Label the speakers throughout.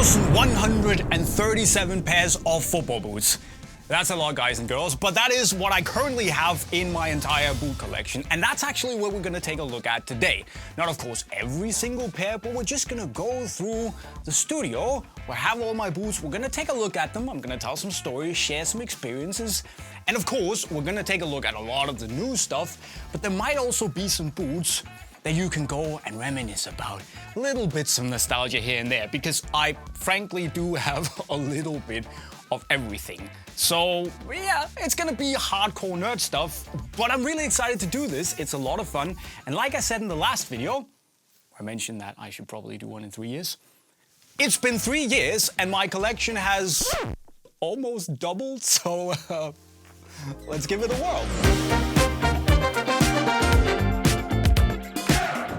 Speaker 1: 1,137 pairs of football boots. That's a lot, guys and girls, but that is what I currently have in my entire boot collection, and that's actually what we're gonna take a look at today. Not, of course, every single pair, but we're just gonna go through the studio where I have all my boots. We're gonna take a look at them. I'm gonna tell some stories, share some experiences, and of course, we're gonna take a look at a lot of the new stuff, but there might also be some boots that you can go and reminisce about. Little bits of nostalgia here and there, because I frankly do have a little bit of everything. So yeah, it's gonna be hardcore nerd stuff, but I'm really excited to do this. It's a lot of fun. And like I said in the last video, I mentioned that I should probably do one in 3 years. It's been 3 years and my collection has almost doubled, so let's give it a whirl.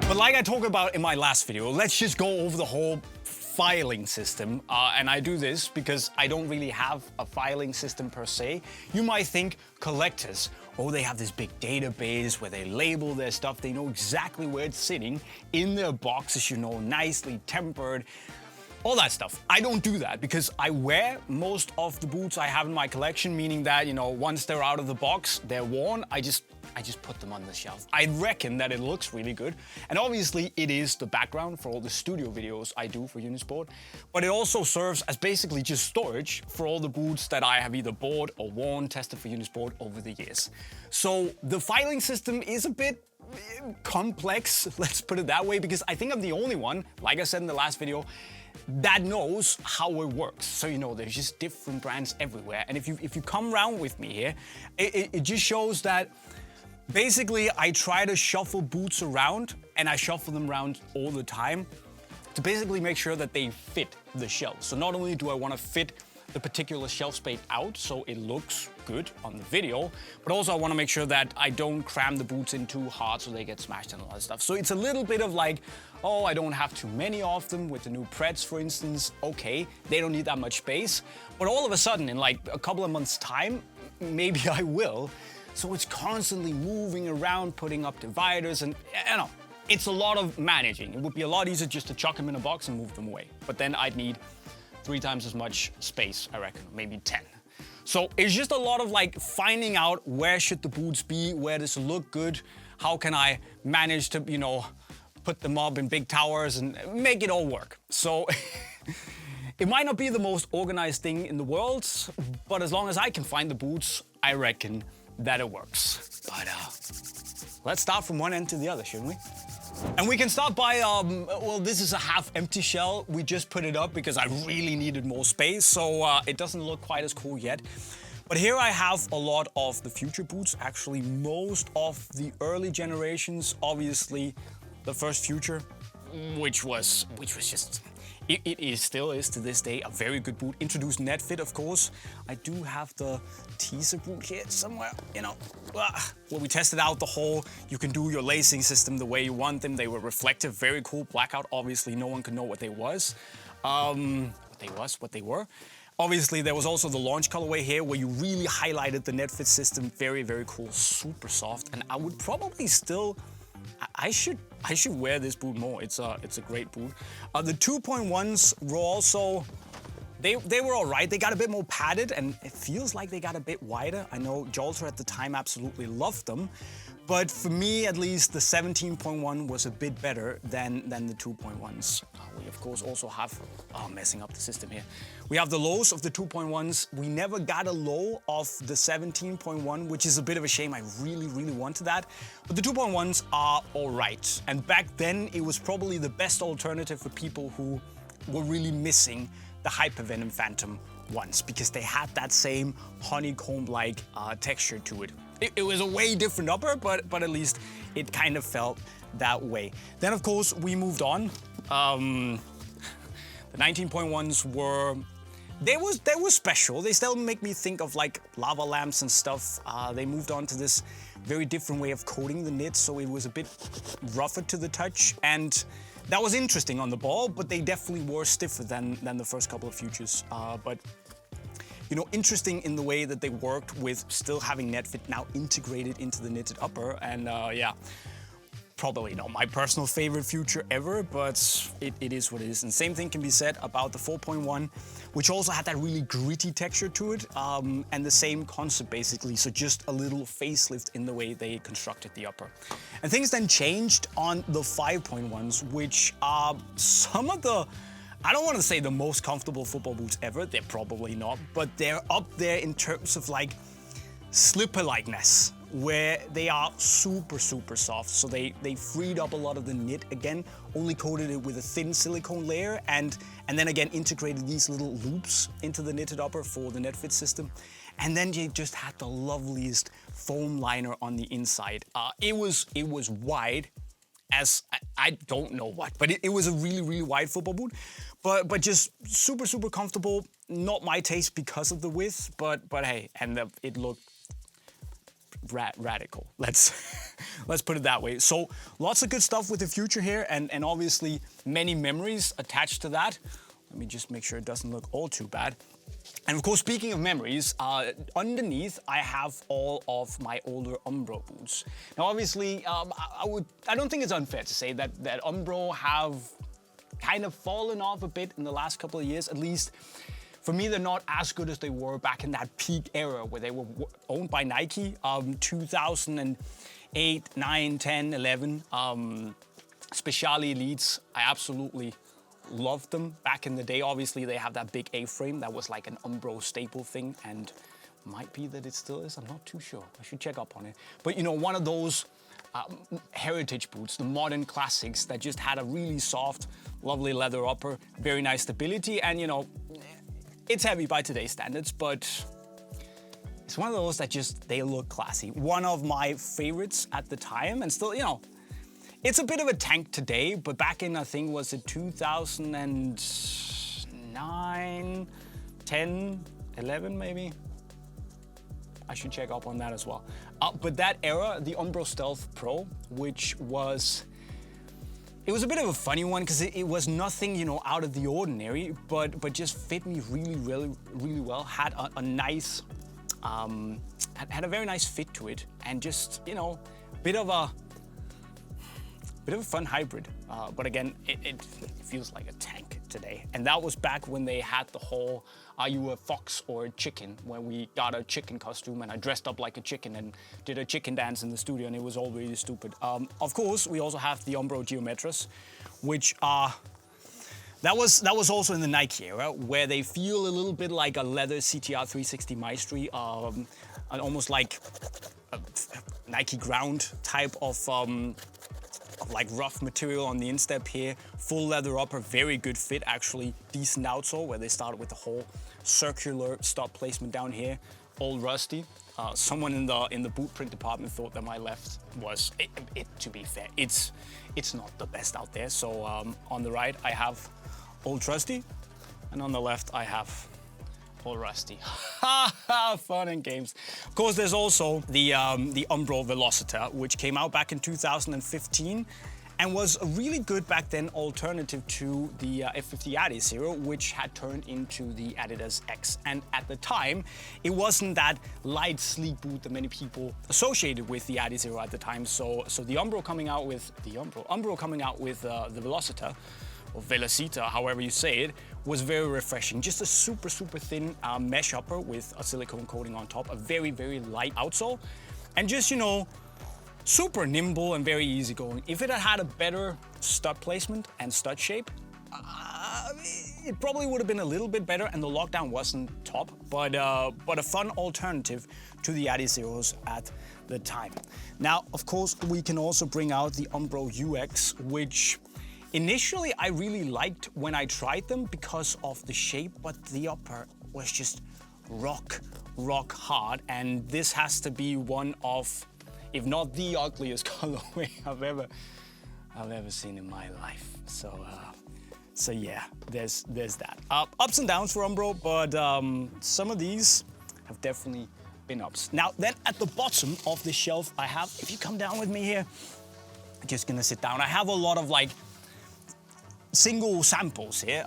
Speaker 1: But like I talked about in my last video, let's just go over the whole filing system. And I do this because I don't really have a filing system per se. You might think collectors, oh, they have this big database where they label their stuff. They know exactly where it's sitting in their boxes, you know, nicely tempered. All that stuff. I don't do that because I wear most of the boots I have in my collection, meaning that, you know, once they're out of the box, they're worn, I just put them on the shelf. I reckon that it looks really good. And obviously it is the background for all the studio videos I do for Unisport, but it also serves as basically just storage for all the boots that I have either bought or worn, tested for Unisport over the years. So the filing system is a bit complex, let's put it that way, because I think I'm the only one, like I said in the last video, that knows how it works. So, you know, there's just different brands everywhere. And if you come around with me here, it just shows that basically I try to shuffle boots around, and I shuffle them around all the time to basically make sure that they fit the shelf. So not only do I want to fit the particular shelf space out so it looks good on the video, but also I want to make sure that I don't cram the boots in too hard so they get smashed and all that stuff. So it's a little bit of like, oh, I don't have too many of them. With the new Preds, for instance, okay, they don't need that much space, but all of a sudden in like a couple of months time, maybe I will. So it's constantly moving around, putting up dividers, and you know, it's a lot of managing. It would be a lot easier just to chuck them in a box and move them away, but then I'd need 3 times as much space, I reckon, maybe 10. So it's just a lot of like finding out where should the boots be, where does it look good, how can I manage to, you know, put them up in big towers and make it all work. So it might not be the most organized thing in the world, but as long as I can find the boots, I reckon that it works. But let's start from one end to the other, shouldn't we? And we can start by, well, this is a half empty shell. We just put it up because I really needed more space, so it doesn't look quite as cool yet. But here I have a lot of the Future boots, actually most of the early generations, obviously the first Future, which was just, it still is to this day a very good boot. Introduced net fit, of course. I do have the teaser boot here somewhere, you know, where we tested out the whole, you can do your lacing system the way you want them. They were reflective, very cool. Blackout, obviously no one could know what they was. What they were. Obviously there was also the launch colorway here where you really highlighted the net fit system. Very, very cool, super soft. And I would probably still, I should wear this boot more. It's a great boot. The 2.1s were also, they were all right. They got a bit more padded and it feels like they got a bit wider. I know Jolter at the time absolutely loved them, but for me at least the 17.1 was a bit better than the 2.1s. We of course also have, messing up the system here. We have the lows of the 2.1s. We never got a low of the 17.1, which is a bit of a shame. I really, really wanted that. But the 2.1s are all right. And back then it was probably the best alternative for people who were really missing the Hypervenom Phantom ones, because they had that same honeycomb-like texture to it. It was a way different upper, but at least it kind of felt that way. Then of course we moved on. The 19.1s were, they were special. They still make me think of like lava lamps and stuff. They moved on to this very different way of coating the knit, so it was a bit rougher to the touch, and that was interesting on the ball, but they definitely were stiffer than the first couple of Futures. But you know, interesting in the way that they worked with still having net fit now integrated into the knitted upper, and yeah. Probably not my personal favorite Future ever, but it is what it is. And same thing can be said about the 4.1, which also had that really gritty texture to it, and the same concept basically, so just a little facelift in the way they constructed the upper. And things then changed on the 5.1s, which are some of the, I don't want to say the most comfortable football boots ever, they're probably not, but they're up there in terms of like slipper-likeness, where they are super, super soft. So they freed up a lot of the knit again, only coated it with a thin silicone layer, and then again integrated these little loops into the knitted upper for the net fit system. And then you just had the loveliest foam liner on the inside. It was wide, as I don't know what, but it was a really, really wide football boot, but just super, super comfortable. Not my taste because of the width, but hey, and it looked radical. Let's put it that way. So lots of good stuff with the Future here, and obviously many memories attached to that. Let me just make sure it doesn't look all too bad. And of course, speaking of memories, underneath I have all of my older Umbro boots. Now obviously, I don't think it's unfair to say that Umbro have kind of fallen off a bit in the last couple of years, at least. For me, they're not as good as they were back in that peak era where they were owned by Nike, 2008, 9, 10, 11. Speciale Elites, I absolutely loved them back in the day. Obviously, they have that big A-frame that was like an Umbro staple thing, and might be that it still is, I'm not too sure. I should check up on it. But you know, one of those heritage boots, the modern classics that just had a really soft, lovely leather upper, very nice stability, and you know, it's heavy by today's standards, but it's one of those that just, they look classy. One of my favorites at the time, and still, you know, it's a bit of a tank today, but back in, I think, was it 2009, 10, 11 maybe? I should check up on that as well. But that era, the Umbro Stealth Pro, which was, it was a bit of a funny one because it was nothing, you know, out of the ordinary, but just fit me really, really, really well. Had a nice, had a very nice fit to it, and just, you know, bit of a fun hybrid. But again, it feels like a tank today. And that was back when they had the whole, are you a fox or a chicken? When we got a chicken costume and I dressed up like a chicken and did a chicken dance in the studio, and it was all really stupid. Of course, we also have the Umbro Geometras, which are, that was also in the Nike era, where they feel a little bit like a leather CTR 360 Maestri, almost like a Nike ground type of like rough material on the instep here, full leather upper, very good fit actually, decent outsole where they started with the whole circular stop placement down here, all rusty. Someone in the boot print department thought that my left was, to be fair, it's not the best out there. So on the right I have Old Trusty, and on the left I have All Rusty. Fun and games. Of course, there's also the Umbro Velocity, which came out back in 2015 and was a really good back then alternative to the F50 Adizero, which had turned into the Adidas X. And at the time, it wasn't that light, sleek boot that many people associated with the Adizero at the time. So the Umbro coming out with the Velocity, or Velocita, however you say it, was very refreshing. Just a super, super thin mesh upper with a silicone coating on top, a very, very light outsole, and just, you know, super nimble and very easygoing. If it had had a better stud placement and stud shape, it probably would have been a little bit better, and the lockdown wasn't top, but a fun alternative to the Adizeros at the time. Now, of course, we can also bring out the Umbro UX, which initially I really liked when I tried them because of the shape, but the upper was just rock hard, and this has to be one of, if not the ugliest colorway I've ever seen in my life. So yeah, there's that. Ups and downs for Umbro, but some of these have definitely been ups. Now then, at the bottom of the shelf I have, if you come down with me here, I'm just gonna sit down. I have a lot of like single samples here,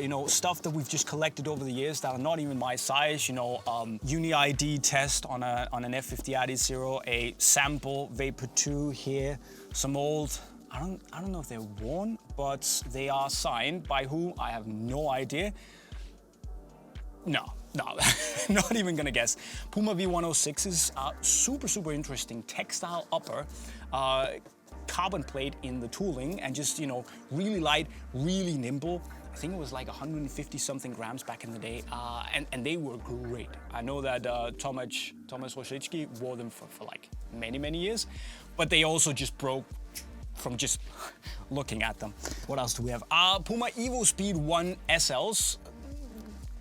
Speaker 1: you know, stuff that we've just collected over the years that are not even my size, you know, Uni ID test on an F50 Adizero, a sample Vapor 2 here, Some old, I don't know if they're worn, but they are signed by whom I have no idea. No, not even gonna guess. Puma V106s are super interesting textile upper, carbon plate in the tooling, and just, you know, really light, really nimble. I think it was like 150 something grams back in the day, and they were great. I know that Thomas Rosicki wore them for like many years, but they also just broke from just looking at them. What else do we have? Puma Evo Speed 1 SLs.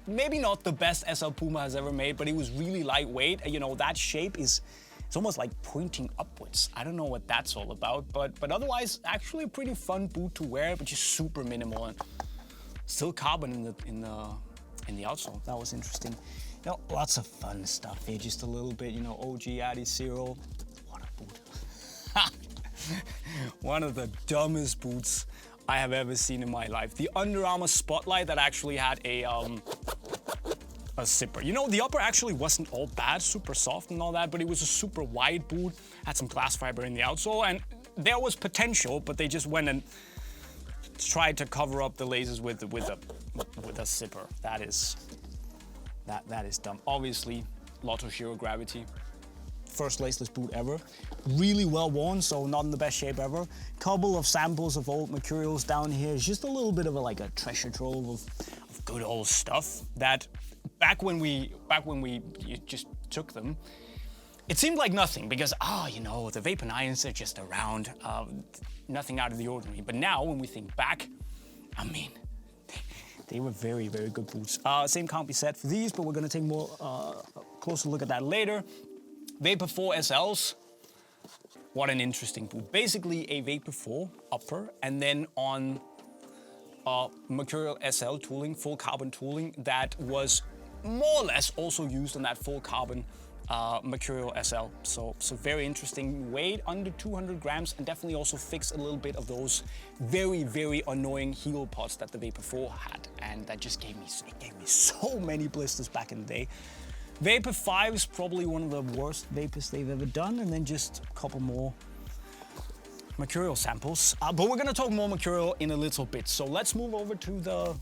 Speaker 1: Maybe not the best SL Puma has ever made, but it was really lightweight. You know, that shape is, it's almost like pointing upwards. I don't know what that's all about, but otherwise, actually a pretty fun boot to wear, but just super minimal and still carbon in the outsole. That was interesting. You know, lots of fun stuff here. Just a little bit, you know, OG Adizero. What a boot. One of the dumbest boots I have ever seen in my life. The Under Armour Spotlight that actually had a zipper. You know, the upper actually wasn't all bad, super soft and all that, but it was a super wide boot, had some glass fiber in the outsole, and there was potential, but they just went and tried to cover up the laces with a zipper. That is dumb. Obviously, Lotto Zero Gravity. First laceless boot ever. Really well worn, so not in the best shape ever. Couple of samples of old Mercurials down here. It's just a little bit of like a treasure trove of good old stuff that back when we just took them, it seemed like nothing because, you know, the Vapor 9s are just around, nothing out of the ordinary. But now when we think back, I mean, they were very good boots. Same can't be said for these, but we're gonna take more closer look at that later. Vapor 4 SLs, what an interesting boot. Basically a Vapor 4 upper, and then on Mercurial SL tooling, full carbon tooling, that was more or less also used on that full carbon Mercurial SL. So very interesting, weighed under 200 grams, and definitely also fixed a little bit of those very annoying heel pods that the Vapor 4 had, and that just gave me so many blisters back in the day. Vapor 5 is probably one of the worst Vapors they've ever done, and then just a couple more Mercurial samples. But we're gonna talk more Mercurial in a little bit, so let's move over to the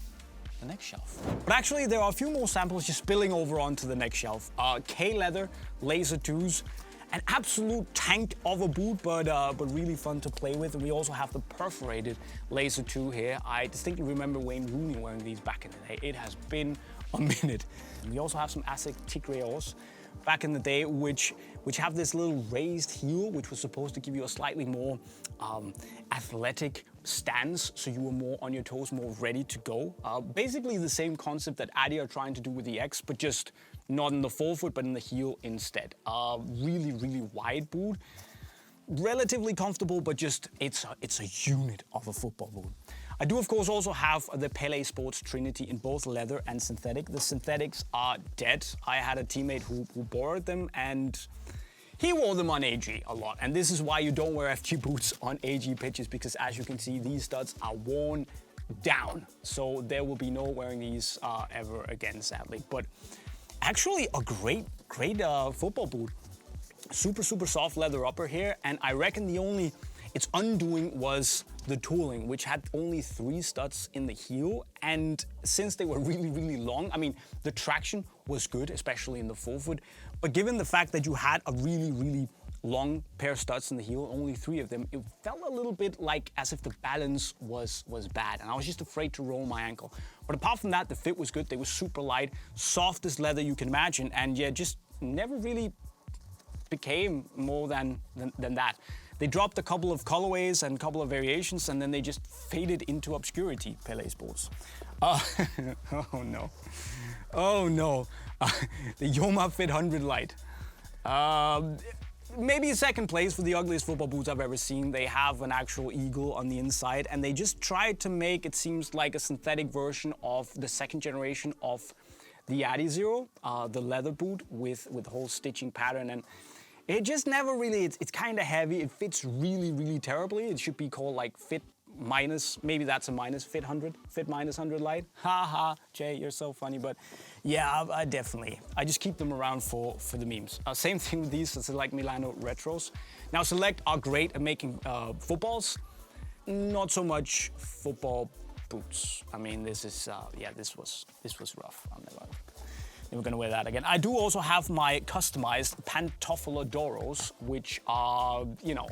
Speaker 1: next shelf. But actually, there are a few more samples just spilling over onto the next shelf. K-Leather Laser 2s, an absolute tank of a boot, but really fun to play with. And we also have the perforated Laser 2 here. I distinctly remember Wayne Rooney wearing these back in the day. It has been a minute. And we also have some Asics Tigreos back in the day, which have this little raised heel, which was supposed to give you a slightly more athletic stance, so you were more on your toes, more ready to go. Basically the same concept that Adi are trying to do with the X, but just not in the forefoot, but in the heel instead. Really wide boot. Relatively comfortable, but just it's a unit of a football boot. I do, of course, also have the Pele Sports Trinity in both leather and synthetic. The synthetics are dead. I had a teammate who borrowed them, and he wore them on AG a lot. And this is why you don't wear FG boots on AG pitches, because as you can see, these studs are worn down. So there will be no wearing these ever again, sadly. But actually a great football boot. Super soft leather upper here, and I reckon its undoing was the tooling, which had only 3 studs in the heel, and since they were really long, I mean, the traction was good, especially in the forefoot, but given the fact that you had a really long pair of studs in the heel, only 3 of them, it felt a little bit like as if the balance was bad, and I was just afraid to roll my ankle. But apart from that, the fit was good. They were super light, softest leather you can imagine, and yeah, just never really became more than that. They dropped a couple of colorways and a couple of variations, and then they just faded into obscurity, Pele Sports. Oh no. The Yoma Fit 100 Lite. Maybe second place for the ugliest football boots I've ever seen. They have an actual eagle on the inside, and they just tried to make, it seems like, a synthetic version of the second generation of the Adizero, the leather boot with the whole stitching pattern, and it just never really, it's kind of heavy. It fits really terribly. It should be called like Fit minus, maybe that's a minus, fit minus 100 light. Haha, Jay, you're so funny, but yeah, I definitely, I just keep them around for the memes. Same thing with these, Select Milano Retros. Now Select are great at making footballs, not so much football boots. I mean, this is, yeah, this was rough. I'm never gonna wear that again. I do also have my customized Pantofoladoros, which are, you know,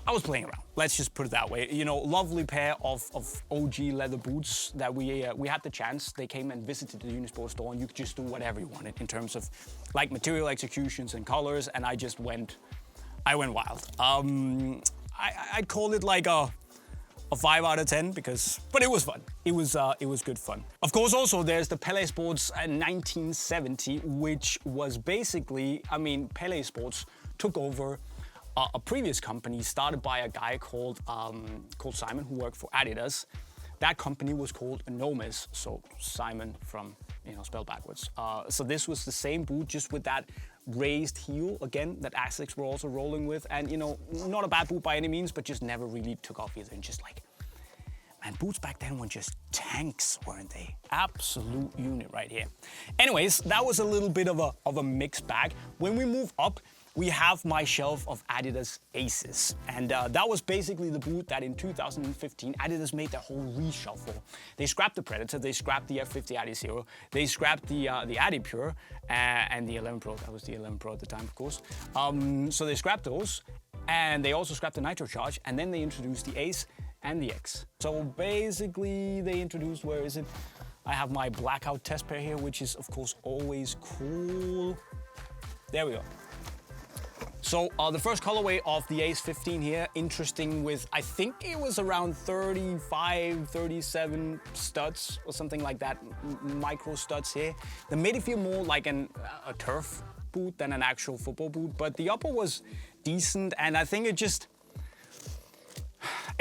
Speaker 1: I was playing around. Let's just put it that way. You know, lovely pair of OG leather boots that we had the chance. They came and visited the Unisport store, and you could just do whatever you wanted in terms of like material executions and colors. And I went wild. I'd call it like a 5 out of 10 but it was fun. It was good fun. Of course, also there's the Pele Sports 1970, which was basically, I mean, Pele Sports took over a previous company started by a guy called Simon, who worked for Adidas. That company was called Nemesis, so Simon from, you know, spelled backwards. So this was the same boot, just with that raised heel, again, that Asics were also rolling with. And, you know, not a bad boot by any means, but just never really took off either. And just like, man, boots back then were just tanks, weren't they? Absolute unit right here. Anyways, that was a little bit of a mixed bag. When we move up, we have my shelf of Adidas Aces. And that was basically the boot that in 2015, Adidas made their whole reshuffle. They scrapped the Predator, they scrapped the F50 Adizero, they scrapped the Adipure and the 11 Pro. That was the 11 Pro at the time, of course. So they scrapped those, and they also scrapped the Nitrocharge, and then they introduced the Ace and the X. So basically, they introduced, where is it? I have my blackout test pair here, which is, of course, always cool. There we go. So the first colorway of the Ace 15 here, interesting with, I think it was around 35, 37 studs or something like that, micro studs here. That made it feel more like a turf boot than an actual football boot, but the upper was decent, and I think it's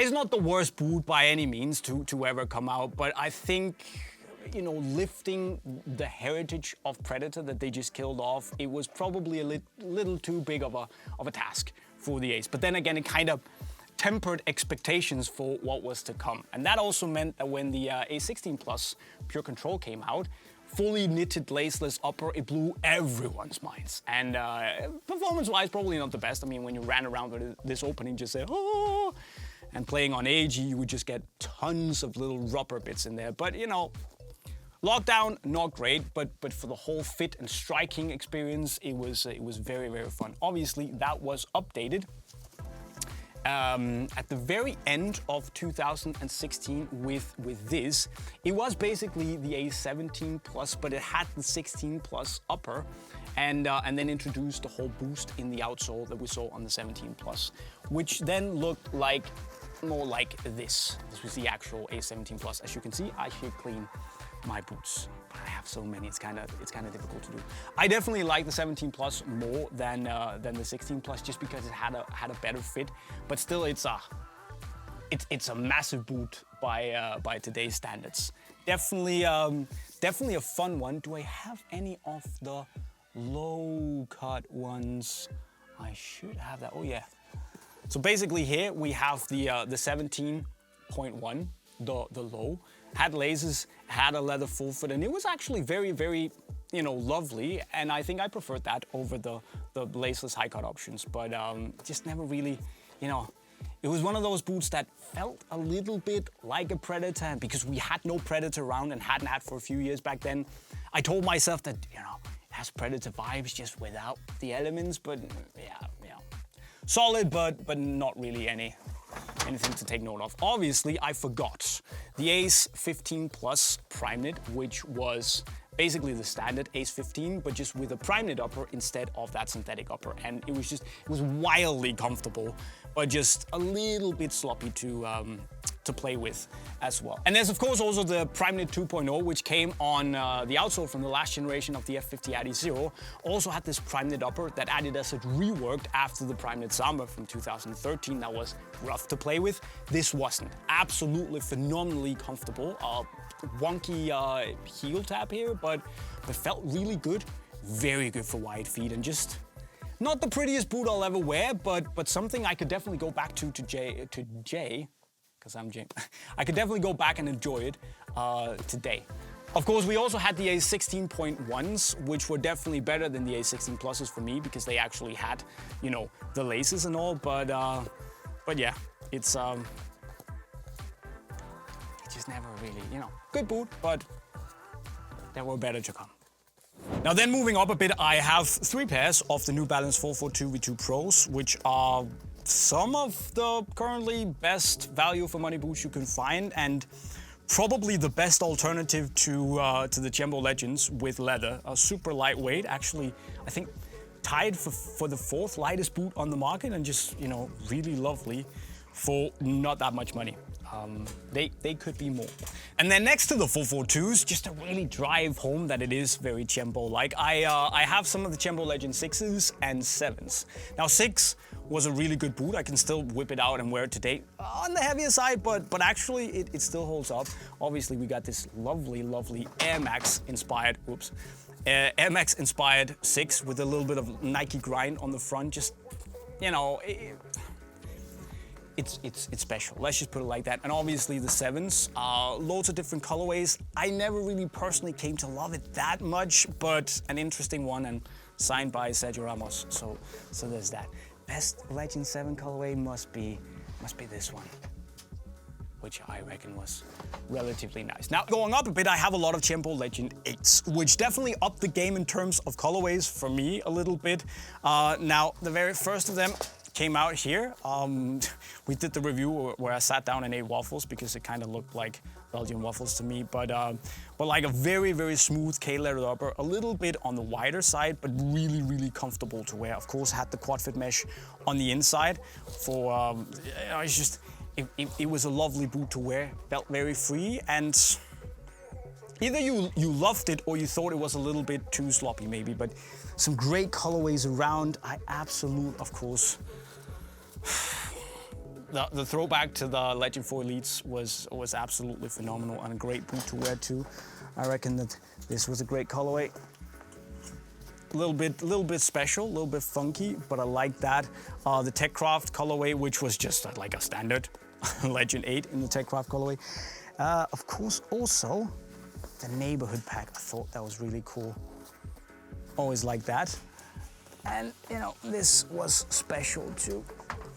Speaker 1: not the worst boot by any means to ever come out, but I think, you know, lifting the heritage of Predator that they just killed off, it was probably a little too big of a task for the Ace. But then again, it kind of tempered expectations for what was to come. And that also meant that when the A16 Plus Pure Control came out, fully knitted laceless upper, it blew everyone's minds. And performance-wise, probably not the best. I mean, when you ran around with this opening, just say, oh, and playing on AG, you would just get tons of little rubber bits in there. But, you know, lockdown, not great, but for the whole fit and striking experience, it was very, very fun. Obviously, that was updated at the very end of 2016 with this. It was basically the A17 Plus, but it had the 16 Plus upper, and then introduced the whole boost in the outsole that we saw on the 17 Plus, which then looked like more like this. This was the actual A17 Plus. As you can see, I should clean my boots, but I have so many, it's kind of difficult to do. I definitely like the 17 Plus more than the 16 Plus, just because it had a better fit, but still it's a massive boot by today's standards. Definitely a fun one. Do I have any of the low cut ones? I should have that. Oh yeah. So basically here we have the 17.1, the low. Had laces, had a leather full foot, and it was actually very, very, you know, lovely. And I think I preferred that over the laceless high cut options, but just never really, you know, it was one of those boots that felt a little bit like a Predator, and because we had no Predator around and hadn't had for a few years back then, I told myself that, you know, it has Predator vibes just without the elements, but yeah. Solid, but not really anything to take note of. Obviously, I forgot the Ace 15 Plus Prime Knit, which was basically the standard Ace 15, but just with a Prime Knit upper instead of that synthetic upper. And it was wildly comfortable, but just a little bit sloppy to play with as well. And there's of course also the Prime Knit 2.0, which came on the outsole from the last generation of the F50 Adizero. Also had this Prime Knit upper that Adidas had reworked after the Prime Knit Samba from 2013 that was rough to play with. This wasn't. Absolutely phenomenally comfortable. Wonky heel tab here, but felt really good. Very good for wide feet, and just not the prettiest boot I'll ever wear, but something I could definitely go back to Jay because I'm Jay. I could definitely go back and enjoy it today. Of course, we also had the A16.1s, which were definitely better than the A16 Pluses for me because they actually had, you know, the laces and all. But yeah, it's just never really, you know, good boot, but there were better to come. Now then, moving up a bit, I have 3 pairs of the New Balance 442 V2 Pros, which are some of the currently best value for money boots you can find, and probably the best alternative to the Tiempo Legends with leather. Super lightweight, actually, I think tied for the 4th lightest boot on the market, and just, you know, really lovely for not that much money. They could be more. And then next to the 442s, just to really drive home that it is very Tiempo-like, I have some of the Tiempo Legend 6s and 7s. Now 6 was a really good boot. I can still whip it out and wear it today. On the heavier side, but actually it still holds up. Obviously we got this lovely Air Max inspired, Air Max inspired 6 with a little bit of Nike grind on the front. Just, you know, it's special. Let's just put it like that. And obviously the 7s, loads of different colorways. I never really personally came to love it that much, but an interesting one, and signed by Sergio Ramos. So there's that. Best Legend 7 colorway must be this one, which I reckon was relatively nice. Now, going up a bit, I have a lot of Tiempo Legend 8s, which definitely upped the game in terms of colorways for me a little bit. Now, the very first of them came out here. We did the review where I sat down and ate waffles because it kind of looked like Belgian waffles to me, but like a very smooth K-leather upper, a little bit on the wider side, but really comfortable to wear. Of course, had the quad fit mesh on the inside for, it's just, it was a lovely boot to wear, felt very free, and either you loved it or you thought it was a little bit too sloppy maybe, but some great colorways around. I absolutely, of course, the throwback to the Legend 4 Elites was absolutely phenomenal and a great boot to wear too. I reckon that this was a great colorway. A little bit special, a little bit funky, but I like that. The TechCraft colorway, which was just like a standard Legend 8 in the TechCraft colorway. Of course, also the neighborhood pack. I thought that was really cool. Always like that. And you know, this was special too.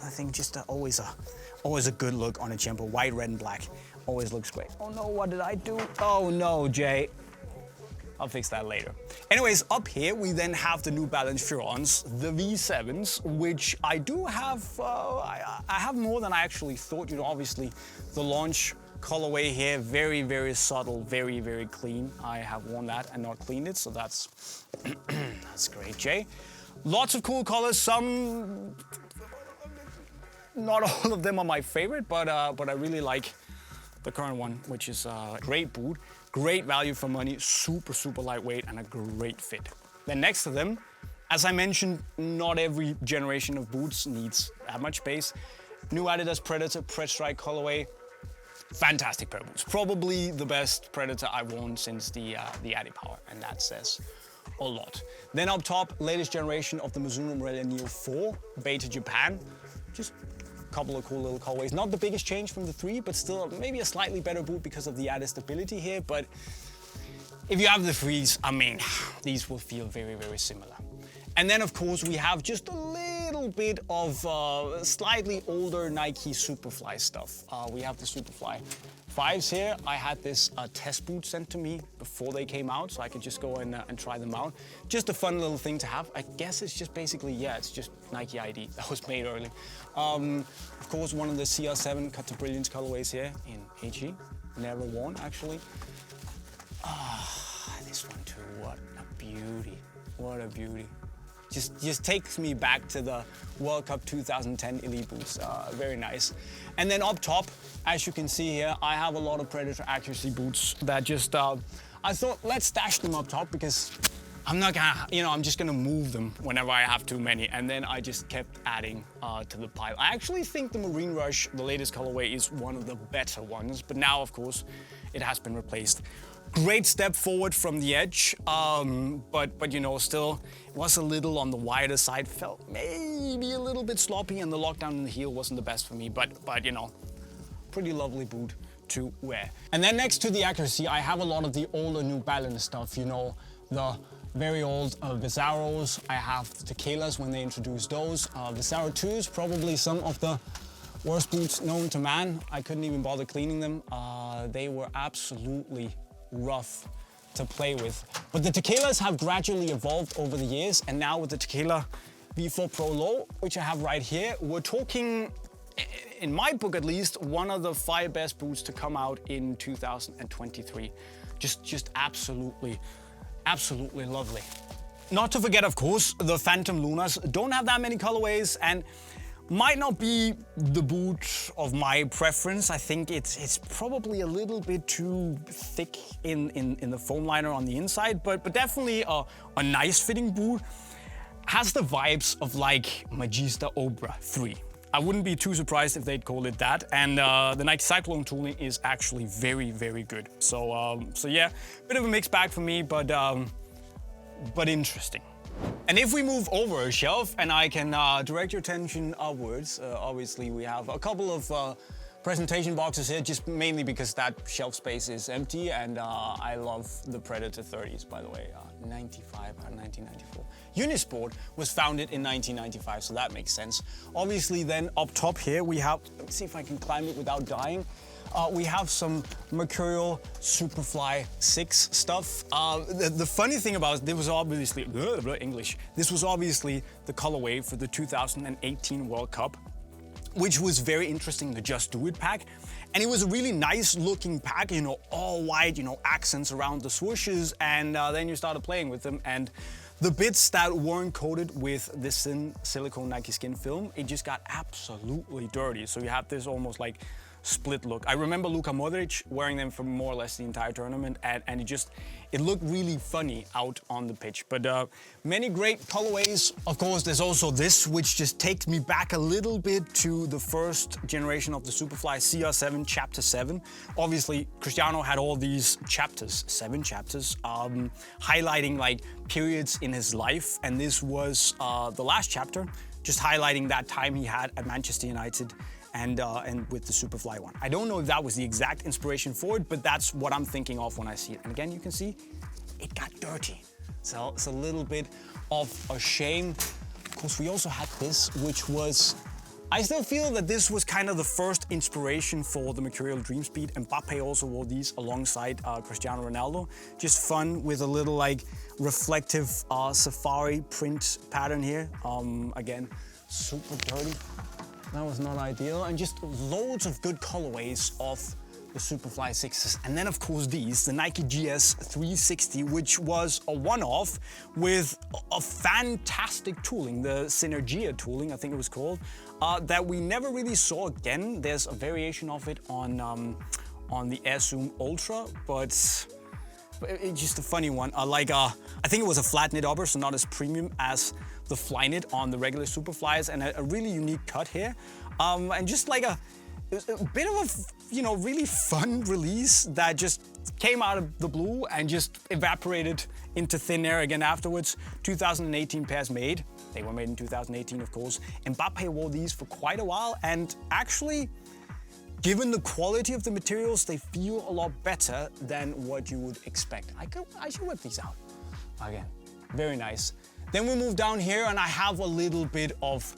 Speaker 1: I think just always a good look on a Tiempo. White, red, and black. Always looks great. Oh no, what did I do? Oh no, Jay. I'll fix that later. Anyways, up here we then have the New Balance Furons, the V7s, which I do have. I have more than I actually thought. You know, obviously the launch colorway here, very subtle, very clean. I have worn that and not cleaned it, so that's that's great, Jay. Lots of cool colors. Some, not all of them are my favorite, but I really like the current one, which is a great boot, great value for money, super lightweight, and a great fit. Then next to them, as I mentioned, not every generation of boots needs that much space. New Adidas Predator Pred Strike colorway, fantastic pair of boots. Probably the best Predator I've worn since the Adipower, and that says a lot. Then up top, latest generation of the Mizuno Morelia Neo 4, Beta Japan. Just a couple of cool little colorways. Not the biggest change from the 3, but still maybe a slightly better boot because of the added stability here. But if you have the 3s, I mean, these will feel very similar. And then of course we have just a little bit of slightly older Nike Superfly stuff. We have the Superfly 5s here. I had this test boot sent to me before they came out, so I could just go and try them out. Just a fun little thing to have. I guess it's just basically, yeah, it's just Nike ID that was made early. Of course, one of the CR7 Cut to Brilliance colorways here in HE. Never worn, actually. This one too, what a beauty. What a beauty. Just takes me back to the World Cup 2010 Elite boots. Very nice. And then up top, as you can see here, I have a lot of Predator accuracy boots that just, I thought let's stash them up top because I'm not gonna, you know, I'm just gonna move them whenever I have too many. And then I just kept adding to the pile. I actually think the Marine Rush, the latest colorway, is one of the better ones, but now of course it has been replaced. Great step forward from the Edge, but you know, still was a little on the wider side. Felt maybe a little bit sloppy, and the lockdown in the heel wasn't the best for me. But you know, pretty lovely boot to wear. And then next to the accuracy, I have a lot of the older New Balance stuff, you know, the very old Viseros. I have the Tequilas when they introduced those. Visero 2s, probably some of the worst boots known to man. I couldn't even bother cleaning them. They were absolutely rough to play with. But the Tequilas have gradually evolved over the years, and now with the Tequila V4 Pro Low, which I have right here, we're talking, in my book at least, one of the 5 best boots to come out in 2023. Just absolutely lovely. Not to forget, of course, the Phantom Lunas don't have that many colorways and might not be the boot of my preference. I think it's probably a little bit too thick in the foam liner on the inside, but definitely a nice fitting boot. Has the vibes of like Magista Obra 3. I wouldn't be too surprised if they'd call it that. And the Nike Cyclone tooling is actually very, very good. So yeah, bit of a mixed bag for me, but interesting. And if we move over a shelf and I can direct your attention upwards, obviously we have a couple of presentation boxes here, just mainly because that shelf space is empty, and I love the Predator 30s, by the way, 1994. Unisport was founded in 1995, so that makes sense. Obviously then up top here we have, let me see if I can climb it without dying. We have some Mercurial Superfly 6 stuff. The funny thing about it, this was obviously, this was obviously the colorway for the 2018 World Cup, which was very interesting, the Just Do It pack. And it was a really nice looking pack, you know, all white, you know, accents around the swooshes, and then you started playing with them, and the bits that weren't coated with this thin silicone Nike Skin film, it just got absolutely dirty. So you have this almost like split look. I remember Luka Modric wearing them for more or less the entire tournament, and it looked really funny out on the pitch. But many great colorways. Of course, there's also this, which just takes me back a little bit to the first generation of the Superfly, CR7 Chapter 7. Obviously, Cristiano had all these chapters, 7 chapters, highlighting like periods in his life, and this was the last chapter, just highlighting that time he had at Manchester United and with the Superfly one. I don't know if that was the exact inspiration for it, but that's what I'm thinking of when I see it. And again, you can see it got dirty. So it's a little bit of a shame. Of course, we also had this, which was, I still feel that this was kind of the first inspiration for the Mercurial Dream Speed. Mbappe also wore these alongside Cristiano Ronaldo. Just fun with a little like reflective safari print pattern here. Again, super dirty. That was not ideal, and just loads of good colorways of the Superfly 6s. And then of course these, the Nike GS 360, which was a one-off with a fantastic tooling, the Synergia tooling, I think it was called, that we never really saw again. There's a variation of it on the Air Zoom Ultra, but it's just a funny one. I think it was a flat knit upper, so not as premium as the fly knit on the regular Superflies, and a really unique cut here. And just like a bit of a, you know, really fun release that just came out of the blue and just evaporated into thin air again afterwards. 2018 pairs made. They were made in 2018, of course. Mbappe wore these for quite a while, and actually, given the quality of the materials, they feel a lot better than what you would expect. I should whip these out. Again, very nice. Then we move down here and I have a little bit of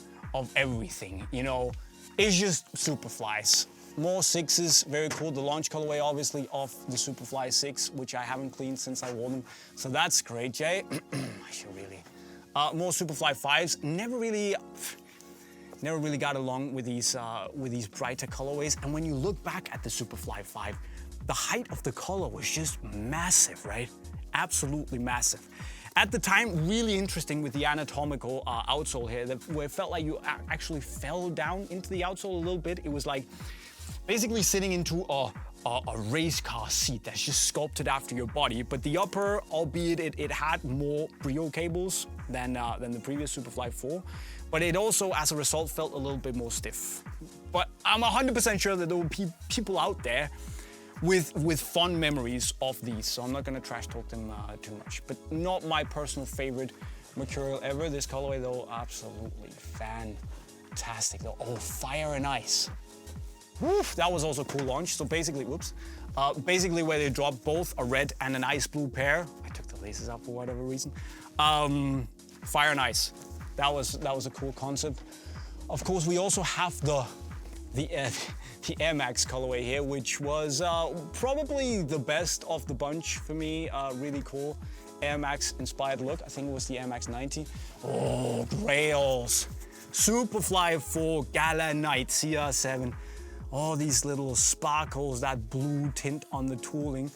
Speaker 1: everything, you know. It's just Superflies. More 6s, very cool. The launch colorway, obviously, of the Superfly 6, which I haven't cleaned since I wore them. So that's great, Jay. I should really. More Superfly 5s. Never really got along with these brighter colorways. And when you look back at the Superfly 5, the height of the collar was just massive, right? Absolutely massive. At the time, really interesting with the anatomical outsole here, where it felt like you actually fell down into the outsole a little bit. It was like basically sitting into a race car seat that's just sculpted after your body. But the upper, albeit it had more Brio cables than the previous Superfly 4, but it also, as a result, felt a little bit more stiff. But I'm 100% sure that there will be people out there with fond memories of these, so I'm not gonna trash talk them too much. But not my personal favorite Mercurial ever. This colorway though, absolutely fantastic though. Oh, Fire and Ice. Woof, that was also a cool launch. So basically, whoops. Basically where they dropped both a red and an ice blue pair. I took the laces out for whatever reason. Fire and ice. That was a cool concept. Of course, we also have the Air Max colorway here, which was probably the best of the bunch for me. Really cool Air Max inspired look. I think it was the Air Max 90. Oh, Grails. Superfly 4, Gala Night, CR7. All these little sparkles, that blue tint on the tooling.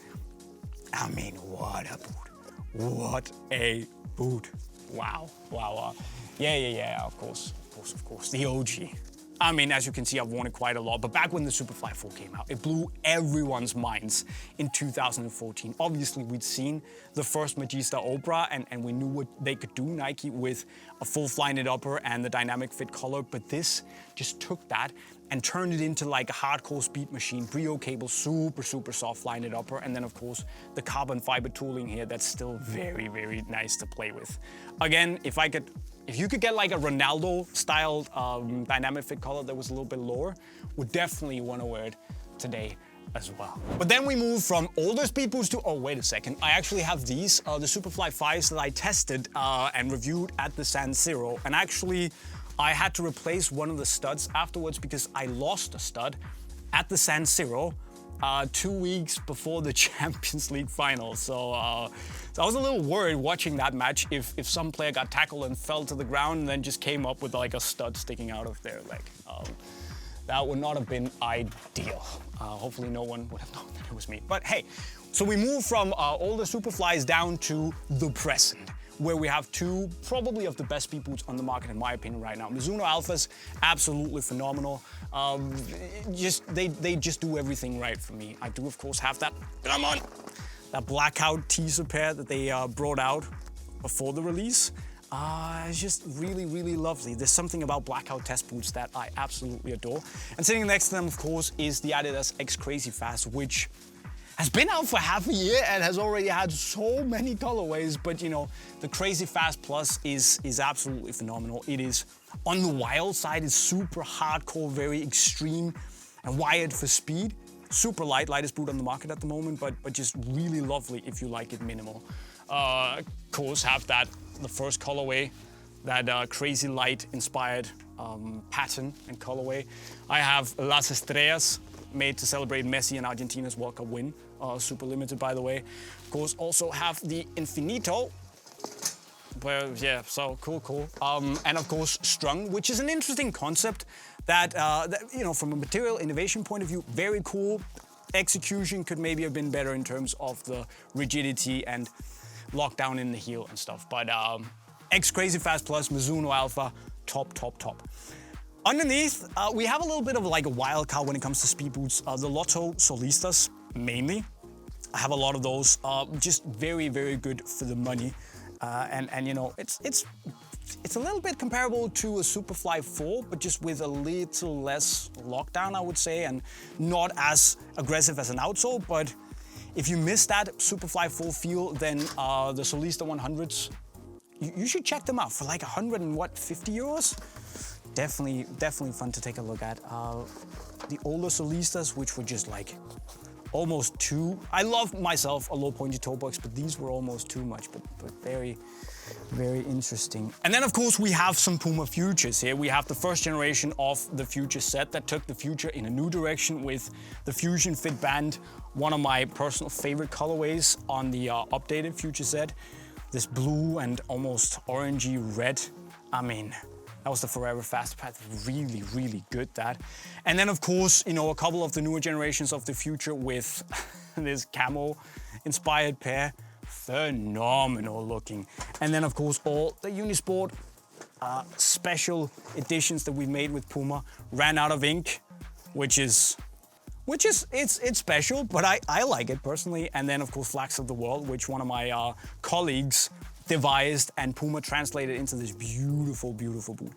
Speaker 1: I mean, what a boot. What a boot. Wow, wow, wow. Yeah, of course, the OG. I mean, as you can see, I've worn it quite a lot, but back when the Superfly 4 came out, it blew everyone's minds in 2014. Obviously, we'd seen the first Magista Opera, and we knew what they could do, Nike, with a full fly-knit upper and the dynamic fit collar, but this just took that and turned it into like a hardcore speed machine. Brio cable, super soft fly-knit upper, and then of course the carbon fiber tooling here that's still very, very nice to play with. Again, if you could get like a Ronaldo-styled dynamic fit collar that was a little bit lower, would definitely want to wear it today as well. But then we move from older speed boots to, oh wait a second, I actually have these, the Superfly 5s that I tested and reviewed at the San Siro, and actually I had to replace one of the studs afterwards because I lost a stud at the San Siro 2 weeks before the Champions League final. So I was a little worried watching that match if some player got tackled and fell to the ground and then just came up with like a stud sticking out of their leg. That would not have been ideal. Hopefully no one would have known that it was me. But hey, so we move from older Superflies down to the present, where we have two probably of the best speed boots on the market in my opinion right now. Mizuno Alphas, absolutely phenomenal. They just do everything right for me. I do of course have that, come on, that blackout teaser pair that they brought out before the release. It's just really, really lovely. There's something about blackout test boots that I absolutely adore. And sitting next to them, of course, is the Adidas X Crazy Fast, which has been out for half a year and has already had so many colorways, but you know, the Crazy Fast Plus is absolutely phenomenal. It is on the wild side, it's super hardcore, very extreme and wired for speed. Super light, lightest boot on the market at the moment, but just really lovely if you like it minimal. Of course, have the first colorway, that crazy light inspired pattern and colorway. I have Las Estrellas, made to celebrate Messi and Argentina's World Cup win. Super limited, by the way. Of course, also have the Infinito. Well, yeah, so cool. And of course, Strung, which is an interesting concept that you know, from a material innovation point of view, very cool. Execution could maybe have been better in terms of the rigidity and lockdown in the heel and stuff. But X Crazy Fast Plus, Mizuno Alpha, top. Underneath, we have a little bit of like a wild card when it comes to speed boots. The Lotto Solistas, mainly. I have a lot of those, just very, very good for the money. And you know, it's a little bit comparable to a Superfly 4, but just with a little less lockdown, I would say, and not as aggressive as an outsole. But if you miss that Superfly 4 feel, then the Solista 100s, you should check them out for like 150 euros. Definitely fun to take a look at. The older Solistas, which were just like almost too. I love myself a low pointy toe box, but these were almost too much, but very, very interesting. And then of course we have some Puma Futures here. We have the first generation of the Future set that took the Future in a new direction with the Fusion Fit Band, one of my personal favorite colorways on the updated Future set. This blue and almost orangey red. I mean, that was the Forever Fast Path, really, really good that. And then of course, you know, a couple of the newer generations of the Future with this camo inspired pair, phenomenal looking. And then of course, all the Unisport special editions that we made with Puma ran out of ink, which is it's special, but I like it personally. And then of course, Flags of the World, which one of my colleagues devised and Puma translated into this beautiful boot.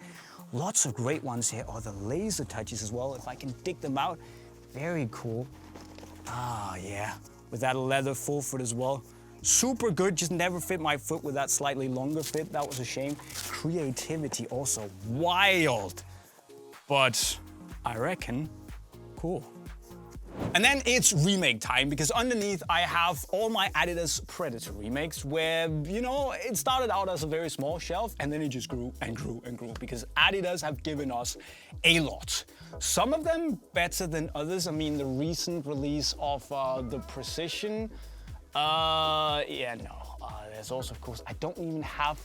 Speaker 1: Lots of great ones here. Oh, the laser touches as well, if I can dig them out. Very cool. Ah, yeah, with that leather full foot as well. Super good, just never fit my foot with that slightly longer fit. That was a shame. Creativity also wild. But I reckon cool. And then it's remake time, because underneath I have all my Adidas Predator remakes where, you know, it started out as a very small shelf and then it just grew and grew and grew because Adidas have given us a lot. Some of them better than others. I mean, the recent release of the Precision, there's also, of course, I don't even have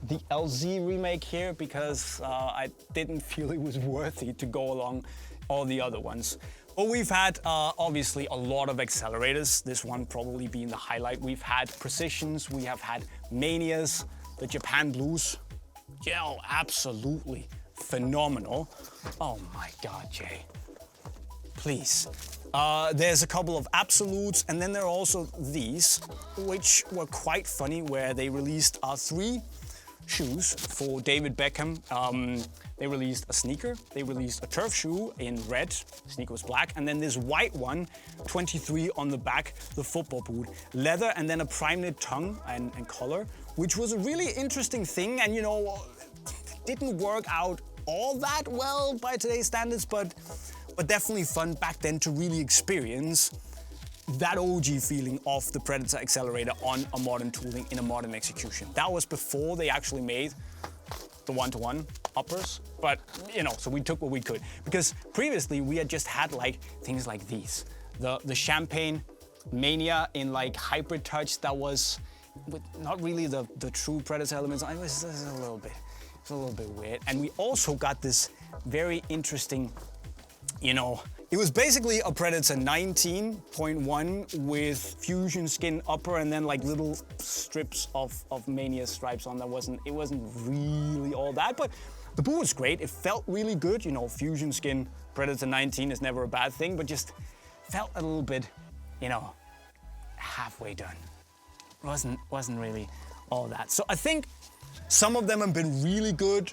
Speaker 1: the LZ remake here because I didn't feel it was worthy to go along all the other ones. But we've had, obviously, a lot of accelerators, this one probably being the highlight. We've had Precisions, we have had Manias, the Japan Blues. Yeah, absolutely phenomenal. Oh my God, Jay. Please. There's a couple of Absolutes, and then there are also these, which were quite funny, where they released 3 shoes for David Beckham. They released a sneaker, they released a turf shoe in red, sneaker was black, and then this white one, 23 on the back, the football boot, leather, and then a prime knit tongue and collar, which was a really interesting thing, and you know, didn't work out all that well by today's standards, but definitely fun back then to really experience that OG feeling of the Predator accelerator on a modern tooling in a modern execution. That was before they actually made the one-to-one uppers, but you know, so we took what we could. Because previously we had just had like things like these. The Champagne Mania in like hybrid touch that was with not really the true Predator elements. It was a little bit weird. And we also got this very interesting, you know, it was basically a Predator 19.1 with fusion skin upper and then like little strips of Mania stripes on. It wasn't really all that, but the boot was great. It felt really good. You know, fusion skin Predator 19 is never a bad thing, but just felt a little bit, you know, halfway done. Wasn't really all that. So I think some of them have been really good.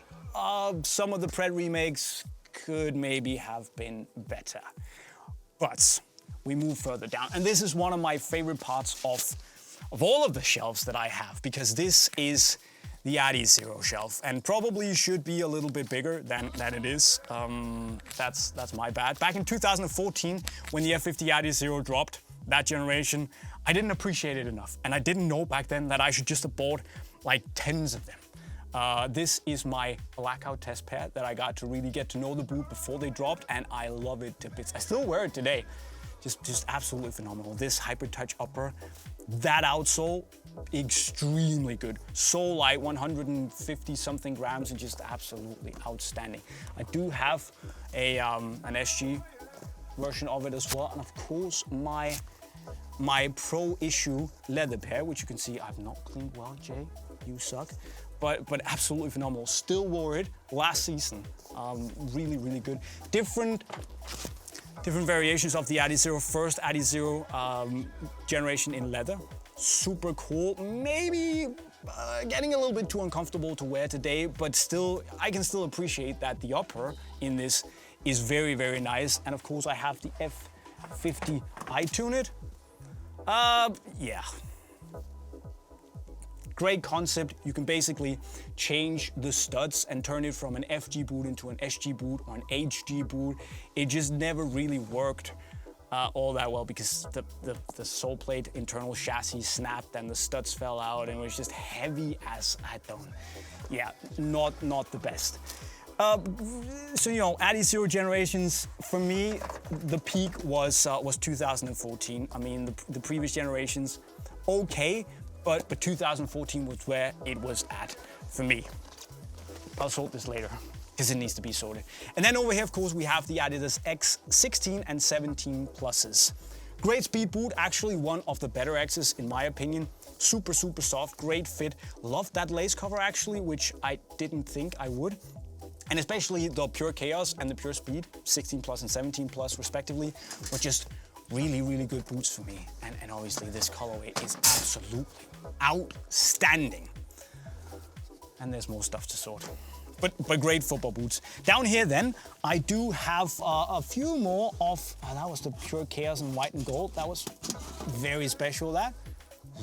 Speaker 1: Some of the Pred remakes could maybe have been better. But we move further down. And this is one of my favorite parts of all of the shelves that I have, because this is the Adizero shelf and probably should be a little bit bigger than it is. That's my bad. Back in 2014, when the F50 Adizero dropped, that generation, I didn't appreciate it enough. And I didn't know back then that I should just have bought like tens of them. This is my blackout test pair that I got to really get to know the boot before they dropped, and I love it to bits. I still wear it today. Just absolutely phenomenal. This hybrid touch upper, that outsole, extremely good. So light, 150 something grams, and just absolutely outstanding. I do have an SG version of it as well, and of course my Pro issue leather pair, which you can see I've not cleaned well, Jay. You suck. But absolutely phenomenal. Still wore it last season. Really, really good. Different variations of the Adizero. First Adizero generation in leather. Super cool. Maybe getting a little bit too uncomfortable to wear today, but still, I can still appreciate that the upper in this is very, very nice. And of course, I have the F50 iTunet. Yeah. Great concept. You can basically change the studs and turn it from an FG boot into an SG boot or an HG boot. It just never really worked all that well because the sole plate internal chassis snapped and the studs fell out and it was just heavy as not the best. So, you know, Adizero generations, for me, the peak was 2014. I mean, the previous generations, okay, but 2014 was where it was at for me. I'll sort this later because it needs to be sorted. And then over here, of course, we have the Adidas X16 and 17 Pluses. Great speed boot, actually one of the better X's in my opinion. Super, super soft, great fit. Loved that lace cover actually, which I didn't think I would. And especially the Pure Chaos and the Pure Speed, 16 Plus and 17 Plus respectively, were just really, really good boots for me. And obviously this colorway is absolutely outstanding. And there's more stuff to sort. But great football boots. Down here then, I do have a few more of, that was the Pure Chaos in white and gold. That was very special, that.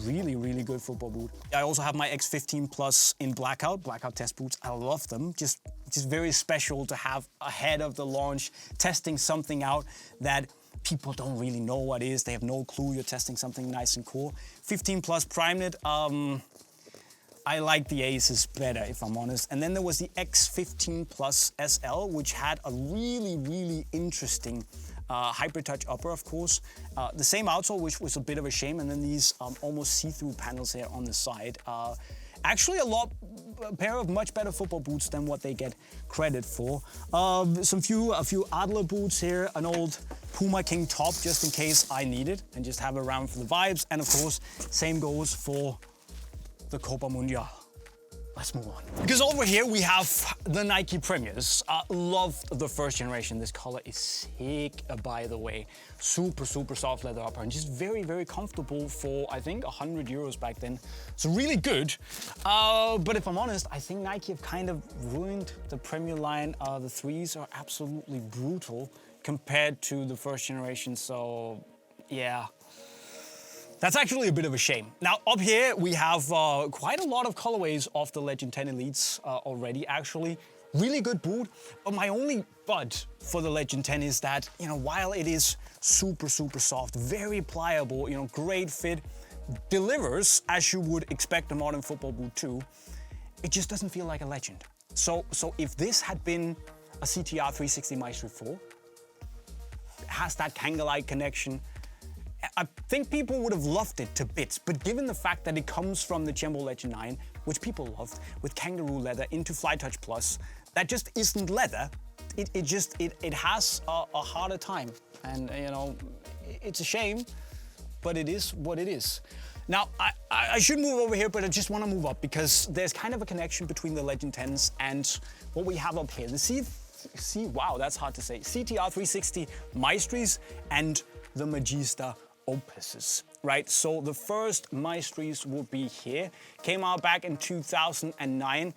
Speaker 1: Really, really good football boot. I also have my X15 Plus in blackout test boots. I love them. Just just very special to have ahead of the launch, testing something out that people don't really know what is. They have no clue you're testing something nice and cool. 15 Plus Primeknit. I like the Aces better, if I'm honest. And then there was the X15 Plus SL, which had a really, really interesting HyperTouch upper, of course. The same outsole, which was a bit of a shame, and then these almost see-through panels here on the side. Actually a pair of much better football boots than what they get credit for. A few Adler boots here, an old Puma King top, just in case I need it, and just have it around for the vibes. And of course, same goes for the Copa Mundial. Let's move on. Because over here we have the Nike Premiers. Love the first generation. This color is sick, by the way. Super, super soft leather upper and just very, very comfortable for, I think, 100 euros back then. So really good. But if I'm honest, I think Nike have kind of ruined the Premier line. The threes are absolutely brutal compared to the first generation. So yeah. That's actually a bit of a shame. Now, up here, we have quite a lot of colorways of the Legend 10 Elites already, actually. Really good boot, but my only but for the Legend 10 is that, you know, while it is super, super soft, very pliable, you know, great fit, delivers as you would expect a modern football boot to, it just doesn't feel like a Legend. So if this had been a CTR 360 Maestri 4, it has that Kanga-like connection, I think people would have loved it to bits, but given the fact that it comes from the Tiempo Legend 9, which people loved, with kangaroo leather into FlyTouch Plus, that just isn't leather. It has a harder time, and you know, it's a shame, but it is what it is. Now, I should move over here, but I just want to move up because there's kind of a connection between the Legend 10s and what we have up here. Wow, that's hard to say. CTR 360 Maestris and the Magista Opuses, right? So the first Maestris would be here. Came out back in 2009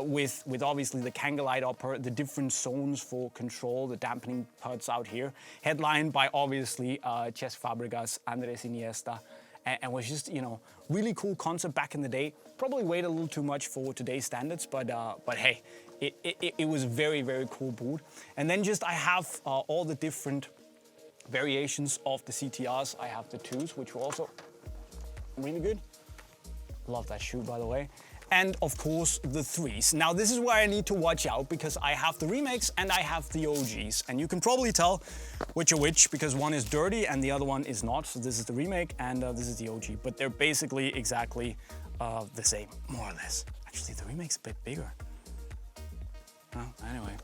Speaker 1: with obviously the Kanga-like upper, the different zones for control, the dampening parts out here. Headlined by obviously Cesc Fabregas, Andres Iniesta, and was just, you know, really cool concept back in the day. Probably weighed a little too much for today's standards, but hey, it was a very, very cool boot. And then just I have all the different variations of the CTRs. I have the 2s, which were also really good. Love that shoe, by the way. And of course, the 3s. Now, this is where I need to watch out because I have the remakes and I have the OGs. And you can probably tell which are which because one is dirty and the other one is not. So this is the remake and this is the OG. But they're basically exactly the same, more or less. Actually, the remake's a bit bigger. Anyway,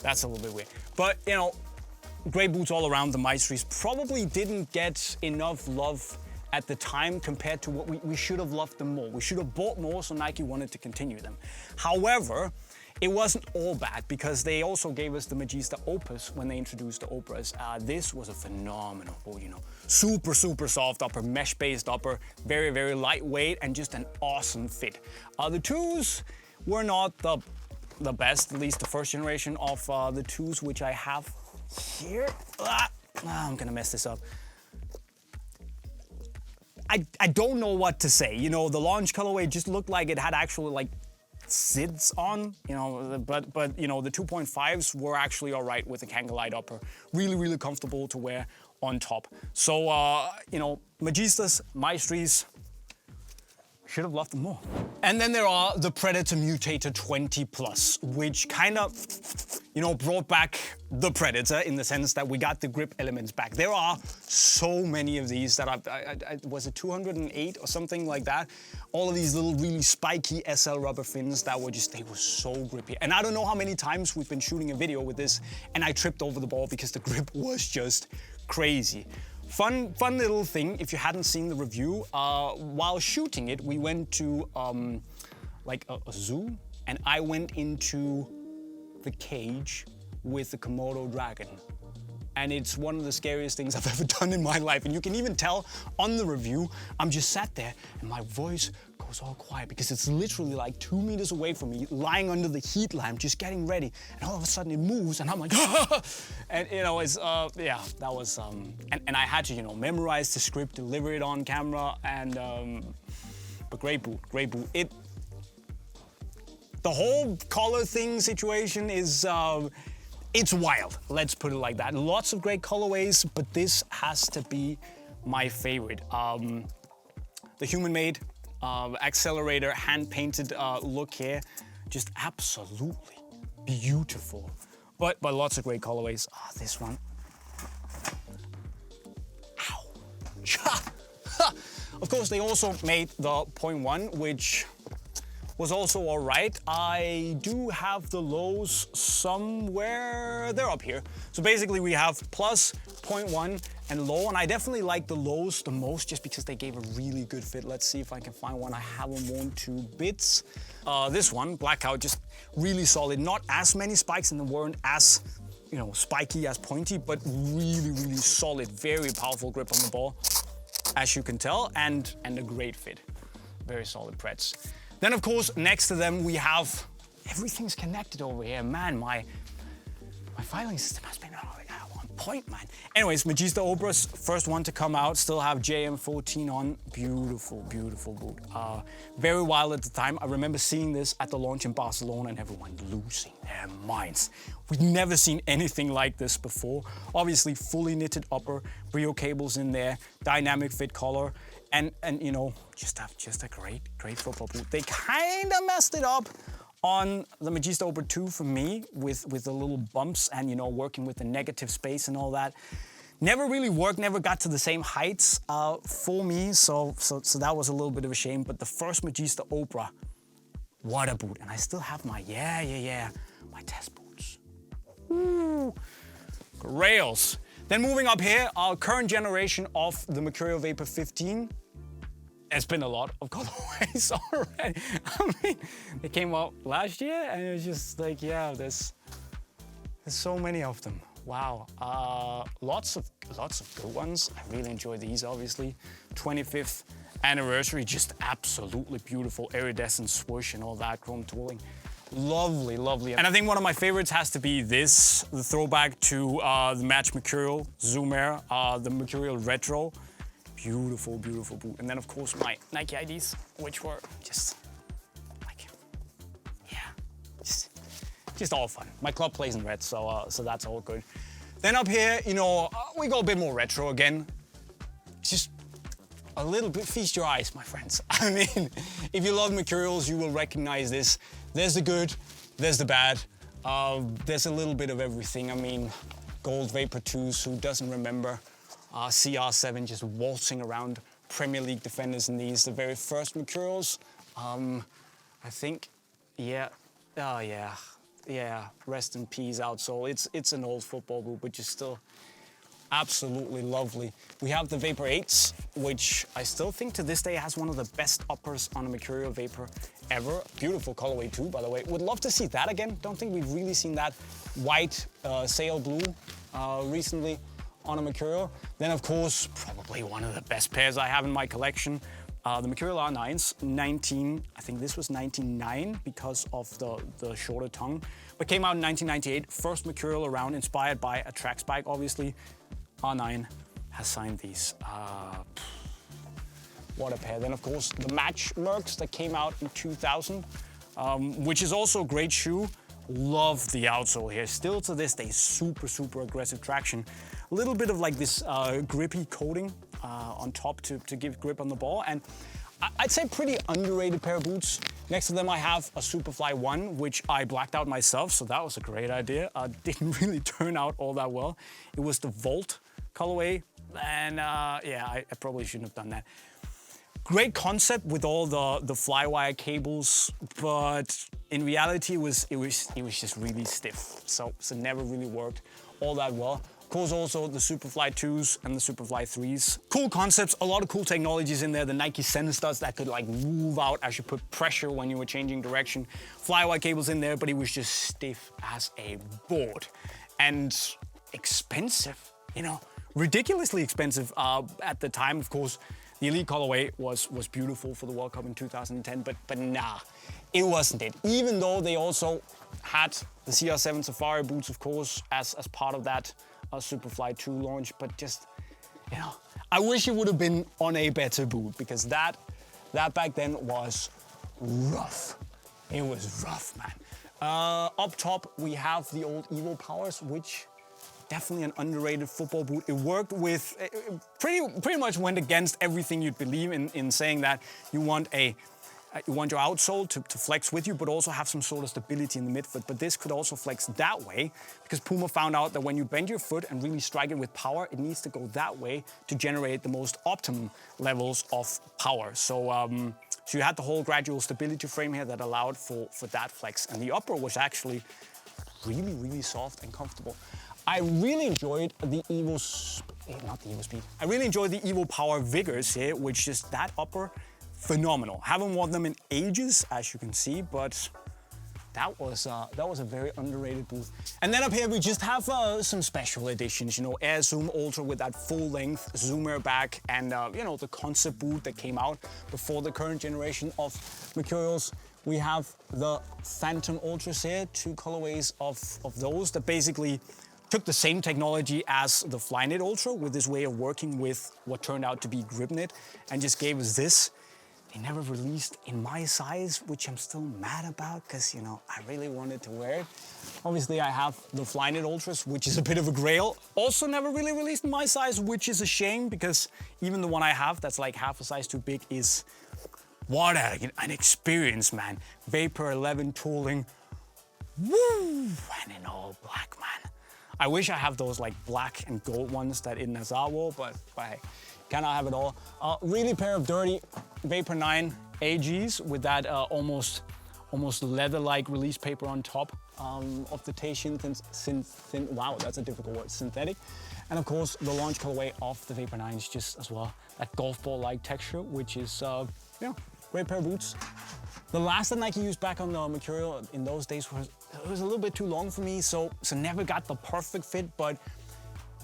Speaker 1: that's a little bit weird. But, you know, great boots all around. The Maestris probably didn't get enough love at the time compared to what we should have loved them more. We should have bought more, so Nike wanted to continue them. However, it wasn't all bad because they also gave us the Magista Opus when they introduced the Opras. This was a phenomenal boot, you know. Super, super soft upper, mesh-based upper, very, very lightweight, and just an awesome fit. The 2s were not the best, at least the first generation of the 2s, which I have here. I'm gonna mess this up. I don't know what to say. You know, the launch colorway just looked like it had actually like SIDS on, you know, but you know, the 2.5s were actually all right with the Kanga-like upper. Really, really comfortable to wear on top. So, you know, Magistas, Maestris, should have loved them more. And then there are the Predator Mutator 20 Plus, which kind of, you know, brought back the Predator in the sense that we got the grip elements back. There are so many of these that was it 208 or something like that? All of these little really spiky SL rubber fins that were just, they were so grippy. And I don't know how many times we've been shooting a video with this and I tripped over the ball because the grip was just crazy. Fun little thing, if you hadn't seen the review, while shooting it, we went to like a zoo, and I went into the cage with the Komodo dragon. And it's one of the scariest things I've ever done in my life. And you can even tell on the review, I'm just sat there and my voice goes all quiet because it's literally like 2 meters away from me, lying under the heat lamp, just getting ready. And all of a sudden it moves and I'm like, and you know, it's, yeah, that was, and I had to, you know, memorize the script, deliver it on camera, and, but great boot, great boot. The whole color thing situation is, it's wild. Let's put it like that. Lots of great colorways, but this has to be my favorite. The human-made accelerator, hand-painted look here, just absolutely beautiful. But lots of great colorways. Oh, this one. Ow. Of course, they also made the .1, which was also all right. I do have the lows somewhere. They're up here. So basically we have plus, .1, and low, and I definitely like the lows the most just because they gave a really good fit. Let's see if I can find one I haven't worn to bits. This one, blackout, just really solid. Not as many spikes, and they weren't as, you know, spiky, as pointy, but really, really solid. Very powerful grip on the ball, as you can tell, and a great fit. Very solid Preds. Then, of course, next to them, we have everything's connected over here. Man, my filing system has been on point, man. Anyways, Magista Obra's first one to come out. Still have JM14 on. Beautiful, beautiful boot. Very wild at the time. I remember seeing this at the launch in Barcelona and everyone losing their minds. We've never seen anything like this before. Obviously, fully knitted upper, Brio cables in there, dynamic fit collar. And you know, just a great football boot. They kind of messed it up on the Magista Opera 2 for me with the little bumps and, you know, working with the negative space and all that. Never really worked, never got to the same heights for me, so that was a little bit of a shame. But the first Magista Opera, what a boot. And I still have my, my test boots. Woo! Rails. Then moving up here, our current generation of the Mercurial Vapor 15. There's been a lot of colorways already. I mean, they came out last year and it was just like, yeah, there's so many of them. Wow, lots of good ones. I really enjoy these, obviously. 25th anniversary, just absolutely beautiful iridescent swoosh and all that, chrome tooling. Lovely, lovely. And I think one of my favorites has to be this, the throwback to the Match Mercurial Zoom Air, the Mercurial Retro. Beautiful, beautiful boot. And then, of course, my Nike IDs, which were just like, yeah, just all fun. My club plays in red, so that's all good. Then up here, you know, we go a bit more retro again. Just a little bit, feast your eyes, my friends. I mean, if you love Mercurials, you will recognize this. There's the good, there's the bad. There's a little bit of everything. I mean, gold Vapor 2s, who doesn't remember? CR7 just waltzing around Premier League defenders in these. The very first Mercurials, I think, yeah, oh yeah, rest in peace outsole. It's an old football boot, but just still absolutely lovely. We have the Vapor 8s, which I still think to this day has one of the best uppers on a Mercurial Vapor ever. Beautiful colorway too, by the way. Would love to see that again. Don't think we've really seen that white sail blue recently on a Mercurial. Then, of course, probably one of the best pairs I have in my collection, the Mercurial R9s, I think this was 99 because of the shorter tongue, but came out in 1998. First Mercurial around, inspired by a track spike, obviously. R9 has signed these. What a pair. Then, of course, the Match Mercs that came out in 2000, which is also a great shoe. Love the outsole here. Still to this day, super, super aggressive traction. A little bit of like this grippy coating on top to give grip on the ball. And I'd say pretty underrated pair of boots. Next to them, I have a Superfly One, which I blacked out myself, so that was a great idea. Didn't really turn out all that well. It was the Volt colorway, and yeah, I probably shouldn't have done that. Great concept with all the flywire cables, but in reality, it was just really stiff. So never really worked all that well. Of course, also the Superfly 2s and the Superfly 3s. Cool concepts, a lot of cool technologies in there. The Nike center studs that could like move out as you put pressure when you were changing direction. Flywire cables in there, but it was just stiff as a board. And expensive, you know, ridiculously expensive at the time, of course. The Elite colorway was beautiful for the World Cup in 2010, but nah, it wasn't it. Even though they also had the CR7 Safari boots, of course, as part of that Superfly 2 launch, but just, you know, I wish it would have been on a better boot, because that back then was rough. It was rough, man. Up top, we have the old EvoPowers, which definitely an underrated football boot. It worked with, pretty much went against everything you'd believe in saying that you want your outsole to flex with you, but also have some sort of stability in the midfoot. But this could also flex that way, because Puma found out that when you bend your foot and really strike it with power, it needs to go that way to generate the most optimum levels of power. So you had the whole gradual stability frame here that allowed for that flex. And the upper was actually really, really soft and comfortable. I really enjoyed the I really enjoyed the EvoPower Vigors here, which is that upper, phenomenal. Haven't worn them in ages, as you can see, but that was a very underrated boot. And then up here we just have some special editions, you know, Air Zoom Ultra with that full-length zoomer back, and you know, the concept boot that came out before the current generation of Mercurials. We have the Phantom Ultras here, 2 colorways of those that basically took the same technology as the Flyknit Ultra with this way of working with what turned out to be grip knit, and just gave us this. They never released in my size, which I'm still mad about, because, you know, I really wanted to wear it. Obviously, I have the Flyknit Ultras, which is a bit of a grail. Also never really released in my size, which is a shame, because even the one I have that's like half a size too big is, what an experience, man. Vapor 11 tooling, woo, and in all black, man. I wish I have those like black and gold ones that Eden Hazard wore, but hey, cannot have it all. Really pair of dirty Vapor 9 AGs with that almost leather-like release paper on top of the Tatian wow, that's a difficult word, synthetic. And of course, the launch colorway of the Vapor 9 is just as well that golf ball-like texture, which is, yeah, great pair of boots. The last that Nike used back on the Mercurial in those days was a little bit too long for me, so never got the perfect fit, but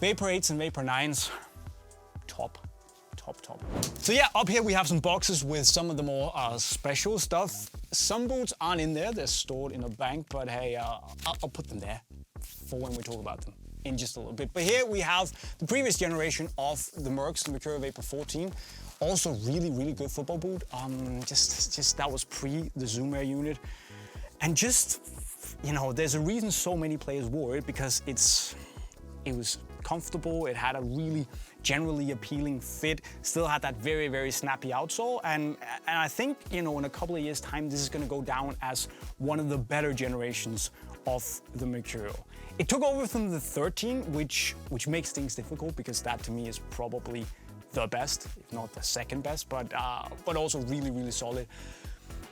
Speaker 1: Vapor 8s and Vapor 9s, top. So yeah, up here we have some boxes with some of the more special stuff. Some boots aren't in there, they're stored in a bank, but hey, I'll put them there for when we talk about them in just a little bit. But here we have the previous generation of the Mercs, the Mercurial Vapor 14. Also really, really good football boot. Just that was pre the Zoom Air unit. And just, you know, there's a reason so many players wore it, because it was comfortable, it had a really generally appealing fit, still had that very, very snappy outsole, and I think, you know, in a couple of years' time, this is gonna go down as one of the better generations of the Mercurial. It took over from the 13, which makes things difficult, because that to me is probably the best, if not the second best, but also really, really solid.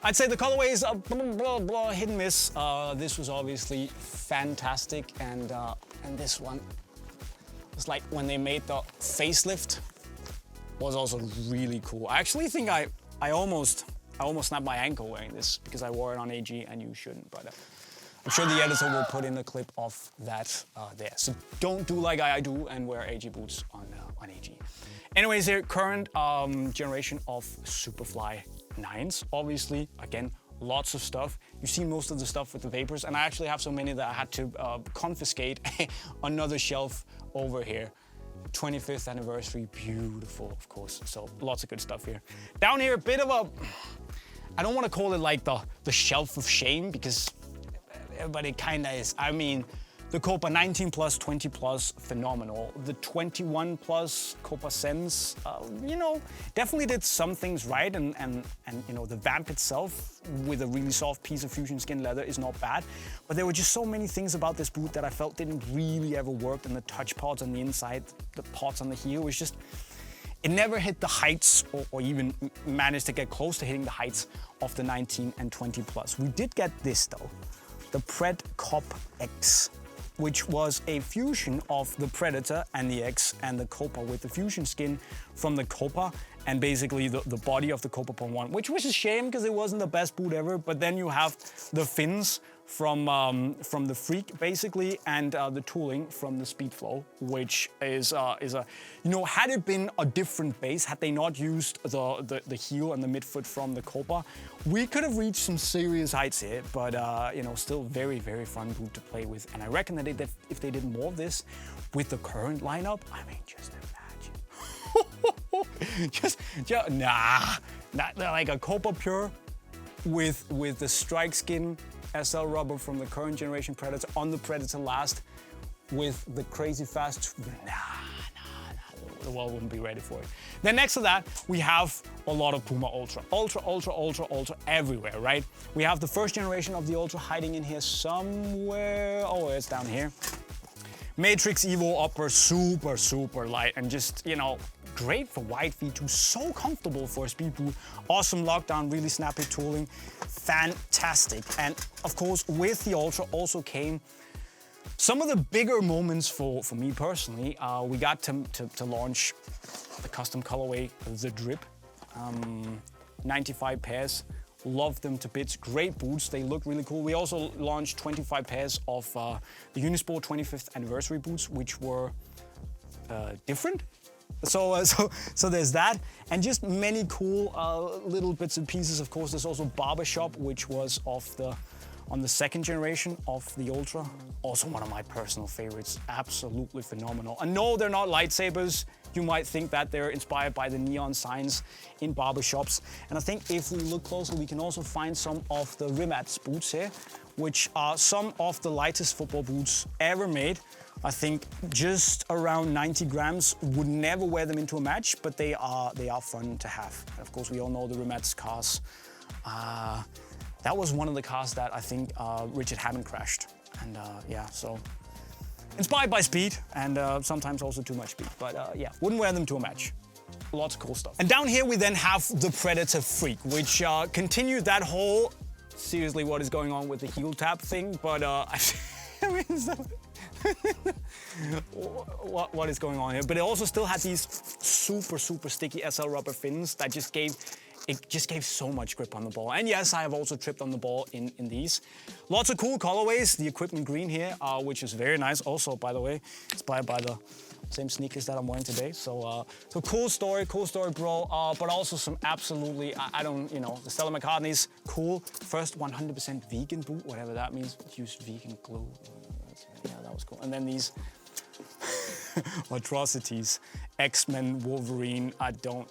Speaker 1: I'd say the colorways are hit and miss. This was obviously fantastic, and this one was like when they made the facelift, was also really cool. I actually think I almost snapped my ankle wearing this, because I wore it on AG and you shouldn't, but I'm sure the editor will put in a clip of that there. So don't do like I do and wear AG boots on AG. Anyways, here, current generation of Superfly 9s. Obviously, again, lots of stuff. You've seen most of the stuff with the Vapors, and I actually have so many that I had to confiscate another shelf over here. 25th anniversary, beautiful, of course. So lots of good stuff here. Down here, a bit of a, I don't want to call it like the shelf of shame, but it kind of is. I mean, the Copa 19 plus, 20 plus, phenomenal. The 21 plus Copa Sens, you know, definitely did some things right, and you know, the vamp itself with a really soft piece of fusion skin leather is not bad. But there were just so many things about this boot that I felt didn't really ever work, and the touch pods on the inside, the pods on the heel was just, it never hit the heights or even managed to get close to hitting the heights of the 19 and 20 plus. We did get this though, the Pred Cop X, which was a fusion of the Predator and the X and the Copa, with the fusion skin from the Copa and basically the body of the Copa Puma One, which was a shame because it wasn't the best boot ever. But then you have the fins from the Freak basically, and the tooling from the Speedflow, which is a, you know, had it been a different base, had they not used the heel and the midfoot from the Copa, we could have reached some serious heights here. But you know, still very, very fun boot to play with. And I reckon that if they did more of this with the current lineup, I mean, just imagine. just like a Copa Pure with the strike skin SL rubber from the current generation Predator on the Predator last, with the crazy fast, the world wouldn't be ready for it. Then next to that, we have a lot of Puma Ultra. Ultra everywhere, right? We have the first generation of the Ultra hiding in here somewhere. Oh, it's down here. Matrix Evo upper, super light, and just, you know, great for wide feet too. So comfortable for a speed boot. Awesome lockdown, really snappy tooling. Fantastic. And of course, with the Ultra also came some of the bigger moments for me personally. We got to launch the custom colorway, the Drip. 95 pairs. Love them to bits. Great boots. They look really cool. We also launched 25 pairs of the Unisport 25th anniversary boots, which were different. So there's that, and just many cool little bits and pieces. Of course, there's also Barbershop, which was on the second generation of the Ultra. Also one of my personal favorites. Absolutely phenomenal. And no, they're not lightsabers. You might think that they're inspired by the neon signs in barbershops. And I think if we look closer, we can also find some of the Remakes boots here, which are some of the lightest football boots ever made. I think just around 90 grams. Would never wear them into a match, but they are fun to have. And of course, we all know the Remakes cars. That was one of the cars that I think Richard Hammond crashed. And yeah, so inspired by speed and sometimes also too much speed. But yeah, wouldn't wear them to a match. Lots of cool stuff. And down here we then have the Predator Freak, which continued that whole, seriously, what is going on with the heel tap thing? But I mean, so what is going on here? But it also still had these super sticky SL rubber fins that just gave so much grip on the ball. And yes, I have also tripped on the ball in these. Lots of cool colorways. The equipment green here, which is very nice. Also, by the way, inspired by the same sneakers that I'm wearing today. So cool story, bro. But also some absolutely, I don't, you know, the Stella McCartney's cool. First 100% vegan boot, whatever that means. Used vegan glue. Yeah, that was cool. And then these atrocities. X-Men, Wolverine, don't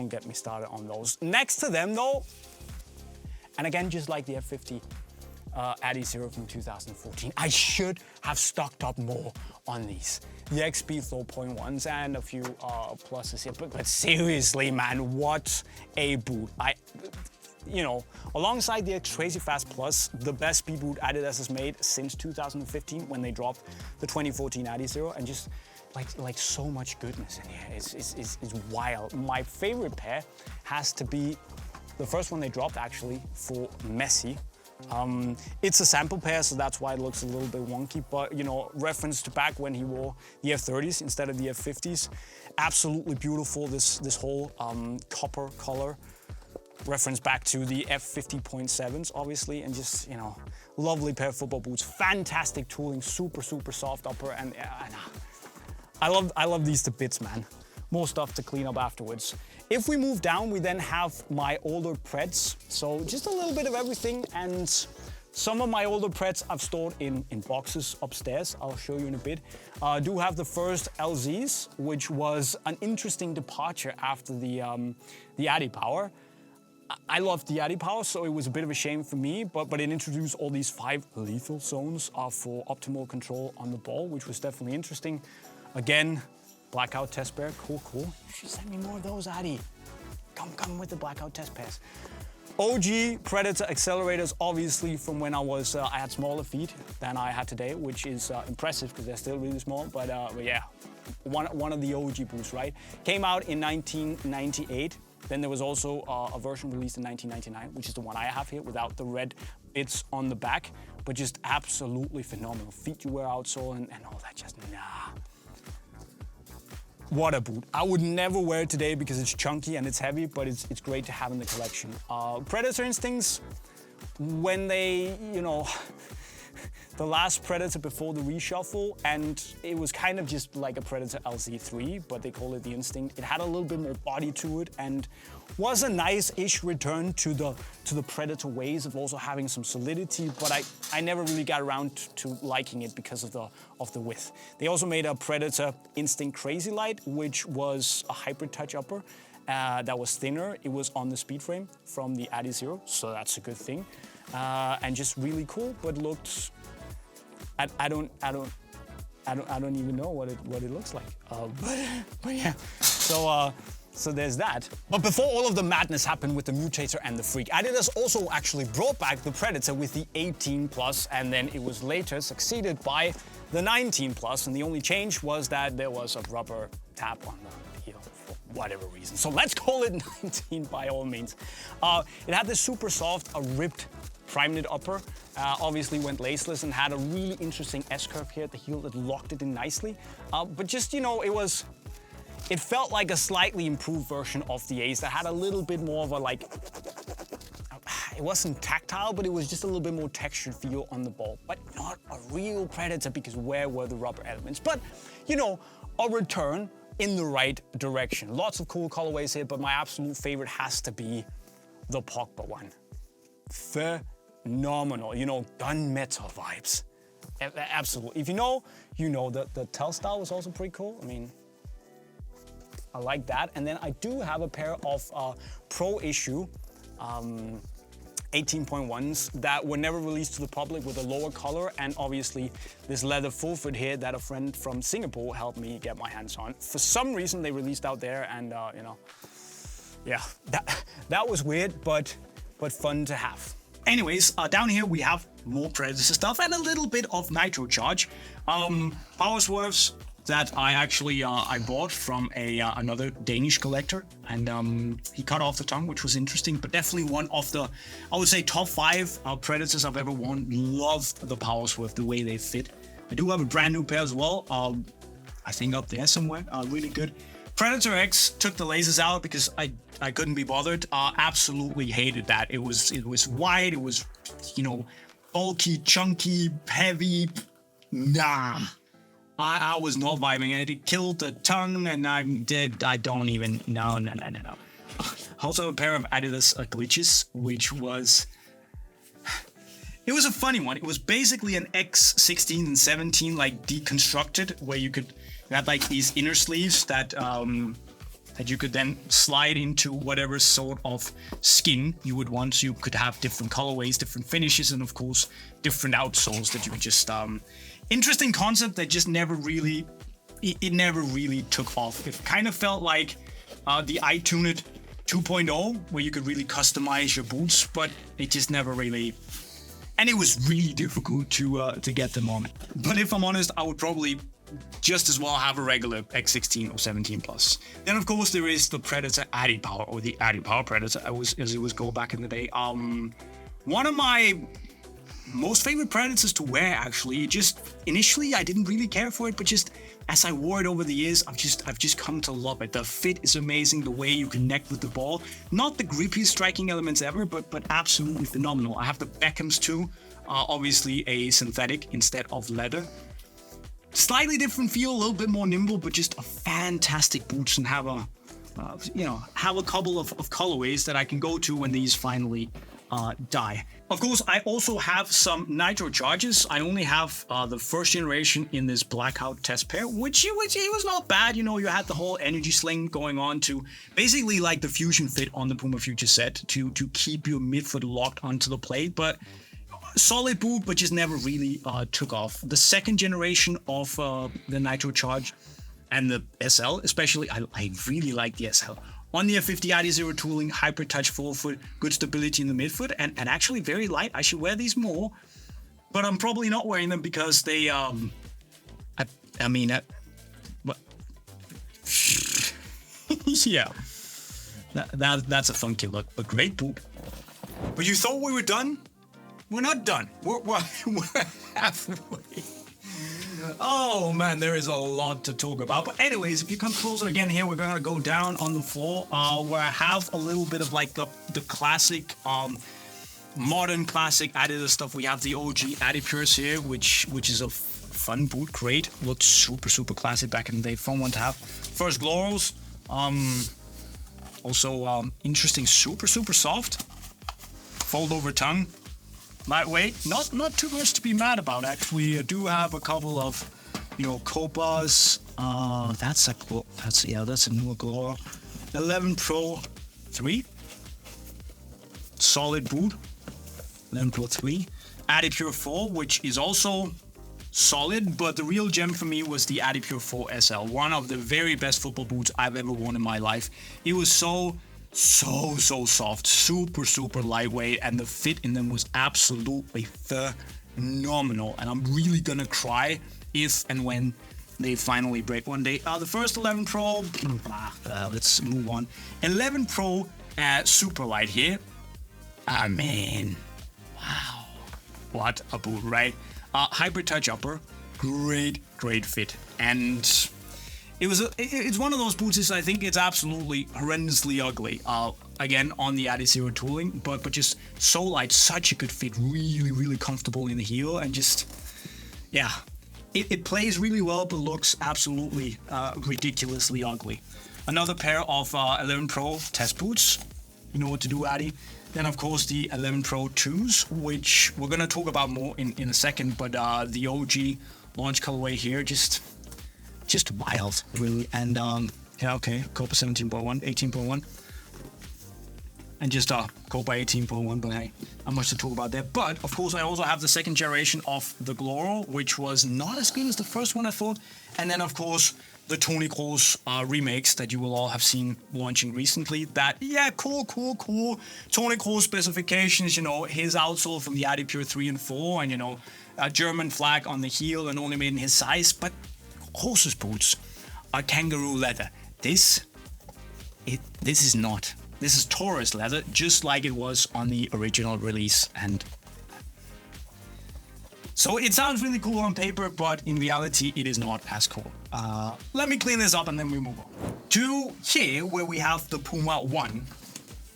Speaker 1: get me started on those. Next to them though, and again, just like the F50 Adizero from 2014, I should have stocked up more on these. The XP 4.1s and a few pluses here, but seriously, man, what a boot. You know, alongside the Crazy Fast Plus, the best speed boot Adidas has made since 2015 when they dropped the 2014 Adizero, and just like so much goodness in here. It's wild. My favorite pair has to be the first one they dropped actually for Messi. It's a sample pair, so that's why it looks a little bit wonky, but you know, reference to back when he wore the F30s instead of the F50s. Absolutely beautiful, this whole copper color. Reference back to the F50.7s, obviously, and just, you know, lovely pair of football boots. Fantastic tooling, super soft upper, and I love these to bits, man. More stuff to clean up afterwards. If we move down, we then have my older Preds. So just a little bit of everything, and some of my older Preds I've stored in boxes upstairs. I'll show you in a bit. I do have the first LZs, which was an interesting departure after the Adipower. I loved the Adipower, so it was a bit of a shame for me, but it introduced all these 5 lethal zones for optimal control on the ball, which was definitely interesting. Again, blackout test pair, cool. You should send me more of those, Adi. Come with the blackout test pairs. OG Predator accelerators, obviously from when I had smaller feet than I had today, which is impressive because they're still really small, but yeah, one of the OG boots, right? Came out in 1998. Then there was also a version released in 1999, which is the one I have here without the red bits on the back, but just absolutely phenomenal. Feet you wear outsole and all that, just nah. What a boot. I would never wear it today because it's chunky and it's heavy, but it's great to have in the collection. Predator Instincts, when they, you know, the last Predator before the reshuffle, and it was kind of just like a Predator LZ3, but they call it the Instinct. It had a little bit more body to it and was a nice-ish return to the Predator ways of also having some solidity, but I never really got around to liking it because of the width. They also made a Predator Instinct Crazy Light, which was a hybrid touch upper, that was thinner. It was on the speed frame from the Adizero, so that's a good thing. And just really cool, but looked. I don't even know what it looks like. But yeah. So there's that. But before all of the madness happened with the Mutator and the Freak, Adidas also actually brought back the Predator with the 18 Plus, and then it was later succeeded by the 19 Plus, and the only change was that there was a rubber tap on the heel for whatever reason. So let's call it 19 by all means. It had this super soft, ribbed prime knit upper, obviously went laceless and had a really interesting S-curve here at the heel that locked it in nicely. But just, you know, it felt like a slightly improved version of the Ace that had a little bit more of a, like, it wasn't tactile, but it was just a little bit more textured feel on the ball, but not a real Predator because where were the rubber elements? But, you know, a return in the right direction. Lots of cool colorways here, but my absolute favorite has to be the Pogba one. Phenomenal, you know, gunmetal vibes. Absolutely. If you know, you know. The Telstar was also pretty cool. I mean, I like that. And then I do have a pair of Pro issue 18.1s that were never released to the public with a lower color, and obviously this leather full foot here that a friend from Singapore helped me get my hands on. For some reason they released out there, and you know, yeah, that was weird, but fun to have. Anyways, down here we have more Predator stuff and a little bit of Nitrocharge. Power swerves that I actually I bought from another Danish collector, and he cut off the tongue, which was interesting, but definitely one of the, I would say, top 5 Predators I've ever worn. Loved the Power Swerve, the way they fit. I do have a brand new pair as well, I think up there somewhere, really good. Predator X took the lasers out because I couldn't be bothered. Absolutely hated that. It was wide, it was, you know, bulky, chunky, heavy. Nah. I was not vibing it. It killed the tongue, and I don't even, no. Also a pair of Adidas glitches, which was, it was a funny one. It was basically an X16 and 17, like, deconstructed, where you had like these inner sleeves that you could then slide into whatever sort of skin you would want. So you could have different colorways, different finishes, and of course, different outsoles that you could just, interesting concept that just never really, it never really took off. It kind of felt like the iTunet 2.0, where you could really customize your boots, but it just never really, and it was really difficult to get them on. But if I'm honest, I would probably just as well have a regular X16 or 17 Plus. Then of course there is the Predator Adipower, or the Adipower Predator, as it was called back in the day. One of my most favorite Predators to wear, actually. Just initially I didn't really care for it, but just as I wore it over the years, I've just come to love it. The fit is amazing, the way you connect with the ball. Not the grippiest striking elements ever, but absolutely phenomenal. I have the Beckhams too, obviously a synthetic instead of leather. Slightly different feel, a little bit more nimble, but just a fantastic boots, and have a have a couple of colorways that I can go to when these finally die. Of course, I also have some Nitrocharges. I only have the first generation in this blackout test pair, which it was not bad. You know, you had the whole energy sling going on to basically like the fusion fit on the Puma Future set to keep your midfoot locked onto the plate, but solid boot, but just never really took off. The second generation of the Nitrocharge and the SL, especially, I really like the SL. On the F50 Adizero tooling, hyper touch forefoot, good stability in the midfoot, and actually very light. I should wear these more, but I'm probably not wearing them because they, yeah, that's a funky look, but great boot. But you thought we were done? We're not done. We're halfway. Oh man, there is a lot to talk about. But anyways, if you come closer again here, we're gonna go down on the floor where I have a little bit of like the classic, modern classic Adidas stuff. We have the OG Adipures here, which is a fun boot, great. Looked super classic back in the day, fun one to have. First Glorals, also interesting, super soft, fold over tongue. Lightweight, not too much to be mad about, actually. I do have a couple of, Copas. That's a newer Glora. 11 Pro 3. Solid boot. 11 Pro 3. Adipure 4, which is also solid, but the real gem for me was the Adipure 4 SL, one of the very best football boots I've ever worn in my life. It was so soft, super lightweight, and the fit in them was absolutely phenomenal. And I'm really gonna cry if and when they finally break one day. The first 11 Pro, let's move on. 11 Pro super light here. Man, wow, what a boot, right? Hyper touch upper, great fit, and it's one of those boots. I think it's absolutely horrendously ugly. Again on the Adizero tooling, but just so light, such a good fit, really comfortable in the heel, and just yeah, it plays really well, but looks absolutely ridiculously ugly. Another pair of 11 Pro test boots. You know what to do, Adi. Then, of course, the 11 Pro 2s, which we're going to talk about more in a second, but the OG launch colorway here, just wild, really. And, yeah, okay, Copa 17.1, 18.1, and just Copa 18.1, but hey, not much to talk about there. But, of course, I also have the second generation of the Gloro, which was not as good as the first one, I thought. And then, of course, the Toni Kroos remakes that you will all have seen launching recently. That, yeah, cool. Toni Kroos specifications, you know, his outsole from the Adipure 3 and 4, and, you know, a German flag on the heel and only made in his size. But Kroos' boots are kangaroo leather. This is not. This is Taurus leather, just like it was on the original release. And so it sounds really cool on paper, but in reality, it is not as cool. Let me clean this up and then we move on. To here, where we have the Puma One,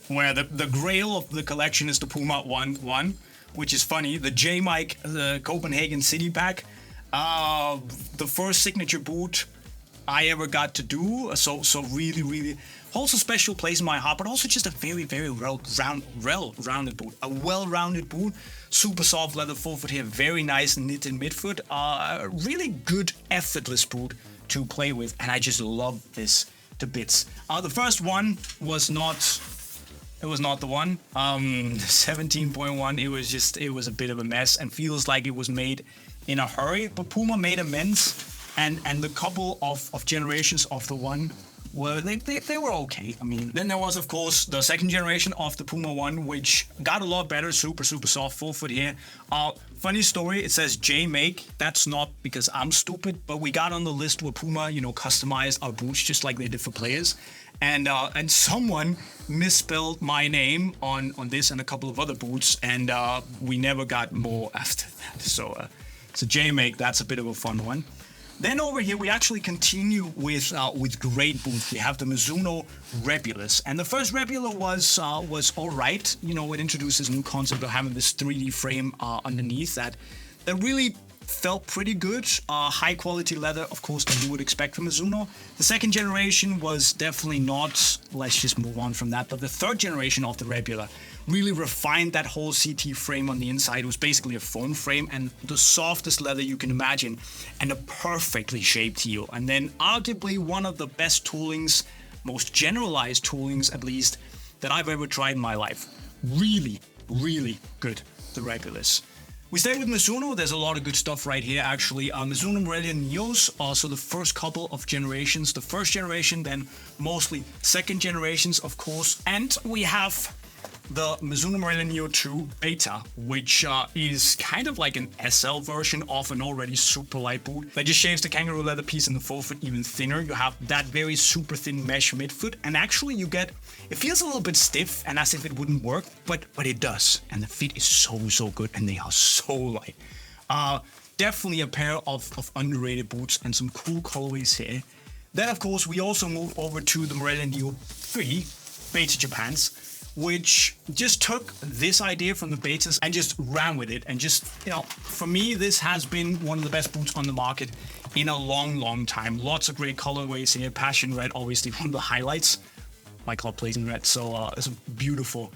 Speaker 1: where the grail of the collection is the Puma One, which is funny. The JayMike, the Copenhagen City Pack, the first signature boot I ever got to do. So really holds a special place in my heart, but also just a very well-rounded boot. A well-rounded boot, super soft leather forefoot here, very nice knitted midfoot. Really good, effortless boot to play with, and I just love this to bits. The first one was not the one. 17.1. It was a bit of a mess and feels like it was made in a hurry. But Puma made amends, and the couple of generations of the one. Well, they were okay. I mean, then there was, of course, the second generation of the Puma One, which got a lot better, super soft forefoot here. Funny story, it says JayMike. That's not because I'm stupid, but we got on the list where Puma, you know, customized our boots just like they did for players. And someone misspelled my name on this and a couple of other boots, and we never got more after that. So JayMike, that's a bit of a fun one. Then over here, we actually continue with great boots. We have the Mizuno Rebulas. And the first Rebula was all right. You know, it introduces new concept of having this 3D frame underneath that really felt pretty good. High quality leather, of course, that you would expect from Mizuno. The second generation was definitely not. Let's just move on from that. But the third generation of the Rebula really refined that whole CT frame on the inside. It was basically a foam frame and the softest leather you can imagine, and a perfectly shaped heel. And then arguably one of the best toolings, most generalized toolings at least, that I've ever tried in my life. Really good, the Rebulas. We stay with Mizuno. There's a lot of good stuff right here, actually. Mizuno Mercurial Neos, also the first couple of generations. The first generation, then mostly second generations, of course. And we have the Mizuno Mercurial Neo 2 Beta, which is kind of like an SL version of an already super light boot that just shaves the kangaroo leather piece in the forefoot even thinner. You have that very super thin mesh midfoot, and actually you get, it feels a little bit stiff and as if it wouldn't work, but it does. And the fit is so good, and they are so light. Definitely a pair of underrated boots and some cool colorways here. Then, of course, we also move over to the Mercurial Neo 3 Beta Japans, which just took this idea from the betas and just ran with it. And just, you know, for me, this has been one of the best boots on the market in a long time. Lots of great colorways here. Passion Red, obviously one of the highlights. My club plays in red, so it's beautiful.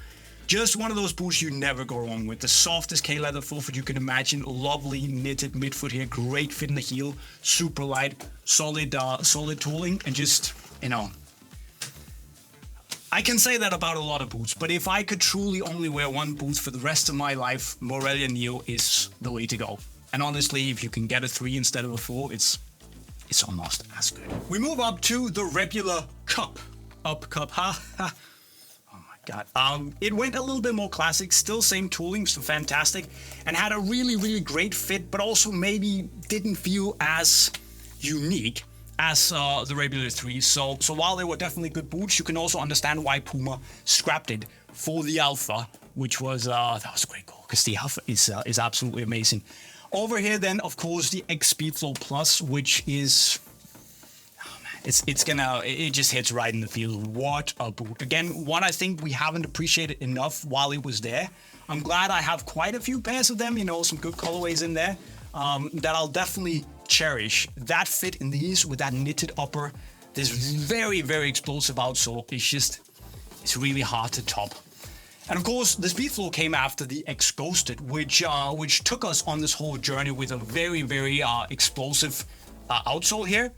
Speaker 1: Just one of those boots you never go wrong with. The softest K-leather forefoot you can imagine. Lovely knitted midfoot here. Great fit in the heel. Super light. Solid tooling. And just, you know, I can say that about a lot of boots, but if I could truly only wear one boot for the rest of my life, Morelli Neo is the way to go. And honestly, if you can get a 3 instead of a 4, it's almost as good. We move up to the Rebula Cup. Cup, ha. Oh my god. It went a little bit more classic, still same tooling, so fantastic, and had a really, really great fit, but also maybe didn't feel as unique as the Rebula 3. So while they were definitely good boots, you can also understand why Puma scrapped it for the Alpha, which was that was a great call, because the Alpha is absolutely amazing. Over here then, of course, the X Speedflow Plus, which is, oh man, it just hits right in the field. What a boot. Again, one I think we haven't appreciated enough while it was there. I'm glad I have quite a few pairs of them, you know, some good colorways in there, that I'll definitely cherish. That fit in these with that knitted upper, this very, very explosive outsole, it's really hard to top. And of course, the Speedflow came after the X Ghosted, which took us on this whole journey with a very, very explosive outsole here.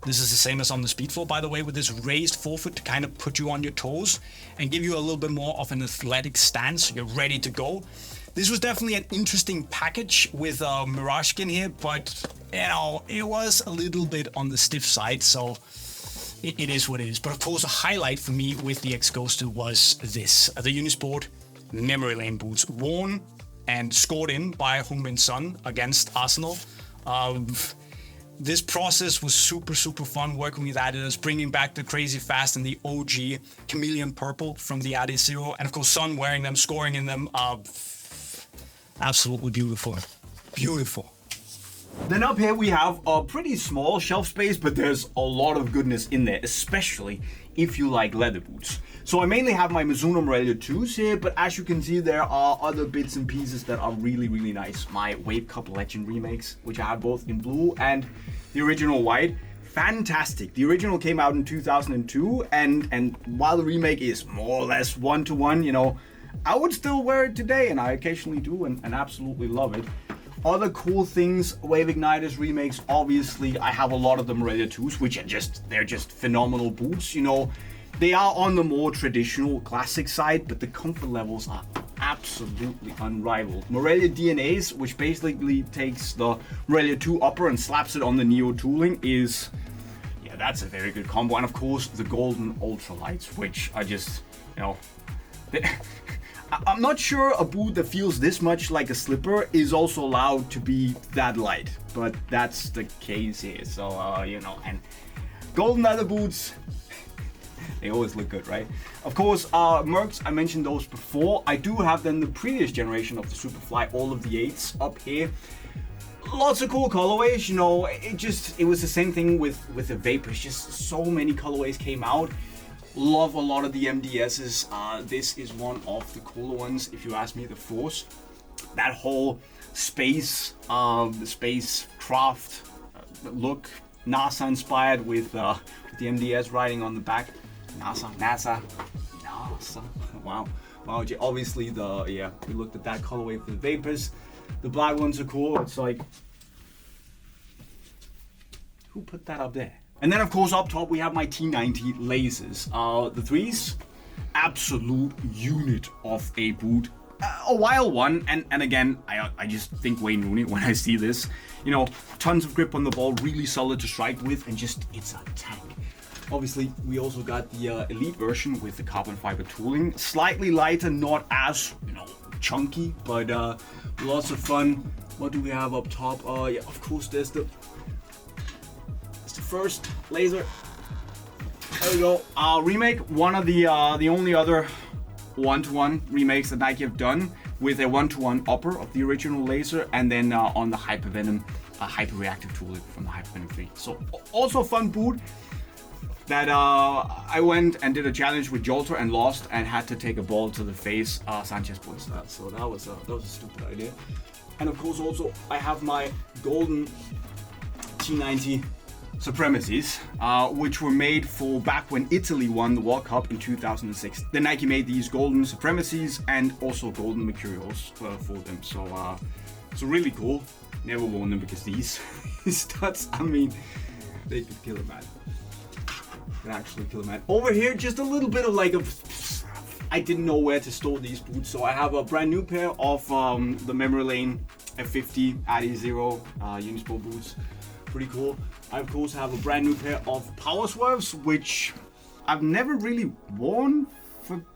Speaker 1: This is the same as on the Speedflow, by the way, with this raised forefoot to kind of put you on your toes and give you a little bit more of an athletic stance, so you're ready to go. This was definitely an interesting package with Mirage skin here, but you know, it was a little bit on the stiff side, so it is what it is. But of course, a highlight for me with the X Ghosted was this, the Unisport Memory Lane boots, worn and scored in by Heung-min Son against Arsenal. This process was super, super fun working with Adidas, bringing back the Crazy Fast and the OG Chameleon Purple from the Adizero, and of course Son wearing them, scoring in them. Absolutely beautiful. Beautiful.
Speaker 2: Then up here we have a pretty small shelf space, but there's a lot of goodness in there, especially if you like leather boots. So I mainly have my Mizuno Mercurial 2s here, but as you can see, there are other bits and pieces that are really, really nice. My Wave Cup Legend remakes, which I have both in blue and the original white. Fantastic. The original came out in 2002, and while the remake is more or less one-to-one, you know, I would still wear it today, and I occasionally do, and absolutely love it. Other cool things, Wave Igniters remakes, obviously I have a lot of the Mercurial 2s, which are they're just phenomenal boots, you know. They are on the more traditional classic side, but the comfort levels are absolutely unrivaled. Mercurial DNAs, which basically takes the Mercurial 2 upper and slaps it on the Neo tooling, is, yeah, that's a very good combo. And of course, the golden ultralights, which are just, you know, I'm not sure a boot that feels this much like a slipper is also allowed to be that light, but that's the case here. So, you know, and golden leather boots, they always look good, right? Of course, Mercs, I mentioned those before. I do have then the previous generation of the Superfly, all of the 8s up here. Lots of cool colorways, you know, it was the same thing with the Vapors, just so many colorways came out. Love a lot of the MDSs. This is one of the cooler ones, if you ask me, the Force. That whole spacecraft look, NASA inspired with the MDS writing on the back. NASA. Wow. Obviously, we looked at that colorway for the Vapors. The black ones are cool. It's like, who put that up there? And then of course up top we have my T90 lasers. The 3s, absolute unit of a boot. A wild one, and again, I just think Wayne Rooney when I see this. You know, tons of grip on the ball, really solid to strike with, and just, it's a tank. Obviously, we also got the Elite version with the carbon fiber tooling. Slightly lighter, not as, you know, chunky, but lots of fun. What do we have up top? Yeah, of course, there's the first laser. There we go. Remake, one of the only other one-to-one remakes that Nike have done, with a one-to-one upper of the original laser, and then on the Hypervenom, hyper-reactive tooling from the Hypervenom 3. So also a fun boot that I went and did a challenge with Jolter and lost, and had to take a ball to the face, Sanchez points that. So that was a stupid idea. And of course also I have my golden T90 Supremacies, which were made for back when Italy won the World Cup in 2006. Then Nike made these golden Supremacies and also golden Mercurials for them. So really cool. Never worn them because these studs, I mean, they could kill a man. can actually kill them at. Over here, just a little bit of like a... I didn't know where to store these boots, so I have a brand new pair of the Memory Lane F50 Adizero Unisport boots. Pretty cool. I of course have a brand new pair of Power Swerves, which I've never really worn.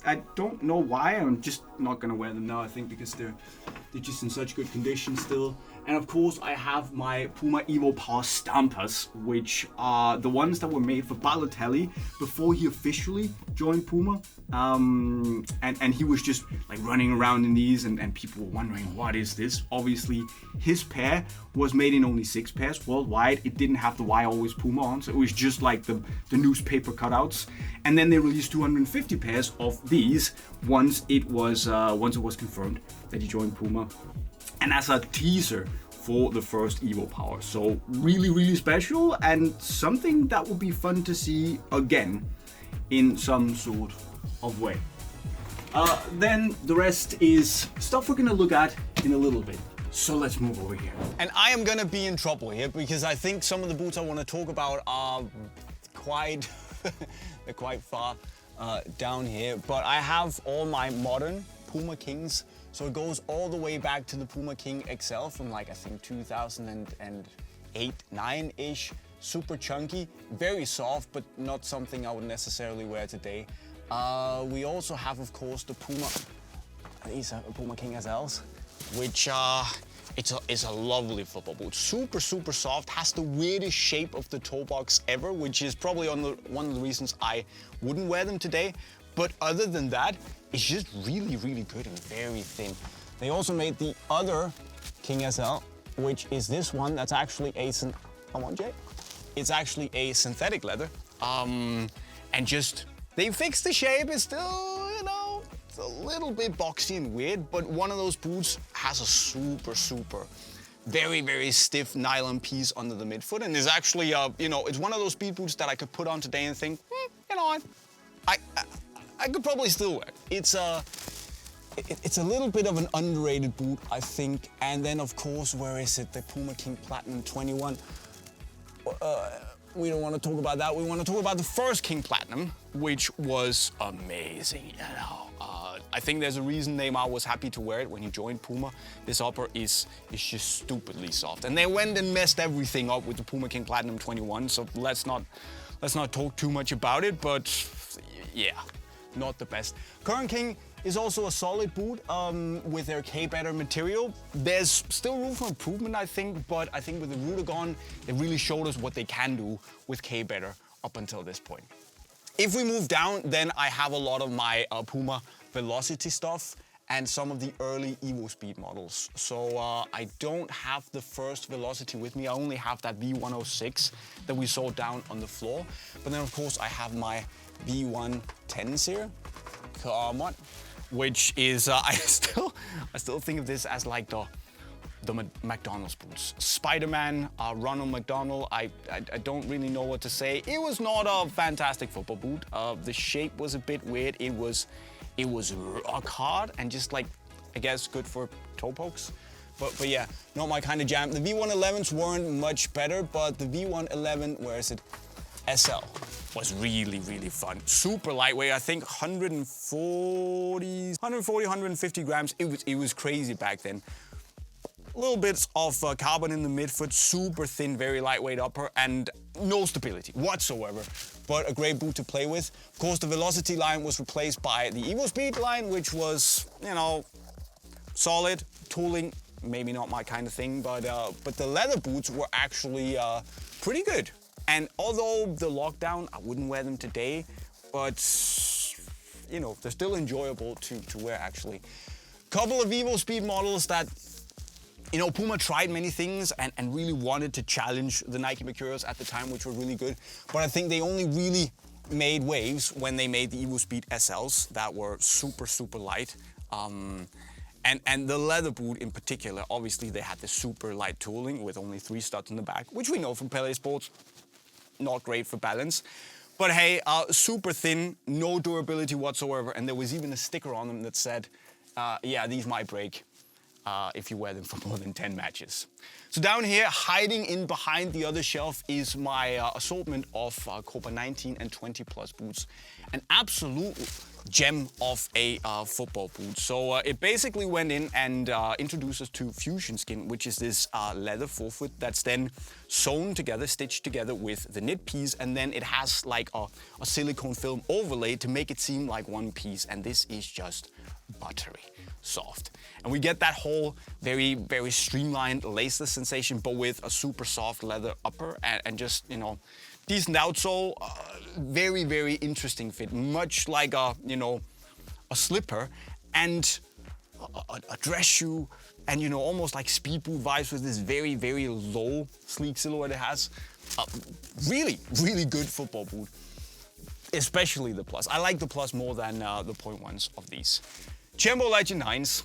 Speaker 2: I don't know why. I'm just not gonna wear them now, I think, because they're just in such good condition still. And of course I have my Puma EvoPowers Stampers, which are the ones that were made for Balotelli before he officially joined Puma. And he was just like running around in these, and people were wondering, what is this? Obviously his pair was made in only 6 pairs worldwide. It didn't have the Why Always Puma on, so it was just like the newspaper cutouts. And then they released 250 pairs of these once it was confirmed that he joined Puma, and as a teaser for the first EvoPower. So really, really special, and something that would be fun to see again in some sort of way. Then the rest is stuff we're gonna look at in a little bit. So let's move over here.
Speaker 1: And I am gonna be in trouble here because I think some of the boots I want to talk about are quite they're quite far down here. But I have all my modern Puma Kings. So it goes all the way back to the Puma King XL from like I think 2008, 9-ish. Super chunky, very soft, but not something I would necessarily wear today. We also have, of course, the Puma. These are Puma King SLs, which it's a lovely football boot. Super, super soft. Has the weirdest shape of the toe box ever, which is probably one of the reasons I wouldn't wear them today. But other than that, it's just really, really good and very thin. They also made the other King SL, which is this one. That's actually it's actually a synthetic leather. And just, they fixed the shape. It's still, you know, it's a little bit boxy and weird, but one of those boots has a super, super, very, very stiff nylon piece under the midfoot. And is actually, you know, it's one of those speed boots that I could put on today and think, you know what, I could probably still wear it. It's a little bit of an underrated boot, I think. And then, of course, where is it? The Puma King Platinum 21. We don't want to talk about that. We want to talk about the first King Platinum, which was amazing. You know, I think there's a reason Neymar was happy to wear it when he joined Puma. This upper is just stupidly soft, and they went and messed everything up with the Puma King Platinum 21. So let's not talk too much about it. But yeah, not the best. Current King is also a solid boot with their K-Better material. There's still room for improvement, I think, but I think with the Ruder gone, they really showed us what they can do with K-Better up until this point. If we move down, then I have a lot of my Puma Velocity stuff and some of the early Evo Speed models. So I don't have the first Velocity with me. I only have that V106 that we saw down on the floor. But then, of course, I have my V110s here. Come on. Which is, I still think of this as like the McDonald's boots. Spider-Man, Ronald McDonald, I don't really know what to say. It was not a fantastic football boot. The shape was a bit weird. It was rock hard and just like, I guess, good for toe pokes. But yeah, not my kind of jam. The V111s weren't much better, but the V111, where is it? SL was really, really fun. Super lightweight, I think 140, 150 grams. It was crazy back then. Little bits of carbon in the midfoot, super thin, very lightweight upper, and no stability whatsoever. But a great boot to play with. Of course, the Velocity line was replaced by the Evo Speed line, which was, you know, solid tooling. Maybe not my kind of thing, but the leather boots were actually pretty good. And although the lockdown, I wouldn't wear them today, but you know, they're still enjoyable to wear actually. Couple of Evo Speed models that, you know, Puma tried many things and really wanted to challenge the Nike Mercurials at the time, which were really good. But I think they only really made waves when they made the Evo Speed SLs that were super, super light. And the leather boot in particular, obviously they had the super light tooling with only 3 studs in the back, which we know from Pele Sports. Not great for balance. But hey, super thin, no durability whatsoever, and there was even a sticker on them that said, yeah, these might break if you wear them for more than 10 matches. So down here, hiding in behind the other shelf is my assortment of Copa 19 and 20 plus boots. An absolute gem of a football boot. So it basically went in and introduced us to Fusion Skin, which is this leather forefoot that's then sewn together, stitched together with the knit piece, and then it has like a silicone film overlay to make it seem like one piece, and this is just buttery soft. And we get that whole very, very streamlined laceless sensation, but with a super soft leather upper and just, you know, decent outsole. Very, very interesting fit, much like a, you know, a slipper and a dress shoe, and, you know, almost like speed boot vibes with this very, very low sleek silhouette it has. Really, really good football boot, especially the plus. I like the plus more than the point ones of these. Tiempo Legend 9s.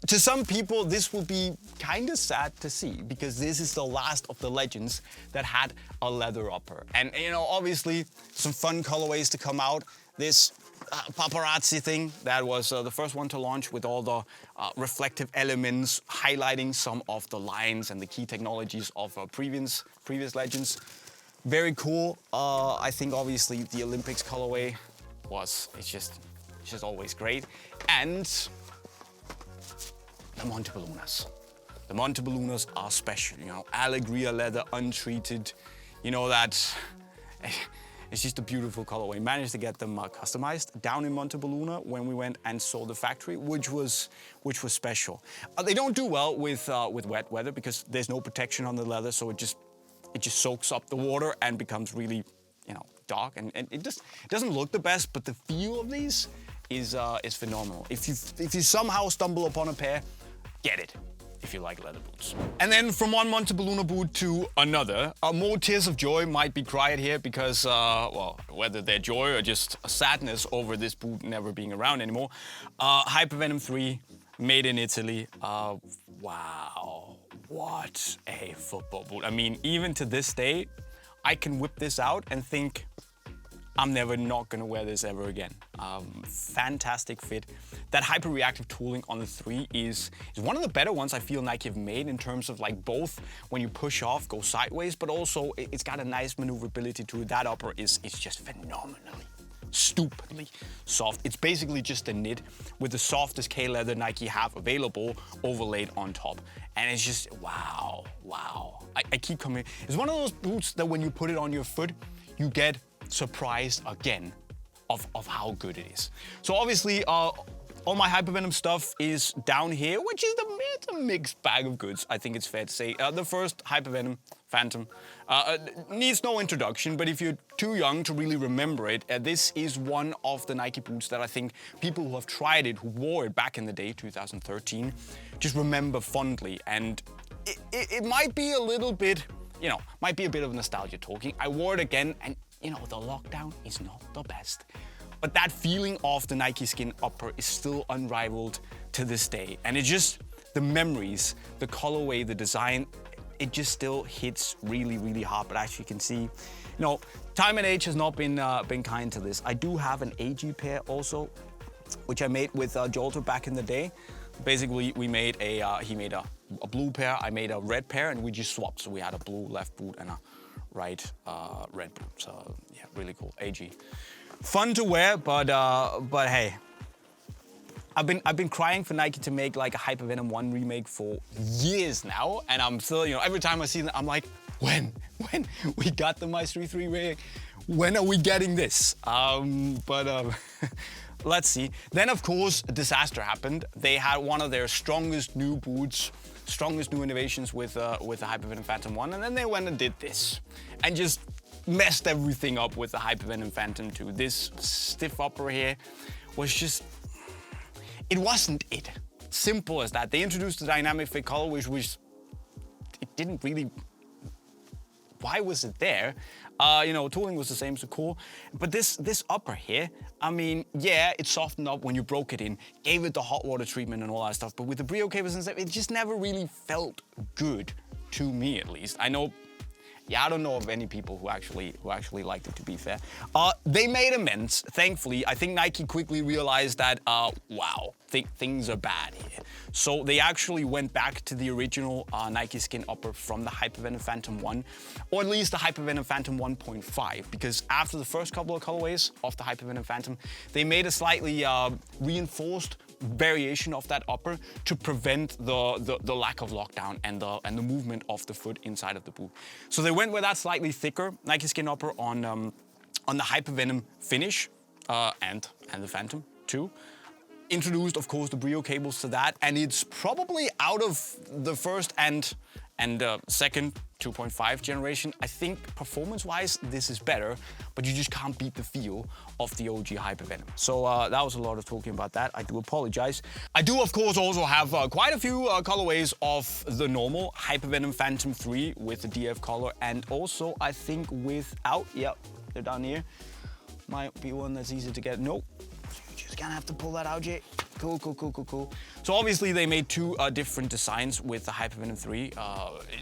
Speaker 1: To some people, this will be kind of sad to see, because this is the last of the Legends that had a leather upper. And, you know, obviously, some fun colorways to come out. This paparazzi thing, that was the first one to launch with all the reflective elements, highlighting some of the lines and the key technologies of previous Legends. Very cool. I think, obviously, the Olympics colorway it's just always great. And the Montebellunas. The Montebellunas are special, you know, Alegria leather, untreated, you know, that it's just a beautiful colorway. Managed to get them customized down in Montebelluna when we went and saw the factory, which was special. They don't do well with wet weather because there's no protection on the leather, so it just soaks up the water and becomes really, you know, dark, and it doesn't look the best, but the feel of these is phenomenal. If you somehow stumble upon a pair, get it if you like leather boots. And then from one Montebelluna boot to another, more tears of joy might be cried here because, well, whether they're joy or just a sadness over this boot never being around anymore. Hypervenom 3, made in Italy. Wow, what a football boot. I mean, even to this day, I can whip this out and think, I'm never not gonna wear this ever again. Fantastic fit. That hyper-reactive tooling on the 3 is one of the better ones I feel Nike have made in terms of like both when you push off, go sideways, but also it's got a nice maneuverability to it. That upper is just phenomenally, stupidly soft. It's basically just a knit with the softest K-leather Nike have available overlaid on top. And it's just, wow. I keep coming. It's one of those boots that when you put it on your foot, you get surprised again of how good it is. So obviously, all my Hypervenom stuff is down here, which is it's a mixed bag of goods, I think it's fair to say. The first Hypervenom Phantom needs no introduction, but if you're too young to really remember it, this is one of the Nike boots that I think people who have tried it, who wore it back in the day, 2013, just remember fondly. And it might be a little bit, you know, might be a bit of nostalgia talking. I wore it again, and you know, the lockdown is not the best. But that feeling of the Nike Skin upper is still unrivaled to this day. And it just, the memories, the colorway, the design, it just still hits really, really hard. But as you can see, you know, time and age has not been kind to this. I do have an AG pair also, which I made with Jolter back in the day. Basically, we made he made a blue pair, I made a red pair, and we just swapped. So we had a blue left boot and a right red boot. So yeah, really cool. AG. Fun to wear, but hey, I've been crying for Nike to make like a Hypervenom 1 remake for years now, and I'm still, you know, every time I see them, I'm like, when we got the Maestro 3 remake, when are we getting this? Let's see. Then of course, a disaster happened. They had one of their strongest new boots, strongest new innovations with the Hypervenom Phantom 1, and then they went and did this, and just messed everything up with the Hypervenom Phantom 2. This stiff upper here was just, it wasn't it. Simple as that. They introduced the dynamic fit color, which was, it didn't really, why was it there? You know, tooling was the same, so cool. But this upper here, I mean, yeah, it softened up when you broke it in, gave it the hot water treatment and all that stuff, but with the brio cables and stuff, it just never really felt good, to me at least. I know Yeah, I don't know of any people who actually liked it, to be fair. They made amends, thankfully. I think Nike quickly realized that, wow, things are bad here. So they actually went back to the original Nike skin upper from the Hypervenom Phantom 1, or at least the Hypervenom Phantom 1.5, because after the first couple of colorways of the Hypervenom Phantom, they made a slightly reinforced variation of that upper to prevent the lack of lockdown and the movement of the foot inside of the boot. So they went with that slightly thicker Nike skin upper on the Hypervenom finish and the Phantom too. Introduced, of course, the Brio cables to that, and it's probably out of the first and second 2.5 generation. I think performance-wise, this is better, but you just can't beat the feel of the OG Hypervenom. So that was a lot of talking about that. I do apologize. I do, of course, also have quite a few colorways of the normal Hypervenom Phantom 3 with the DF color, and also I think without, yeah, they're down here. Might be one that's easy to get. Nope. Just gonna have to pull that out, Jay. Cool, cool, cool, cool, cool. So obviously they made two different designs with the Hypervenom 3,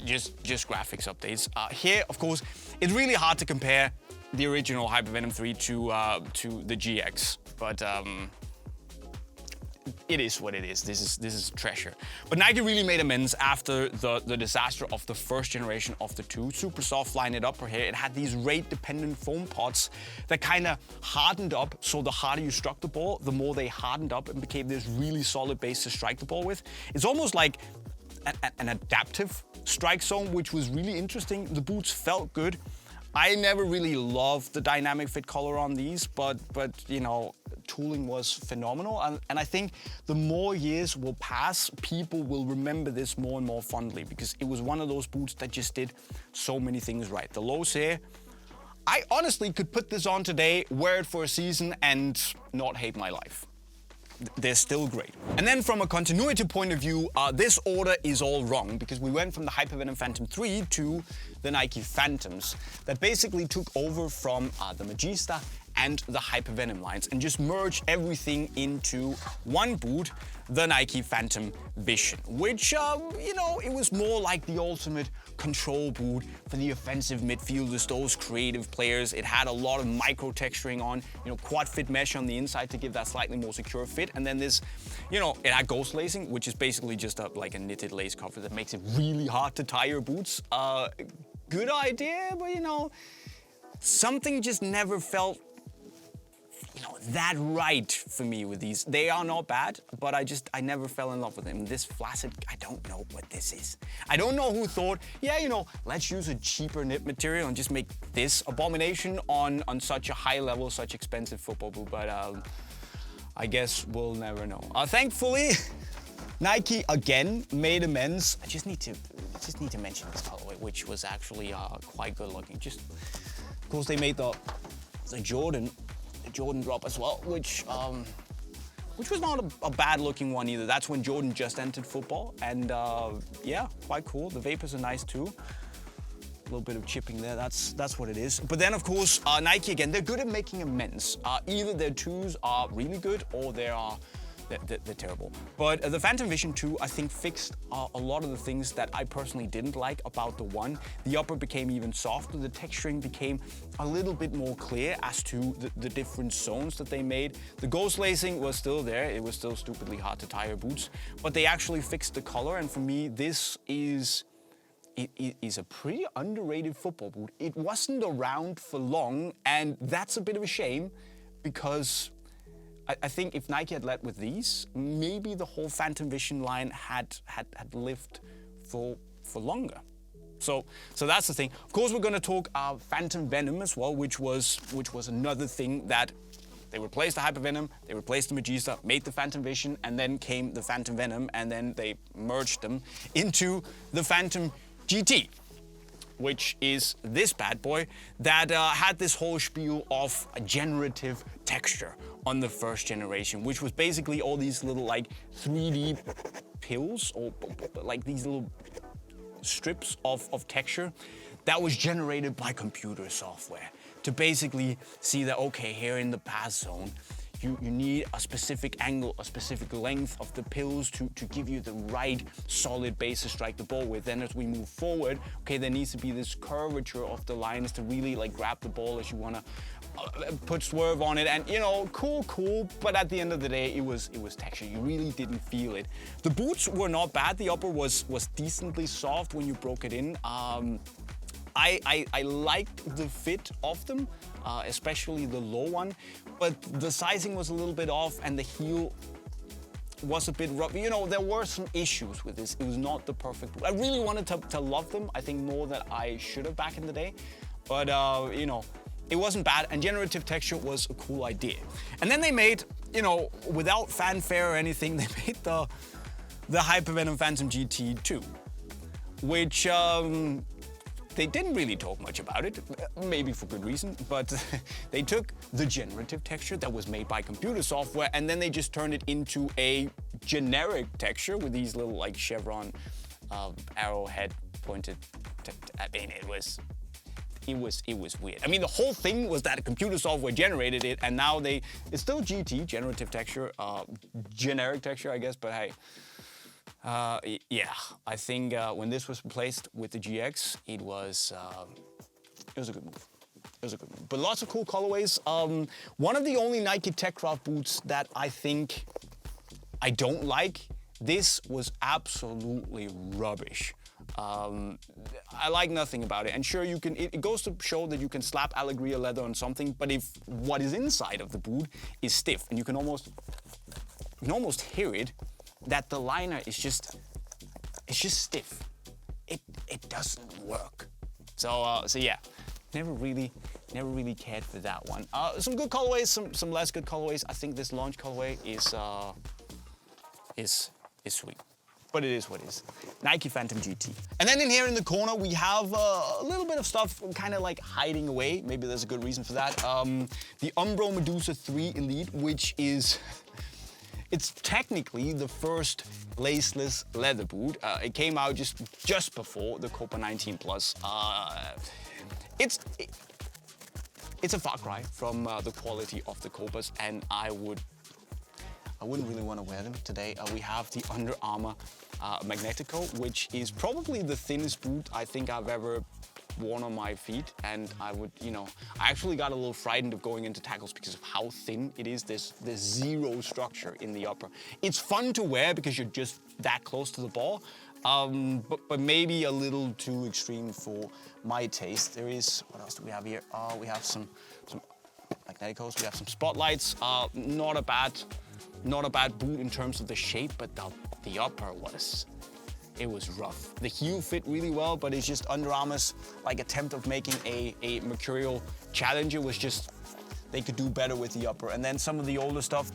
Speaker 1: just graphics updates. Here, of course, it's really hard to compare the original Hypervenom 3 to the GX, but it is what it is. This is treasure. But Nike really made amends after the disaster of the first generation of the two. Super soft line upper here. It had these rate-dependent foam pods that kind of hardened up, so the harder you struck the ball, the more they hardened up and became this really solid base to strike the ball with. It's almost like an adaptive strike zone, which was really interesting. The boots felt good. I never really loved the dynamic fit color on these, but you know, tooling was phenomenal. And I think the more years will pass, people will remember this more and more fondly, because it was one of those boots that just did so many things right. The lows here, I honestly could put this on today, wear it for a season and not hate my life. They're still great. And then from a continuity point of view, this order is all wrong, because we went from the Hypervenom Phantom 3 to the Nike Phantoms that basically took over from the Magista and the Hypervenom lines and just merged everything into one boot, the Nike Phantom Vision, which, you know, it was more like the ultimate control boot for the offensive midfielders, those creative players. It had a lot of micro texturing on, you know, quad fit mesh on the inside to give that slightly more secure fit. And then this, you know, it had ghost lacing, which is basically just like a knitted lace cover that makes it really hard to tie your boots. Good idea, but you know, something just never felt, you know, that right for me with these. They are not bad, but I never fell in love with them. This flaccid, I don't know what this is. I don't know who thought, yeah, you know, let's use a cheaper knit material and just make this abomination on such a high level, such expensive football boot, but I guess we'll never know. Thankfully, Nike again made amends. I just need to mention this colorway, which was actually quite good looking. Just, of course, they made the Jordan drop as well, which was not a bad looking one either. That's when Jordan just entered football, and yeah, quite cool. The vapors are nice too. A little bit of chipping there, that's what it is. But then of course, Nike again, they're good at making amends. Either their twos are really good or they're terrible. But the Phantom Vision 2, I think, fixed a lot of the things that I personally didn't like about the one. The upper became even softer, the texturing became a little bit more clear as to the different zones that they made. The ghost lacing was still there, it was still stupidly hard to tie your boots, but they actually fixed the color, and for me, this is a pretty underrated football boot. It wasn't around for long, and that's a bit of a shame, because I think if Nike had led with these, maybe the whole Phantom Vision line had lived for longer. So that's the thing. Of course, we're going to talk Phantom Venom as well, which was another thing that they replaced the Hypervenom, they replaced the Magista, made the Phantom Vision, and then came the Phantom Venom, and then they merged them into the Phantom GT, which is this bad boy that had this whole spiel of a generative texture on the first generation, which was basically all these little like 3D pills, or like these little strips of texture that was generated by computer software to basically see that, okay, here in the pass zone, you need a specific angle, a specific length of the pills to give you the right solid base to strike the ball with. Then as we move forward, okay, there needs to be this curvature of the lines to really like grab the ball as you want to put swerve on it, and you know, cool, but at the end of the day, it was texture. You really didn't feel it. The boots were not bad. The upper was decently soft when you broke it in. I liked the fit of them, especially the low one, but the sizing was a little bit off and the heel was a bit rough. You know, there were some issues with this. It was not the perfect boot. I really wanted to love them, I think more than I should have back in the day, but you know, it wasn't bad, and generative texture was a cool idea. And then they made, you know, without fanfare or anything, they made the Hypervenom Phantom GT2, which they didn't really talk much about it, maybe for good reason, but they took the generative texture that was made by computer software and then they just turned it into a generic texture with these little like chevron arrowhead pointed. I mean, it was weird. I mean, the whole thing was that computer software generated it, and now it's still GT, generative texture, generic texture, I guess, but hey. Yeah, I think when this was replaced with the GX, it was a good move. It was a good move. But lots of cool colorways. One of the only Nike Techcraft boots that I think I don't like, this was absolutely rubbish. I like nothing about it. And sure, you can. It goes to show that you can slap Alegria leather on something, but if what is inside of the boot is stiff, and you can almost hear it, that the liner is just stiff. It doesn't work. So yeah, never really cared for that one. Some good colorways, some less good colorways. I think this launch colorway is sweet. But it is what it is. Nike Phantom GT. And then in here in the corner, we have a little bit of stuff kind of like hiding away. Maybe there's a good reason for that. The Umbro Medusa 3 Elite, which is, it's technically the first laceless leather boot. It came out just before the Copa 19 Plus. It's a far cry from the quality of the Copas, and I wouldn't really want to wear them today. We have the Under Armour Magnetico, which is probably the thinnest boot I think I've ever worn on my feet. And I would, you know, I actually got a little frightened of going into tackles because of how thin it is. There's zero structure in the upper. It's fun to wear because you're just that close to the ball, but maybe a little too extreme for my taste. There is, what else do we have here? We have some Magneticos, we have some Spotlights. Not a bad boot in terms of the shape, but the upper it was rough. The heel fit really well, but it's just Under Armour's like attempt of making a Mercurial Challenger was just, they could do better with the upper. And then some of the older stuff,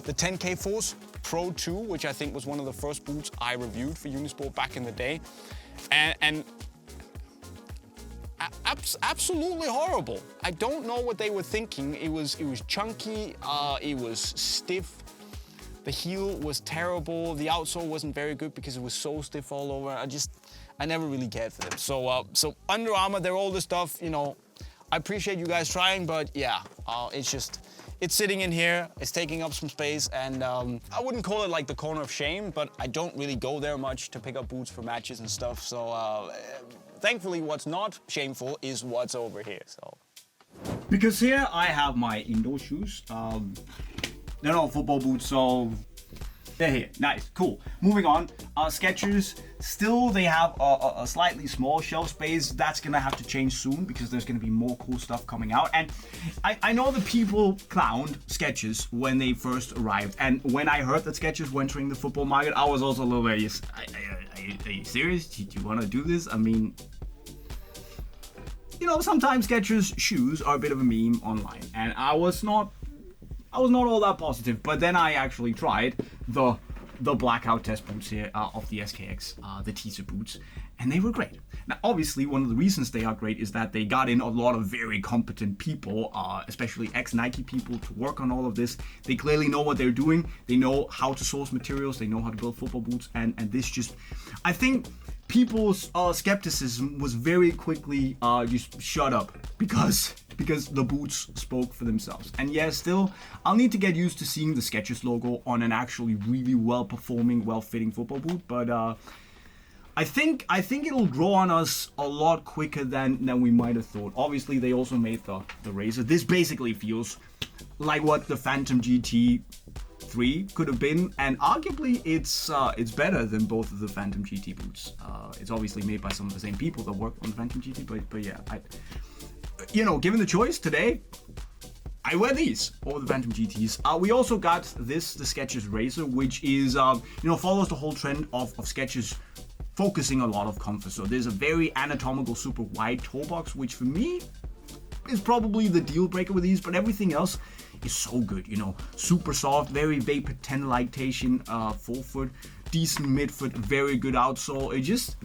Speaker 1: the 10K Force Pro 2, which I think was one of the first boots I reviewed for Unisport back in the day, and absolutely horrible. I don't know what they were thinking. It was chunky, it was stiff. The heel was terrible. The outsole wasn't very good because it was so stiff all over. I never really cared for them. So Under Armour, their older stuff, you know, I appreciate you guys trying, but yeah, it's sitting in here, it's taking up some space, and I wouldn't call it like the corner of shame, but I don't really go there much to pick up boots for matches and stuff. So thankfully, what's not shameful is what's over here. So
Speaker 2: because here I have my indoor shoes. They're not football boots, so they're here. Nice, cool. Moving on, Skechers, still they have a slightly small shelf space. That's gonna have to change soon because there's gonna be more cool stuff coming out. And I know the people clowned Skechers when they first arrived. And when I heard that Skechers were entering the football market, I was also a little bit, are you serious? Do you wanna do this? I mean, you know, sometimes Skechers shoes are a bit of a meme online, and I was not all that positive, but then I actually tried the blackout test boots here of the SKX, the teaser boots, and they were great. Now, obviously, one of the reasons they are great is that they got in a lot of very competent people, especially ex-Nike people, to work on all of this. They clearly know what they're doing. They know how to source materials. They know how to build football boots, and this just, I think people's skepticism was very quickly just shut up because because the boots spoke for themselves. And yeah, still, I'll need to get used to seeing the Skechers logo on an actually really well-performing, well-fitting football boot, but I think it'll grow on us a lot quicker than we might have thought. Obviously, they also made the Razor. This basically feels like what the Phantom GT3 could have been, and arguably it's better than both of the Phantom GT boots. It's obviously made by some of the same people that work on the Phantom GT, but yeah, given the choice today, I wear these over the Phantom GTs. We also got the Skechers Razor, which is follows the whole trend of Skechers focusing a lot of comfort. So there's a very anatomical, super wide toe box, which for me is probably the deal breaker with these, but everything else is so good, super soft, very vapor tendilitation, forefoot, decent midfoot, very good outsole. It just,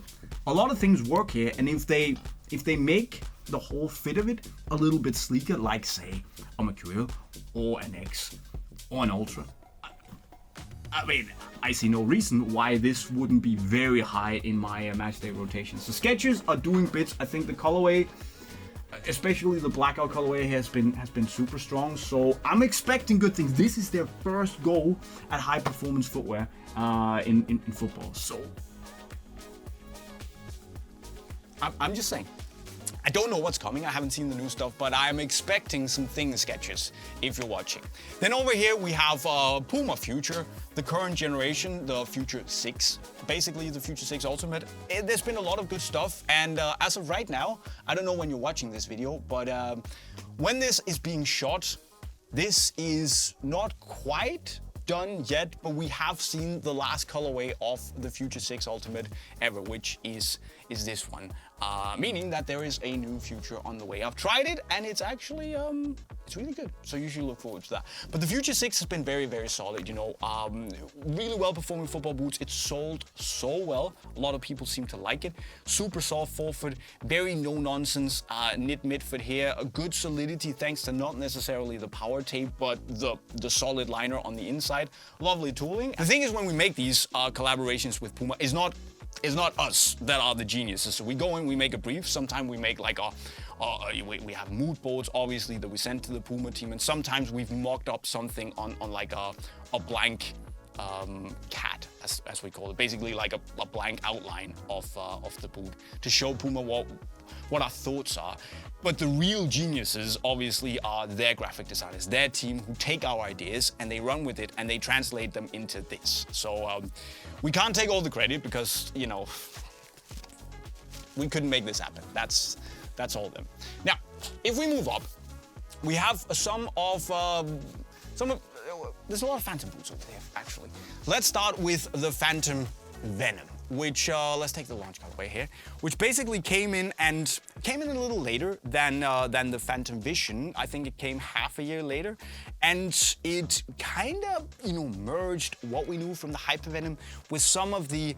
Speaker 2: a lot of things work here, and if they make the whole fit of it a little bit sleeker, like say a Mercurial or an X or an Ultra, I mean, I see no reason why this wouldn't be very high in my matchday rotations. The Skechers are doing bits. I think the colorway, especially the blackout colorway, has been super strong. So I'm expecting good things. This is their first go at high performance footwear in football. So
Speaker 1: I'm just saying. I don't know what's coming, I haven't seen the new stuff, but I'm expecting some things, Skechers, if you're watching. Then over here we have Puma Future, the current generation, the Future 6. Basically the Future 6 Ultimate. There's been a lot of good stuff, and as of right now, I don't know when you're watching this video, but when this is being shot, this is not quite done yet, but we have seen the last colorway of the Future 6 Ultimate ever, which is this one. Meaning that there is a new Future on the way. I've tried it and it's actually, it's really good. So you should look forward to that. But the Future 6 has been very, very solid, really well-performing football boots. It's sold so well. A lot of people seem to like it. Super soft forefoot, very no-nonsense knit midfoot here. A good solidity thanks to not necessarily the power tape, but the solid liner on the inside. Lovely tooling. The thing is, when we make these collaborations with Puma, it's not us that are the geniuses. So we go in, we make a brief. Sometimes we make like we have mood boards, obviously, that we send to the Puma team, and sometimes we've mocked up something on like a blank cat, as we call it, basically like a blank outline of the boot to show Puma what our thoughts are. But the real geniuses obviously are their graphic designers, their team, who take our ideas and they run with it and they translate them into this. So we can't take all the credit because, we couldn't make this happen. That's all them. Now, if we move up, we have some of there's a lot of Phantom boots over there, actually. Let's start with the Phantom Venom, which, let's take the launch colorway here, which basically came in a little later than the Phantom Vision. I think it came half a year later, and it kind of, merged what we knew from the Hypervenom with some of the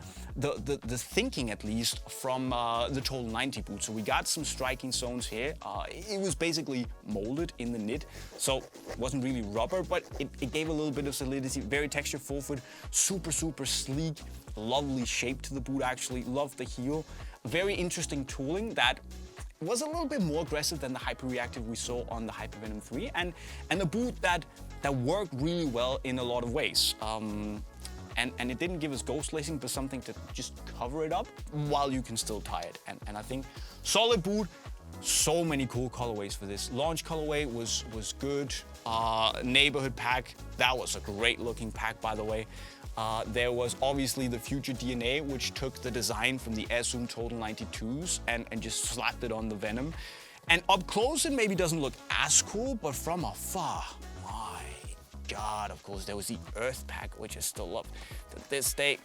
Speaker 1: thinking, at least, from the Total 90 boot. So we got some striking zones here. It was basically molded in the knit, so it wasn't really rubber, but it gave a little bit of solidity. Very textured forefoot, super, super sleek. Lovely shape to the boot, actually. Love the heel. Very interesting tooling that was a little bit more aggressive than the hyper reactive we saw on the Hypervenom 3, and a boot that worked really well in a lot of ways. And it didn't give us ghost lacing, but something to just cover it up while you can still tie it. And I think solid boot. So many cool colorways for this. Launch colorway was good. Neighborhood pack, that was a great looking pack, by the way. There was obviously the Future DNA, which took the design from the Air Zoom Total 92s and just slapped it on the Venom. And up close, it maybe doesn't look as cool, but from afar, my God, of course, there was the Earth pack, which I still love to this day.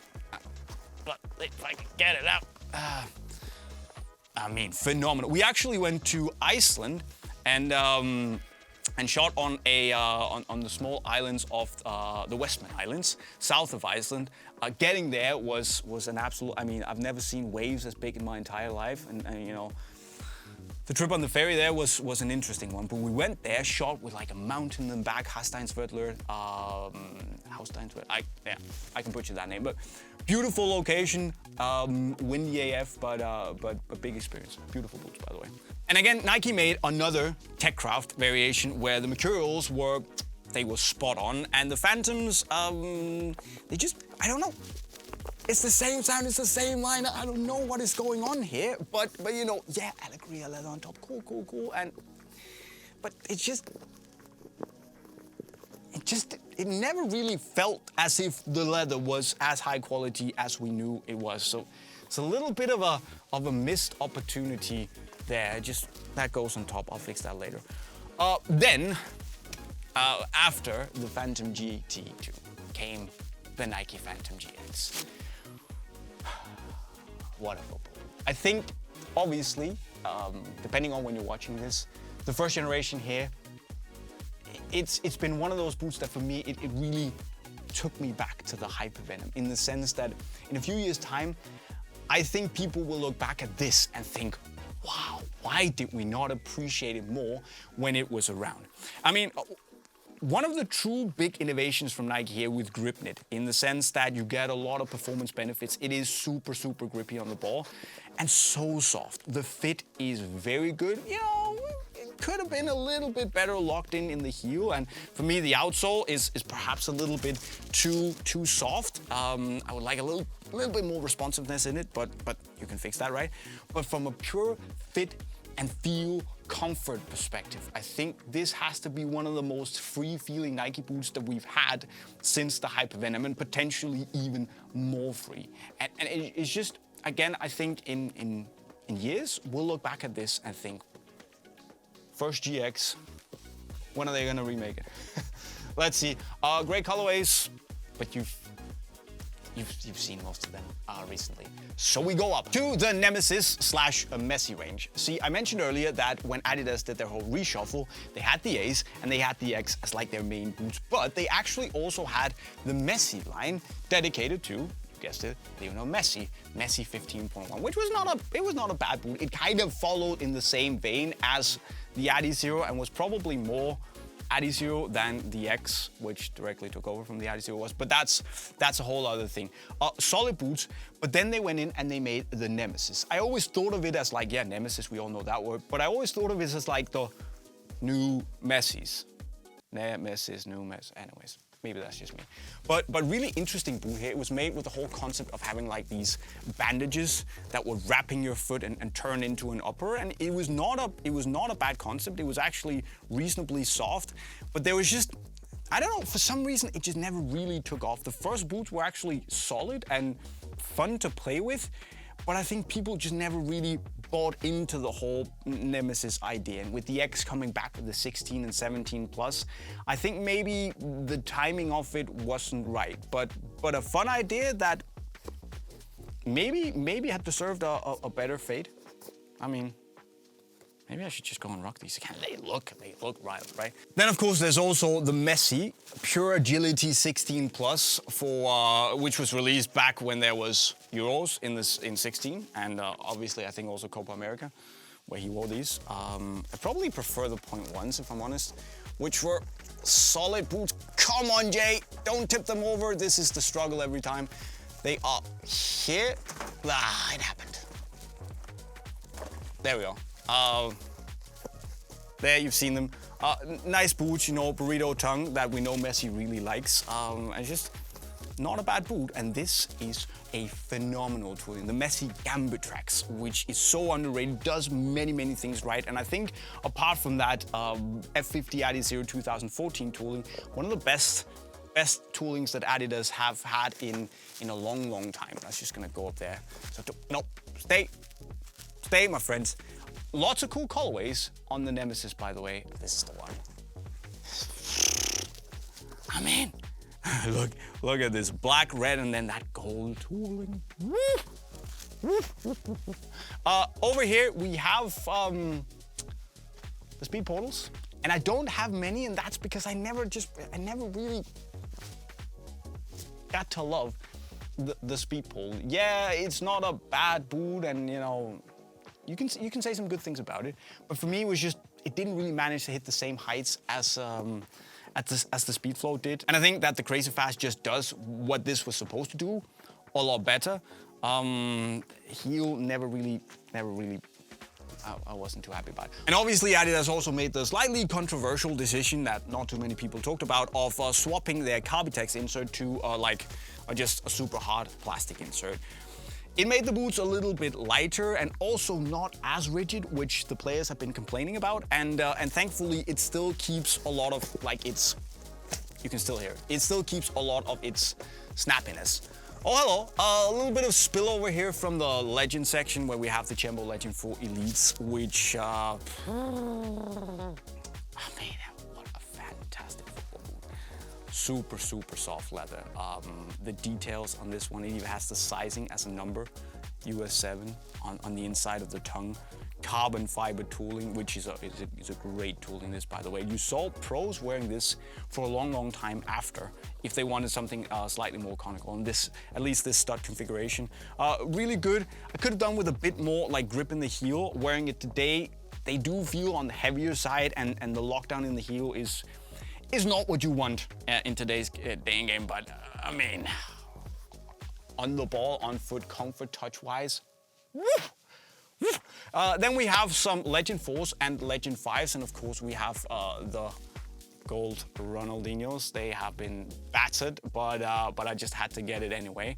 Speaker 1: But if I can get it out, I mean, phenomenal. We actually went to Iceland and shot on on the small islands of the Westman Islands, south of Iceland. Getting there was an absolute. I mean, I've never seen waves as big in my entire life, and the trip on the ferry there was an interesting one. But we went there, shot with like a mountain in the back, Hasteinsvötler, I can butcher that name, but beautiful location, windy AF, but a big experience. Beautiful boots, by the way. And again, Nike made another TechCraft variation where the Mercurials were spot on, and the Phantoms, they just, I don't know. It's the same sound, it's the same line. I don't know what is going on here, but you know, yeah, Alegria leather on top, cool, but it never really felt as if the leather was as high quality as we knew it was. So it's a little bit of a missed opportunity there. Just that goes on top. I'll fix that later. Then after the Phantom GT2 came the Nike Phantom GX. What a football. I think, obviously, depending on when you're watching this, the first generation here, it's been one of those boots that for me, it really took me back to the Hypervenom, in the sense that in a few years' time, I think people will look back at this and think, wow, why did we not appreciate it more when it was around? I mean, one of the true big innovations from Nike here with GripKnit, in the sense that you get a lot of performance benefits. It is super grippy on the ball and so soft. The fit is very good. You know, it could have been a little bit better locked in the heel, and for me the outsole is perhaps a little bit too soft. I would like a little bit more responsiveness in it, but you can fix that, right? But from a pure fit and feel comfort perspective, I think this has to be one of the most free-feeling Nike boots that we've had since the Hypervenom, and potentially even more free. And it's just, again, I think in years, we'll look back at this and think, first GX, when are they gonna remake it? Let's see. Great colorways, but you've seen most of them recently. So we go up to the Nemesis / Messy range. See, I mentioned earlier that when Adidas did their whole reshuffle, they had the Ace and they had the X as like their main boots, but they actually also had the Messy line dedicated to, you guessed it, Lionel Messi 15.1, which was not a bad boot. It kind of followed in the same vein as the Adizero and was probably more Adizero than the X, which directly took over from the Adizero was, but that's a whole other thing. Solid boots, but then they went in and they made the Nemesis. I always thought of it as like, yeah, Nemesis, we all know that word, but I always thought of it as like the new Messis. Nemesis, new Mess, anyways. Maybe that's just me. But really interesting boot here. It was made with the whole concept of having like these bandages that were wrapping your foot and turn into an upper. And it was not a bad concept. It was actually reasonably soft. But there was just, I don't know, for some reason it just never really took off. The first boots were actually solid and fun to play with, but I think people just never really bought into the whole Nemesis idea. And with the X coming back with the 16 and 17 plus, I think maybe the timing of it wasn't right. But a fun idea that maybe had deserved a better fate. I mean, maybe I should just go and rock these again. They look right? Then of course there's also the Messy Pure Agility 16 Plus for which was released back when there was Euros in 16, and obviously I think also Copa America, where he wore these. I probably prefer the .1s if I'm honest, which were solid boots. Come on, Jay, don't tip them over. This is the struggle every time. They are here. It happened. There we go. There, you've seen them. Nice boots, you know, burrito tongue that we know Messi really likes. And just not a bad boot. And this is a phenomenal tooling. The Messi Gambit Tracks, which is so underrated, does many things right. And I think apart from that, F50 Adizero 2014 tooling, one of the best toolings that Adidas have had in a long time. That's just gonna go up there. So no, stay, my friends. Lots of cool colorways on the Nemesis, by the way. This is the one. I'm in. Look at this black, red, and then that gold tooling. Over here we have the speed portals, and I don't have many, and that's because I never really got to love the speed portal. Yeah, it's not a bad boot, and you know, you can say some good things about it, but for me it didn't really manage to hit the same heights as the Speed Flow did. And I think that the Crazy Fast just does what this was supposed to do a lot better. Heel never really I wasn't too happy about it. And obviously Adidas also made the slightly controversial decision that not too many people talked about of swapping their Carbitex insert to just a super hard plastic insert. It made the boots a little bit lighter and also not as rigid, which the players have been complaining about. And thankfully it still keeps a lot of you can still hear it. It still keeps a lot of its snappiness. Oh, hello. A little bit of spillover here from the Legend section where we have the Tiempo Legend 4 Elites, which, oh man, what a fantastic football boot. Super, super soft leather. The details on this one, it even has the sizing as a number, US 7 on the inside of the tongue. Carbon fiber tooling, which is a great tool in this, by the way. You saw pros wearing this for a long, long time after, if they wanted something slightly more conical. And this, at least this stud configuration, really good. I could have done with a bit more like grip in the heel. Wearing it today, they do feel on the heavier side, and the lockdown in the heel is not what you want in today's day and game. But I mean, on the ball, on foot, comfort, touch-wise, woo! Then we have some Legend 4s and Legend 5s, and of course we have the gold Ronaldinhos. They have been battered, but I just had to get it anyway.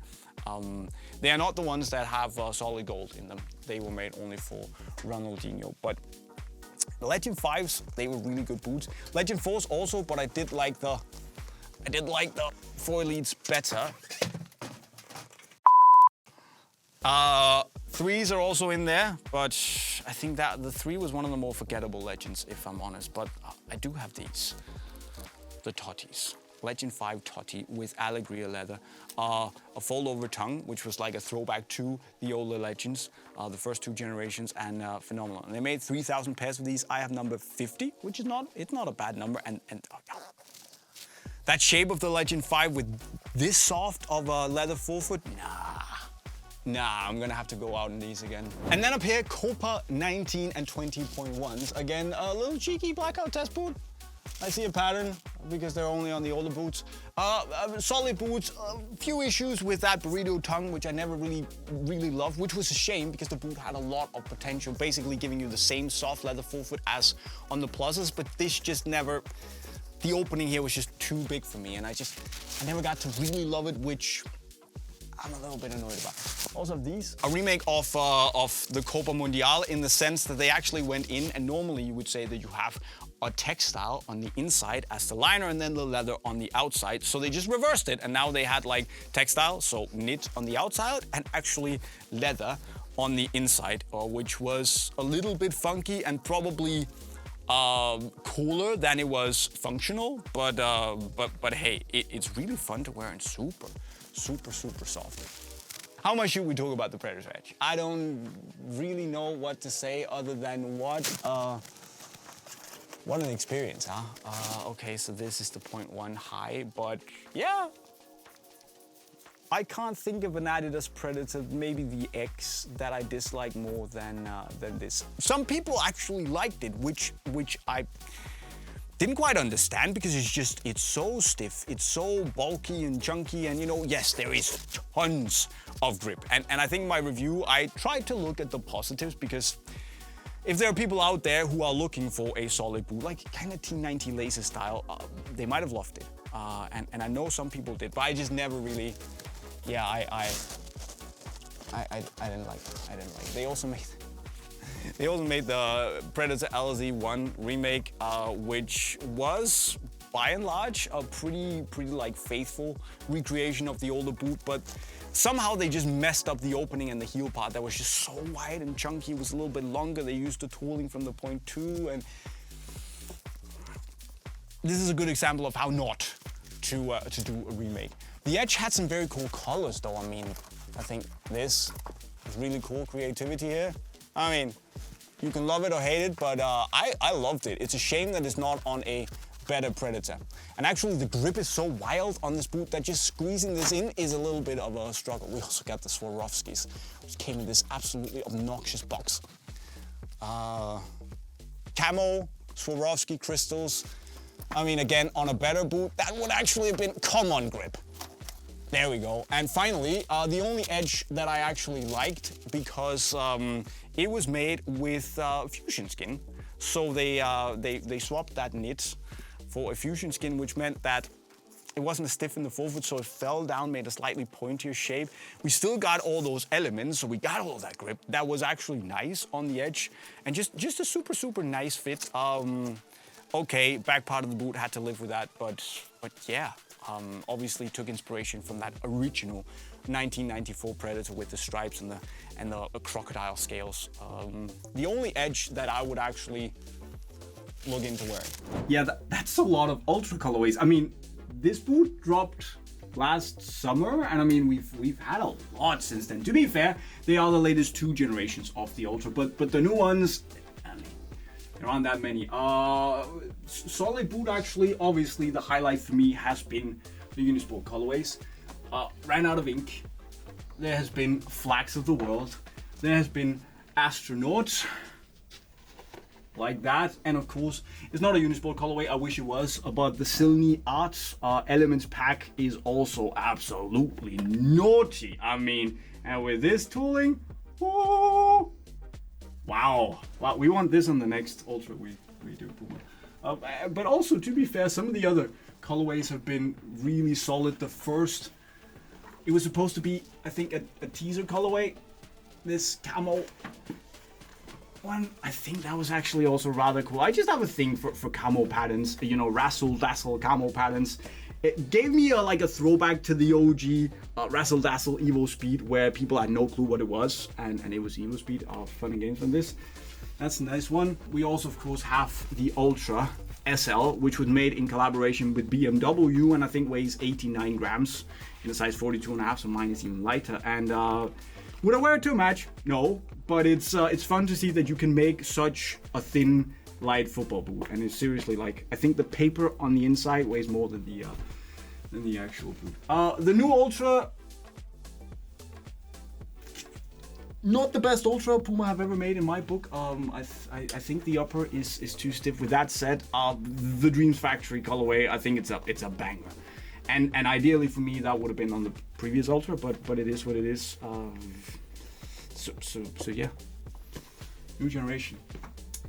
Speaker 1: They are not the ones that have solid gold in them. They were made only for Ronaldinho. But the Legend 5s, they were really good boots. Legend 4s also, but I did like the 4 Elites better. 3s are also in there, but I think that the 3 was one of the more forgettable Legends, if I'm honest. But I do have these, the Totties. Legend 5 Totty with Allegria leather, a fold-over tongue, which was like a throwback to the older Legends, the first 2 generations, and phenomenal. And they made 3,000 pairs of these. I have number 50, which is not a bad number. And that shape of the Legend 5 with this soft of a leather forefoot, Nah, I'm gonna have to go out in these again. And then up here, Copa 19 and 20.1s. Again, a little cheeky blackout test boot. I see a pattern because they're only on the older boots. Solid boots, a few issues with that burrito tongue, which I never really loved, which was a shame because the boot had a lot of potential, basically giving you the same soft leather forefoot as on the pluses, but this just never, the opening here was just too big for me, and I never got to really love it, which I'm a little bit annoyed about. Also these, a remake of the Copa Mundial in the sense that they actually went in, and normally you would say that you have a textile on the inside as the liner and then the leather on the outside. So they just reversed it, and now they had like textile, so knit on the outside and actually leather on the inside, which was a little bit funky and probably cooler than it was functional. But hey, it's really fun to wear and super soft. How much should we talk about the Predator Edge? I don't really know what to say other than what an experience, huh? Okay, so this is the 0.1 high, but yeah. I can't think of an Adidas Predator, maybe the X, that I dislike more than this. Some people actually liked it, which I didn't quite understand, because it's so stiff, it's so bulky and chunky, and yes, there is tons of grip. And I think in my review, I tried to look at the positives, because if there are people out there who are looking for a solid boot, like kind of T90 laces style, they might have loved it. And I know some people did, but I just never really, yeah, I didn't like it. I didn't like it. They also made the Predator LZ1 remake, which was by and large a pretty like faithful recreation of the older boot, but somehow they just messed up the opening and the heel part that was just so wide and chunky. It was a little bit longer. They used the tooling from the 0.2, and this is a good example of how not to do a remake. The Edge had some very cool colors though. I mean, I think this is really cool creativity here. I mean, you can love it or hate it, but I loved it. It's a shame that it's not on a better Predator. And actually the grip is so wild on this boot that just squeezing this in is a little bit of a struggle. We also got the Swarovskis, which came in this absolutely obnoxious box. Camo, Swarovski crystals. I mean, again, on a better boot, that would actually have been common grip. There we go. And finally, the only edge that I actually liked, because it was made with fusion skin. So they swapped that knit for a fusion skin, which meant that it wasn't as stiff in the forefoot, so it fell down, made a slightly pointier shape. We still got all those elements, so we got all that grip. That was actually nice on the edge, and just a super, super nice fit. Okay, back part of the boot had to live with that, but yeah. Obviously took inspiration from that original 1994 Predator with the stripes and the crocodile scales. The only edge that I would actually look into wearing.
Speaker 2: Yeah, that's a lot of Ultra colorways. I mean, this boot dropped last summer, and I mean we've had a lot since then. To be fair, they are the latest 2 generations of the Ultra, but the new ones, I mean, there aren't that many. Solid boot actually. Obviously, the highlight for me has been the Unisport colorways. Ran out of ink. There has been Flags of the World. There has been Astronauts, like that, and of course, it's not a Unisport colorway. I wish it was, but the Silny Arts Elements pack is also absolutely naughty. I mean, and with this tooling, whoa, wow, we want this on the next Ultra we do, Puma. But also, to be fair, some of the other colorways have been really solid. The first, it was supposed to be, I think, a teaser colorway. This camo one, I think that was actually also rather cool. I just have a thing for camo patterns, you know, razzle dazzle camo patterns. It gave me like a throwback to the OG razzle dazzle Evo Speed, where people had no clue what it was, and it was Evo Speed. Fun and games on this. That's a nice one. We also, of course, have the Ultra SL, which was made in collaboration with BMW, and I think weighs 89 grams in a size 42.5, so mine is even lighter. And would I wear it to a match? No, but it's fun to see that you can make such a thin, light football boot. And it's seriously, like, I think the paper on the inside weighs more than the actual boot. The new Ultra, not the best Ultra Puma have ever made in my book. I think the upper is too stiff. With that said, the Dreams Factory colorway, I think it's a banger. And ideally for me, that would have been on the previous Ultra, but it is what it is. So yeah, new generation.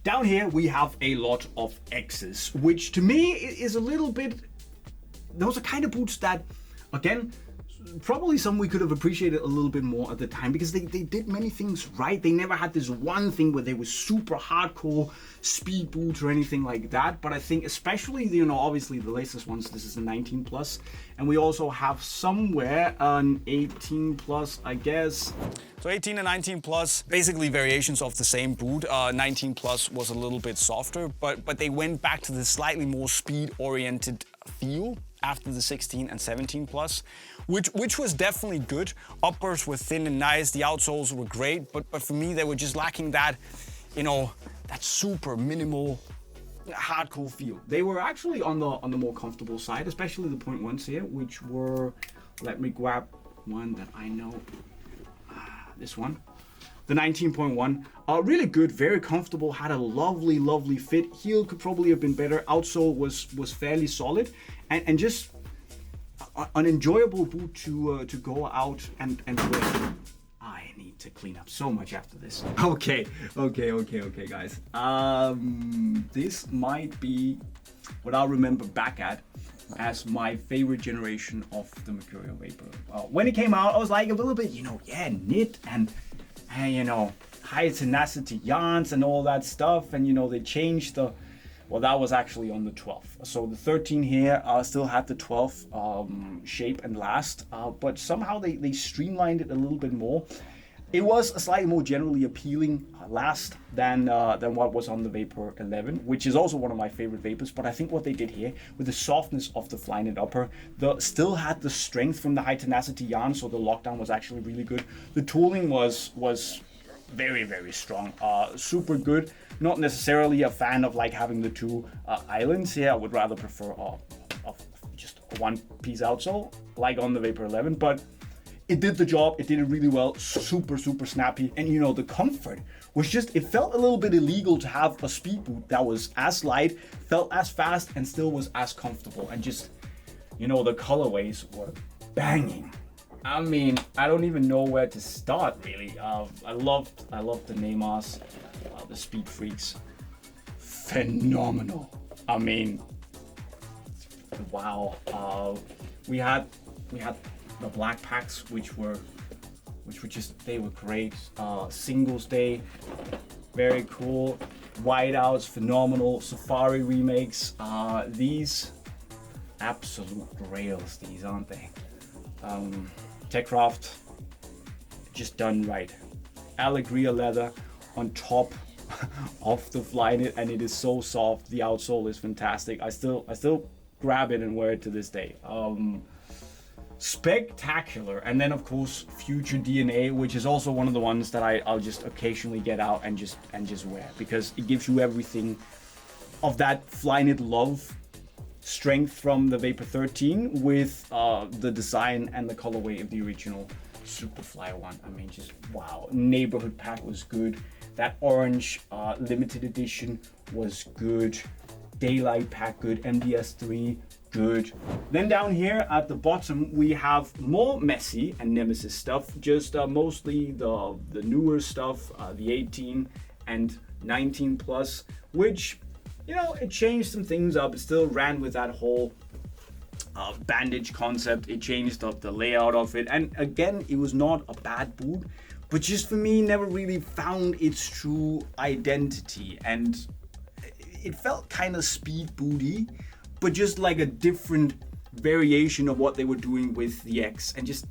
Speaker 2: Down here we have a lot of X's, which to me is a little bit. Those are kind of boots that, again, probably some we could have appreciated a little bit more at the time, because they did many things right. They never had this one thing where they were super hardcore speed boots or anything like that. But I think especially, you know, obviously the latest ones, this is a 19 plus, and we also have somewhere an 18 plus, I guess.
Speaker 1: So 18 and 19 plus, basically variations of the same boot. 19 plus was a little bit softer, but they went back to the slightly more speed-oriented feel after the 16 and 17 plus, which was definitely good. Uppers were thin and nice, the outsoles were great, but for me they were just lacking that, you know, that super minimal hardcore feel. They were actually on the more comfortable side, especially the point ones here, which were, let me grab one that I know, this one. The 19.1, really good, very comfortable, had a lovely fit. Heel could probably have been better. Outsole was fairly solid, and just an enjoyable boot to go out and wear. I need to clean up so much after this. Okay, guys. This might be what I'll remember back at as my favorite generation of the Mercurial Vapor. When it came out, I was like a little bit, you know, yeah, knit and you know, high tenacity yarns and all that stuff. And you know, they changed the, well, that was actually on the 12th. So the 13 here still had the 12 shape and last, but somehow they streamlined it a little bit more. It was a slightly more generally appealing last than what was on the Vapor 11, which is also one of my favorite Vapors. But I think what they did here with the softness of the Flyknit upper, still had the strength from the high tenacity yarn, so the lockdown was actually really good. The tooling was very strong, super good. Not necessarily a fan of like having the two islands here. I would rather prefer just a one-piece outsole like on the Vapor 11, but it did the job. It did it really well. Super snappy. And you know, the comfort was just, it felt a little bit illegal to have a speed boot that was as light, felt as fast, and still was as comfortable. And just, you know, the colorways were
Speaker 2: banging. I mean, I don't even know where to start really. I love the Neymars, the Speed Freaks. Phenomenal. I mean, wow. We had the black packs, which were just, they were great. Singles Day, very cool. Whiteouts, phenomenal. Safari remakes. These absolute grails, these, aren't they? Techcraft, just done right. Alegria leather on top of the Flyknit, and it is so soft. The outsole is fantastic. I still grab it and wear it to this day. Spectacular. And then of course Future DNA, which is also one of the ones that I'll just occasionally get out and just wear, because it gives you everything of that Flyknit love, strength from the Vapor 13 with the design and the colorway of the original Superfly one. I mean, just wow. Neighborhood pack was good. That orange limited edition was good. Daylight pack good. MDS3 good. Then down here at the bottom we have more Messy and Nemesis stuff, just mostly the newer stuff, the 18 and 19 plus, which, you know, it changed some things up. It still ran with that whole bandage concept. It changed up the layout of it, and again, it was not a bad boot, but just for me never really found its true identity, and it felt kind of speed booty, but just like a different variation of what they were doing with the X, and just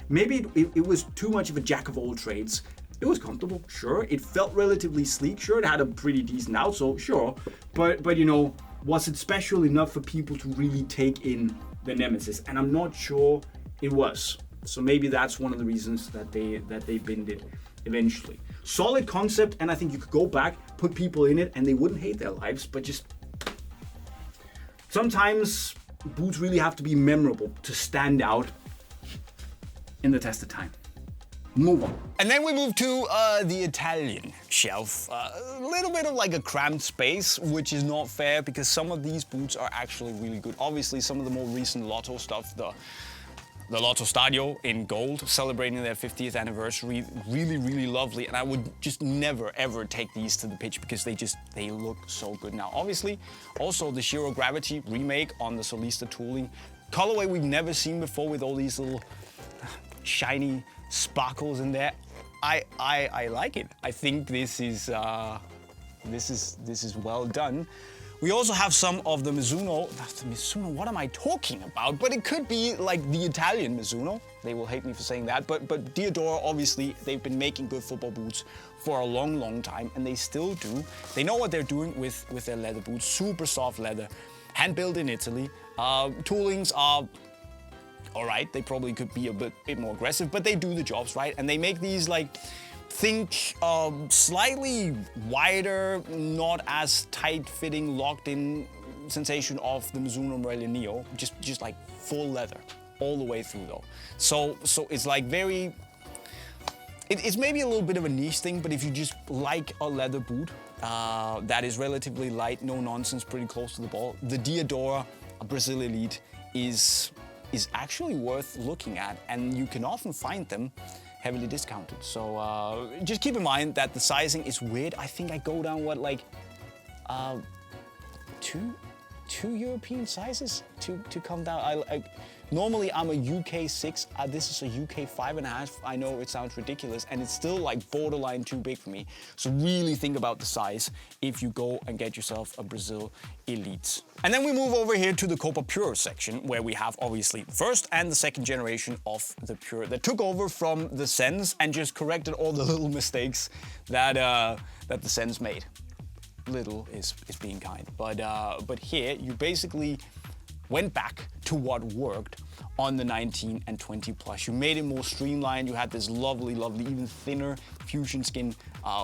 Speaker 2: maybe it was too much of a jack of all trades. It was comfortable, sure. It felt relatively sleek, sure. It had a pretty decent outsole, sure. But you know, was it special enough for people to really take in the Nemesis? And I'm not sure it was. So maybe that's one of the reasons that they binned it eventually. Solid concept, and I think you could go back, put people in it, and they wouldn't hate their lives. But just sometimes boots really have to be memorable to stand out in the test of time. Move on.
Speaker 1: And then we move to the Italian shelf. A little bit of like a cramped space, which is not fair because some of these boots are actually really good. Obviously, some of the more recent Lotto stuff, the Lotto Stadio in gold, celebrating their 50th anniversary, really, really lovely. And I would just never, ever take these to the pitch because they look so good now. Obviously, also the Zero Gravity remake on the Solista tooling. Colorway we've never seen before with all these little shiny sparkles in there. I like it. I think this is well done. We also have some of the Mizuno. What am I talking about? But it could be like the Italian Mizuno. They will hate me for saying that. But Diadora, obviously, they've been making good football boots for a long, long time, and they still do. They know what they're doing with their leather boots. Super soft leather, hand built in Italy. Toolings are all right, they probably could be a bit more aggressive, but they do the jobs, right? And they make these like, think slightly wider, not as tight-fitting, locked-in sensation of the Mizuno Mercurial Neo, just like full leather all the way through though. So it's like very, it's maybe a little bit of a niche thing, but if you just like a leather boot that is relatively light, no nonsense, pretty close to the ball, the Diadora Brazil Elite is actually worth looking at, and you can often find them heavily discounted. So just keep in mind that the sizing is weird. I think I go down like two European sizes to come down. Normally I'm a UK 6, this is a UK 5.5. I know it sounds ridiculous, and it's still like borderline too big for me. So really think about the size if you go and get yourself a Brazil Elite. And then we move over here to the Copa Pure section, where we have obviously the first and the second generation of the Pure that took over from the Sens and just corrected all the little mistakes that the Sens made. Little is being kind, but here you basically went back to what worked on the 19 and 20 plus. You made it more streamlined. You had this lovely, even thinner fusion skin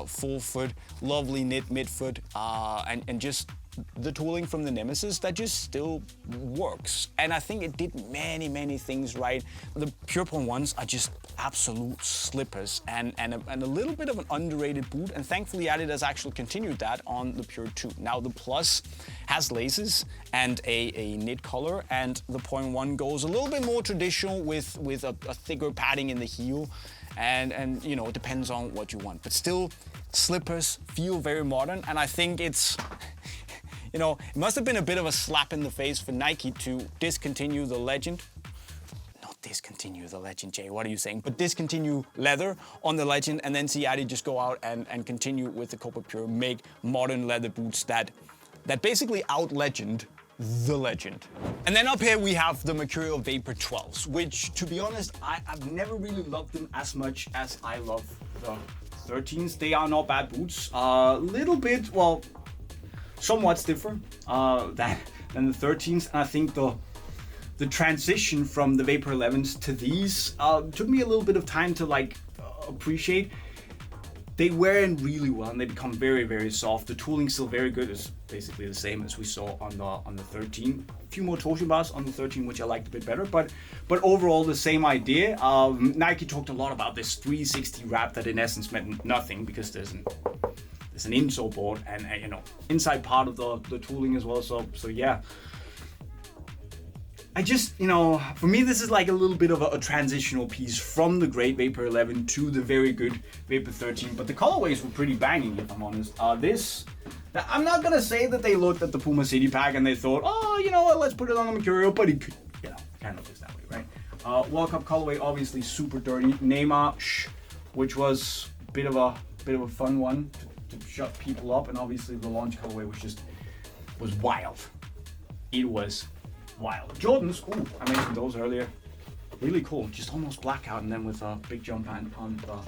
Speaker 1: full foot, lovely knit midfoot, and just the tooling from the Nemesis that just still works. And I think it did many things right. The Pure Point ones are just absolute slippers and a little bit of an underrated boot. And thankfully Adidas actually continued that on the Pure 2. Now the Plus has laces and a knit collar, and the Point 1 goes a little bit more traditional with a thicker padding in the heel. And you know, it depends on what you want. But still, slippers feel very modern, and I think it's, you know, it must have been a bit of a slap in the face for Nike to discontinue the Legend. Not discontinue the Legend, Jay, what are you saying? But discontinue leather on the Legend, and then see Adi just go out and continue with the Copa Pure, make modern leather boots that basically out-legend the Legend. And then up here we have the Mercurial Vapor 12s, which, to be honest, I've never really loved them as much as I love the 13s. They are not bad boots. Little bit, well, somewhat stiffer than the 13s. And I think the transition from the Vapor 11s to these took me a little bit of time to like appreciate. They wear in really well and they become very soft. The tooling's still very good. It's basically the same as we saw on the 13. A few more torsion bars on the 13, which I liked a bit better, but overall the same idea. Nike talked a lot about this 360 wrap that in essence meant nothing because there's an insole board and you know, inside part of the tooling as well. So yeah. I just, you know, for me this is like a little bit of a transitional piece from the great Vapor 11 to the very good Vapor 13, but the colorways were pretty banging, if I'm honest. I'm not gonna say that they looked at the Puma City Pack and they thought, oh, you know what, let's put it on the Mercurial, but it could, you know, kind of looks that way, right? World Cup colorway, obviously super dirty. Neymar, which was a bit of a fun one to shut people up, and obviously the launch colorway was wild. It was wild. Jordans, ooh, I mentioned those earlier. Really cool, just almost blackout, and then with a big jump on the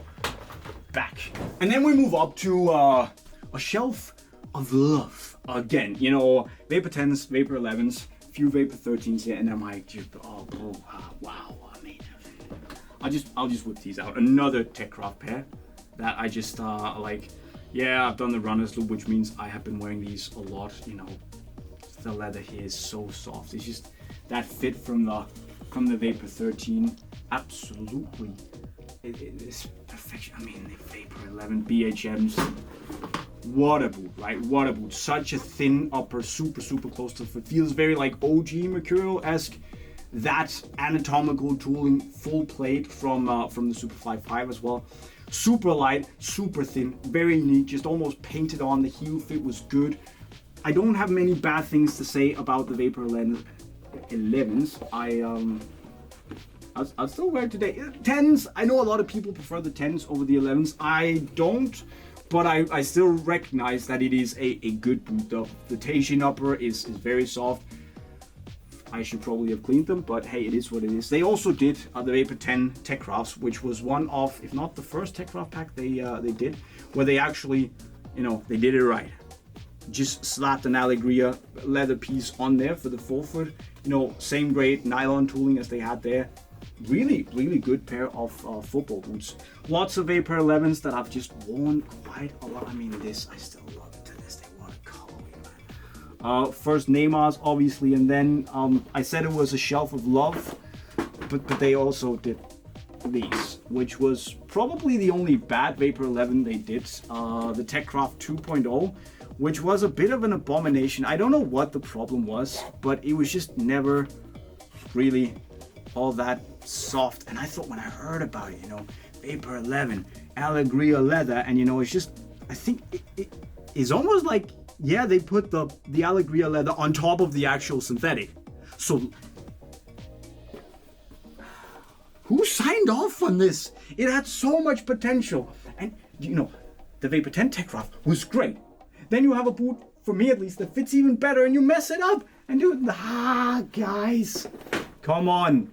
Speaker 1: back. And then we move up to a shelf of love. Again, you know, Vapor 10s, Vapor 11s, few Vapor 13s here, and I'm like, just, oh, wow, I mean, I'll just whip these out. Another Techcraft pair that I just like, yeah, I've done the runner's loop, which means I have been wearing these a lot, you know. The leather here is so soft. It's just that fit from the Vapor 13. Absolutely, it is perfection. I mean, the Vapor 11 BHMs. What a boot, right? What a boot. Such a thin upper, super close to the foot. Feels very like OG Mercurial-esque. That anatomical tooling, full plate from the Superfly 5 as well. Super light, super thin, very neat. Just almost painted on. The heel fit was good. I don't have many bad things to say about the Vapor 11s. I'll still wear it today. 10s, I know a lot of people prefer the 10s over the 11s. I don't, but I still recognize that it is a good boot. The Tahitian upper is very soft. I should probably have cleaned them, but hey, it is what it is. They also did the Vapor 10 Techcrafts, which was one of, if not the first Techcraft pack they did, where they actually, you know, they did it right. Just slapped an Alegria leather piece on there for the forefoot. You know, same grade nylon tooling as they had there. Really good pair of football boots. Lots of Vapor 11s that I've just worn quite a lot. I mean, this, I still love it to this day. What a colorway, man. First Neymar's, obviously, and then I said it was a shelf of love, but they also did these, which was probably the only bad Vapor 11 they did. The Techcraft 2.0. Which was a bit of an abomination. I don't know what the problem was, but it was just never really all that soft. And I thought when I heard about it, you know, Vapor 11, Alegria leather, and you know, it's just, I think it is almost like, yeah, they put the Alegria leather on top of the actual synthetic. So, who signed off on this? It had so much potential. And, you know, the Vapor 10 Techcraft was great. Then you have a boot, for me at least, that fits even better, and you mess it up. And you, guys, come on.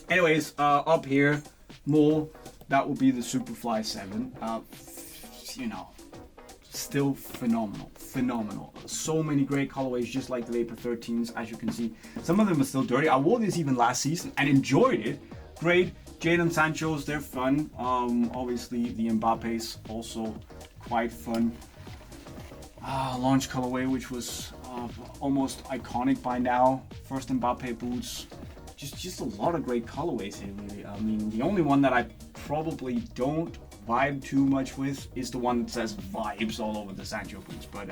Speaker 1: Anyways, up here, more, that would be the Superfly 7. You know, still phenomenal. So many great colorways, just like the Vapor 13s, as you can see. Some of them are still dirty. I wore this even last season and enjoyed it. Great. Jadon Sancho's, they're fun. Obviously, the Mbappe's also quite fun.
Speaker 2: launch colorway, which was almost iconic by now. First Mbappe boots. Just a lot of great colorways here, really. I mean, the only one that I probably don't vibe too much with is the one that says vibes all over the Sancho boots. But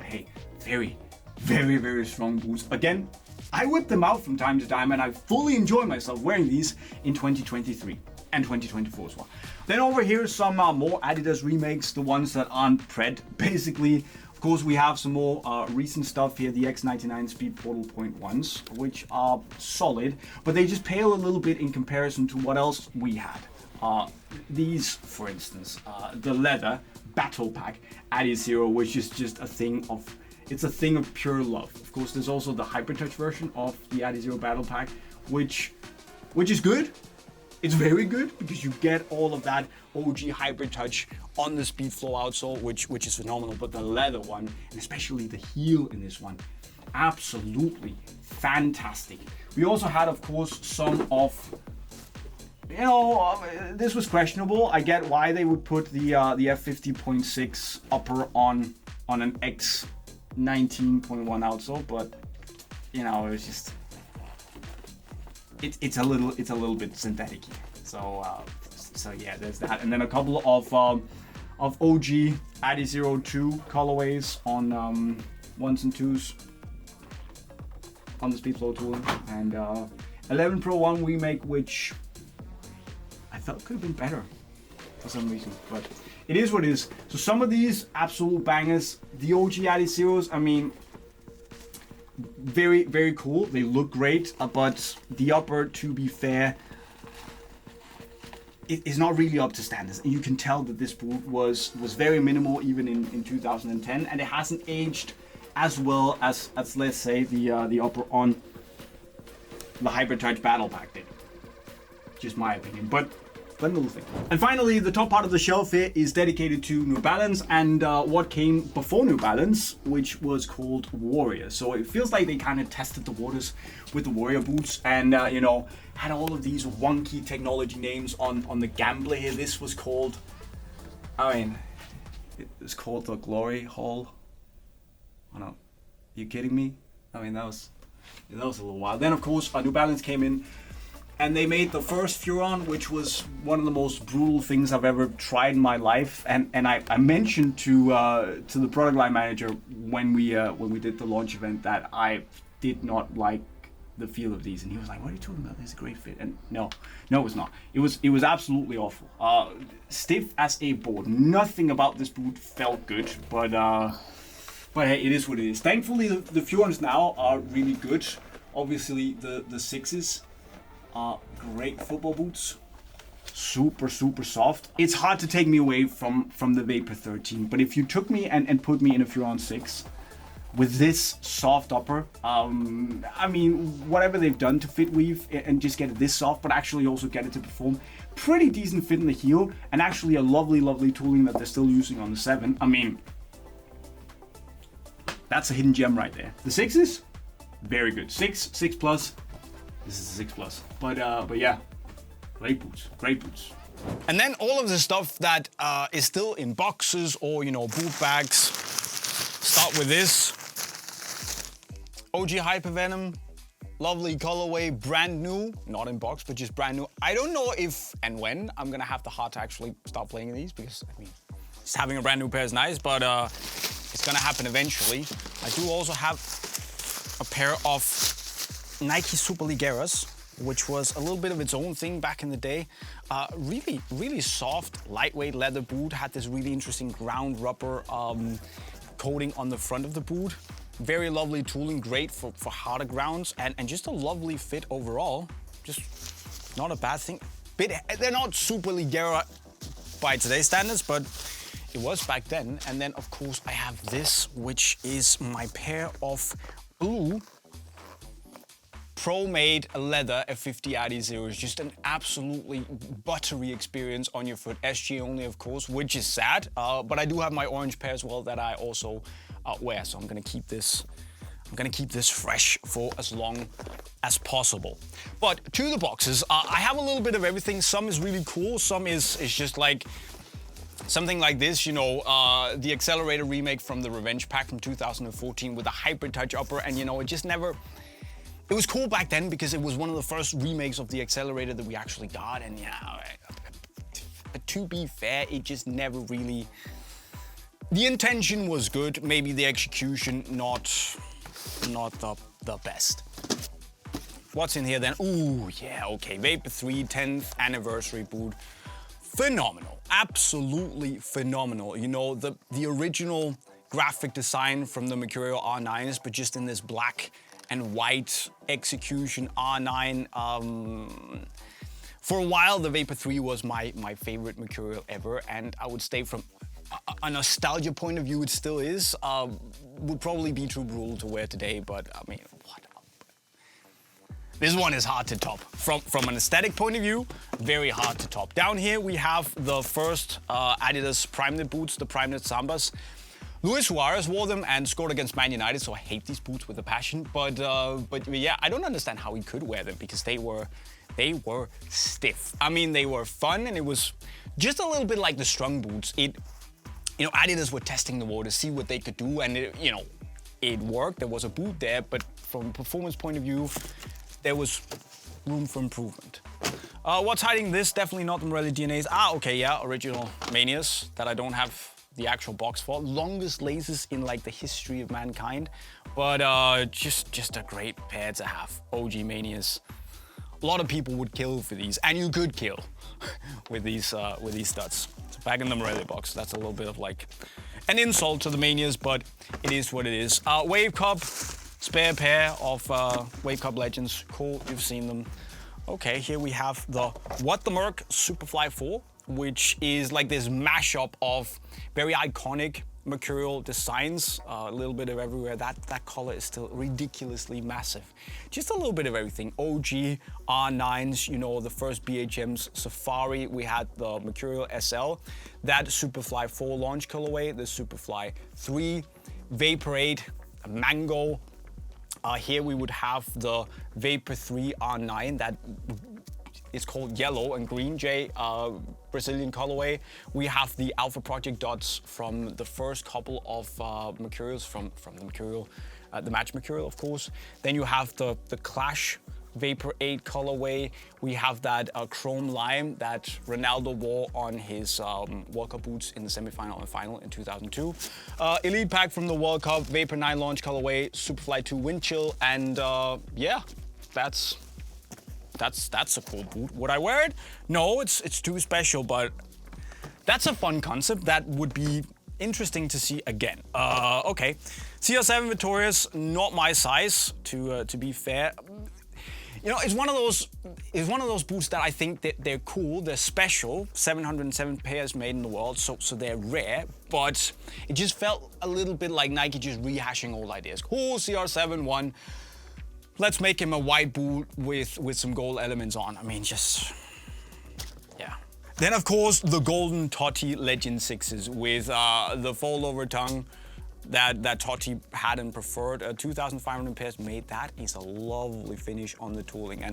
Speaker 2: hey, very, very, very strong boots. Again, I whip them out from time to time, and I fully enjoy myself wearing these in 2023 and 2024 as well. Then over here, some more Adidas remakes, the ones that aren't Pred, basically. Of course, we have some more recent stuff here, the X99 Speed Portal Point ones, which are solid, but they just pale a little bit in comparison to what else we had. These, for instance, the leather battle pack Adizero, which is just a thing of, it's a thing of pure love. Of course, there's also the Hypertouch version of the Adizero battle pack, which is good. It's very good because you get all of that OG Hypertouch on the Speedflow outsole, which is phenomenal. But the leather one, and especially the heel in this one, absolutely fantastic. We also had, of course, some of, this was questionable. I get why they would put the F50.6 upper on an X19.1 outsole, but it was just. It's a little bit synthetic here. So yeah, there's that. And then a couple of OG Adizero 2 colorways on 1s and 2s on the Speedflow tooling, and 11 Pro 1 remake, which I felt could have been better for some reason, but it is what it is. So some of these absolute bangers, the OG Adizeros, I mean, very, very cool. They look great, but the upper, to be fair, it is not really up to standards. And you can tell that this boot was very minimal even in 2010, and it hasn't aged as well as let's say the upper on the Hypertouch Battle Pack did. Just my opinion, but little thing. And finally, the top part of the shelf here is dedicated to New Balance and what came before New Balance, which was called Warrior. So it feels like they kind of tested the waters with the Warrior boots and, had all of these wonky technology names on the Gambler here. This was called, it's called the Glory Hall. Oh no, are you kidding me? That was a little while. Then, of course, New Balance came in, and they made the first Furon, which was one of the most brutal things I've ever tried in my life. And I mentioned to the product line manager when we did the launch event that I did not like the feel of these, and he was like, "What are you talking about? This is a great fit." And no, it was not. It was absolutely awful. Stiff as a board. Nothing about this boot felt good, but hey, it is what it is. Thankfully, the Furons now are really good. Obviously, the sixes are great football boots. Super, super soft. It's hard to take me away from the Vapor 13, but if you took me and put me in a Furon 6 with this soft upper, whatever they've done to fit weave and just get it this soft, but actually also get it to perform pretty decent fit in the heel, and actually a lovely, lovely tooling that they're still using on the 7. That's a hidden gem right there. The 6s, very good. 6 plus. This is a 6 plus. But yeah, great boots, great boots.
Speaker 1: And then all of the stuff that is still in boxes or, boot bags. Start with this. OG Hypervenom, lovely colorway, brand new, not in box, but just brand new. I don't know if and when I'm gonna have the heart to actually start playing in these, because just having a brand new pair is nice, but it's gonna happen eventually. I do also have a pair of Nike Superligeras, which was a little bit of its own thing back in the day. Really, really soft, lightweight leather boot, had this really interesting ground rubber coating on the front of the boot. Very lovely tooling, great for harder grounds, and just a lovely fit overall. Just not a bad thing. They're not Super Ligera by today's standards, but it was back then. And then, of course, I have this, which is my pair of blue Pro-made leather F50 Adizero. Is just an absolutely buttery experience on your foot. SG only, of course, which is sad. But I do have my orange pair as well that I also wear. So I'm gonna keep this. I'm gonna keep this fresh for as long as possible. But to the boxes, I have a little bit of everything. Some is really cool. Some is just like something like this, you know, the Accelerator remake from the Revenge Pack from 2014 with a hybrid touch upper, and you know, it just never. It was cool back then because it was one of the first remakes of the Accelerator that we actually got, and yeah, but to be fair, it just never really. The intention was good, maybe the execution not the best. What's in here then? Ooh, yeah, okay, Vapor 3 10th anniversary boot. Phenomenal, absolutely phenomenal. You know, the original graphic design from the Mercurial R9s, but just in this black and white execution R9. For a while, the Vapor 3 was my favorite Mercurial ever, and I would say from a nostalgia point of view, it still is. Would probably be too brutal to wear today, but I mean, what? This one is hard to top. From an aesthetic point of view, very hard to top. Down here we have the first Adidas Primeknit boots, the Primeknit Sambas. Luis Suarez wore them and scored against Man United, so I hate these boots with a passion. But yeah, I don't understand how he could wear them because they were stiff. I mean, they were fun, and it was just a little bit like the Strung boots. You know, Adidas were testing the water, see what they could do, and it worked. There was a boot there, but from a performance point of view, there was room for improvement. What's hiding this? Definitely not the Morelli DNAs. Okay, yeah, original Manias that I don't have the actual box for. Longest laces in like the history of mankind, but just a great pair to have. OG Manias. A lot of people would kill for these, and you could kill with these studs. So back in the Morelli box, that's a little bit of like an insult to the Manias, but it is what it is. Wave Cup. Spare pair of Wave Cup Legends. Cool, you've seen them. Okay, here we have the What the Merc Superfly 4, which is like this mashup of very iconic Mercurial designs. A little bit of everywhere. That color is still ridiculously massive. Just a little bit of everything. OG R9s, you know, the first BHM's Safari. We had the Mercurial SL, that Superfly 4 launch colorway, the Superfly 3, Vapor 8, Mango. Here we would have the Vapor 3 R9 that is called yellow and green, Brazilian colorway. We have the Alpha Project dots from the first couple of Mercurials from the Mercurial, the Match Mercurial, of course. Then you have the Clash Vapor 8 colorway. We have that chrome lime that Ronaldo wore on his World Cup boots in the semifinal and final in 2002. Elite pack from the World Cup, Vapor 9 launch colorway, Superfly 2 wind chill, and yeah, that's a cool boot. Would I wear it? No, it's too special, but that's a fun concept that would be interesting to see again. Okay, CR7 Victorious, not my size, to be fair. You know, it's one of those boots that I think that they're cool, they're special. 707 pairs made in the world, so they're rare, but it just felt a little bit like Nike just rehashing old ideas. Cool, CR7 one. Let's make him a white boot with some gold elements on. I mean, just, yeah. Then of course, the golden Totti Legend 6s with the fold over tongue that Totti had and preferred. 2,500 pairs made. That is a lovely finish on the tooling.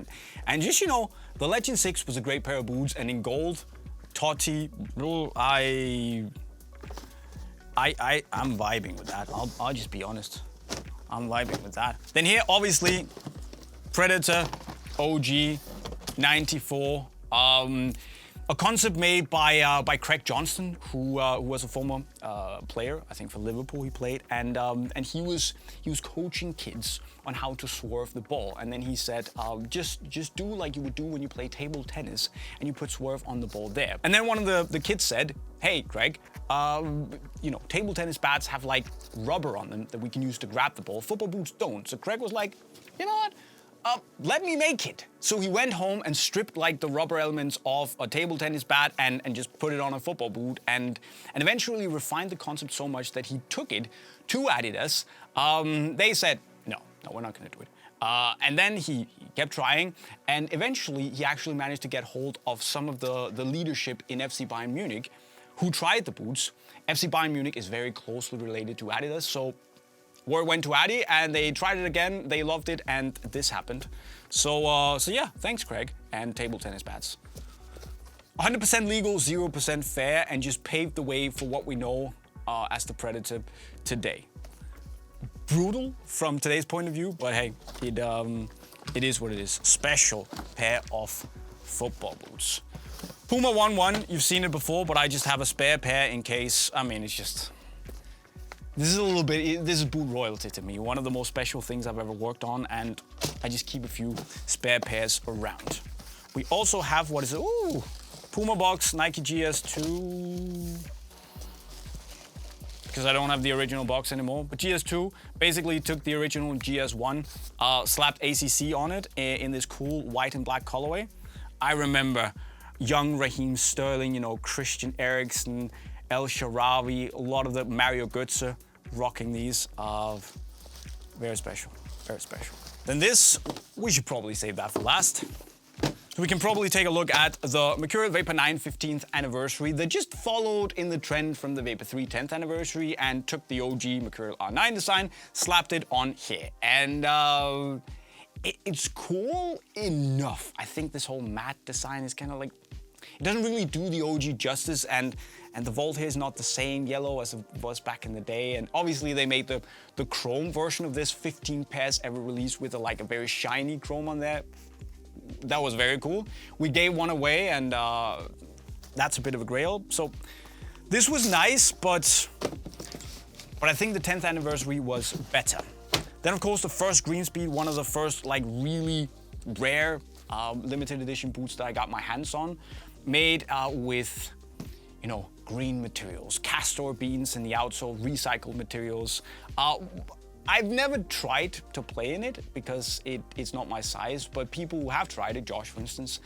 Speaker 1: And just, you know, the Legend 6 was a great pair of boots, and in gold, Totti, I'm vibing with that. I'll just be honest. I'm vibing with that. Then here, obviously, Predator, OG, 94. A concept made by Craig Johnston, who was a former player, I think for Liverpool he played, and he was coaching kids on how to swerve the ball. And then he said, just do like you would do when you play table tennis, and you put swerve on the ball there. And then one of the kids said, hey, Craig, you know, table tennis bats have like rubber on them that we can use to grab the ball. Football boots don't. So Craig was like, you know what? Let me make it. So he went home and stripped like the rubber elements off a table tennis bat and just put it on a football boot, and eventually refined the concept so much that he took it to Adidas. They said, no, we're not gonna do it. And then he kept trying, and eventually he actually managed to get hold of some of the leadership in FC Bayern Munich who tried the boots. FC Bayern Munich is very closely related to Adidas, so word went to Adi, and they tried it again, they loved it, and this happened. So yeah, thanks Craig, and table tennis bats. 100% legal, 0% fair, and just paved the way for what we know as the Predator today. Brutal from today's point of view, but hey, it is what it is. Special pair of football boots. Puma One, you've seen it before, but I just have a spare pair in case. I mean, it's just, this is boot royalty to me. One of the most special things I've ever worked on, and I just keep a few spare pairs around. We also have, what is it? Ooh, Puma box, Nike GS2. Because I don't have the original box anymore. But GS2 basically took the original GS1, slapped ACC on it in this cool white and black colorway. I remember young Raheem Sterling, you know, Christian Eriksen, El Shaarawy, a lot of the Mario Götze rocking these. Very special, very special. Then this, we should probably save that for last. So we can probably take a look at the Mercurial Vapor 9 15th anniversary that just followed in the trend from the Vapor 3 10th anniversary and took the OG Mercurial R9 design, slapped it on here. And it's cool enough. I think this whole matte design is kind of like, it doesn't really do the OG justice, and the vault here is not the same yellow as it was back in the day. And obviously they made the chrome version of this 15 pairs ever released with a very shiny chrome on there. That was very cool. We gave one away, and that's a bit of a grail. So this was nice, but I think the 10th anniversary was better. Then of course the first Green Speed, one of the first really rare limited edition boots that I got my hands on, made with, you know, green materials, castor beans in the outsole, recycled materials. I've never tried to play in it because it's not my size, but people who have tried it, Josh for instance,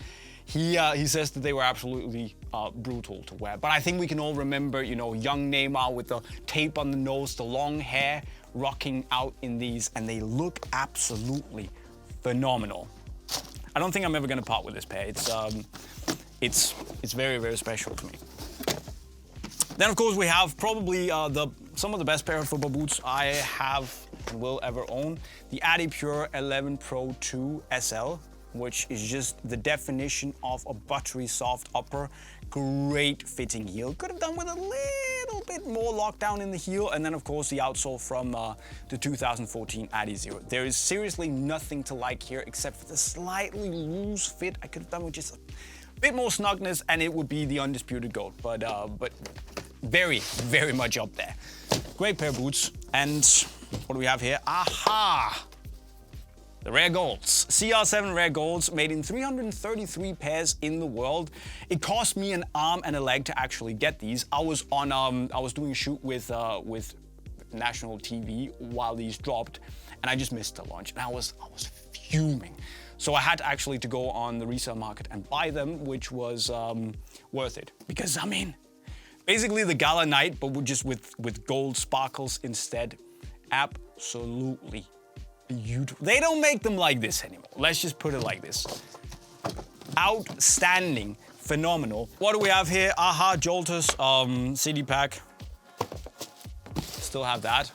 Speaker 1: he says that they were absolutely brutal to wear. But I think we can all remember, you know, young Neymar with the tape on the nose, the long hair, rocking out in these, and they look absolutely phenomenal. I don't think I'm ever gonna part with this pair. It's very, very special to me. Then of course we have probably some of the best pair of football boots I have and will ever own. The Adipure 11 Pro 2 SL, which is just the definition of a buttery soft upper, great fitting heel. Could have done with a little bit more lockdown in the heel, and then of course the outsole from the 2014 Adizero. There is seriously nothing to like here except for the slightly loose fit. I could have done with just a bit more snugness and it would be the undisputed GOAT, but very, very much up there. Great pair of boots. And what do we have here? Aha! The rare golds. CR7 rare golds made in 333 pairs in the world. It cost me an arm and a leg to actually get these. I was doing a shoot with national TV while these dropped, and I just missed the launch, and I was fuming. So I had actually to go on the resale market and buy them, which was worth it, because I mean, basically the Gala Night, but just with gold sparkles instead. Absolutely beautiful. They don't make them like this anymore. Let's just put it like this. Outstanding, phenomenal. What do we have here? Aha, Jolters, CD pack. Still have that.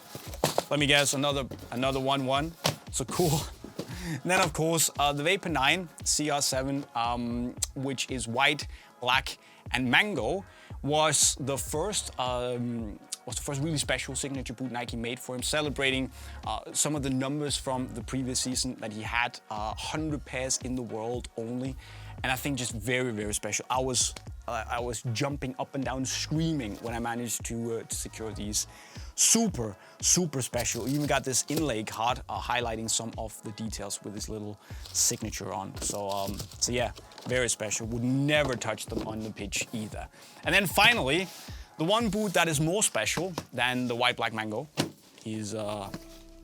Speaker 1: Let me guess, another 1-1. So cool. And then of course the Vapor 9 CR7, which is white, black, and mango, was the first really special signature boot Nike made for him, celebrating some of the numbers from the previous season that he had, 100 pairs in the world only, and I think just very, very special. I was jumping up and down, screaming when I managed to secure these. Super, super special. Even got this inlay card highlighting some of the details with this little signature on. So yeah, very special. Would never touch them on the pitch either. And then finally, the one boot that is more special than the white black mango is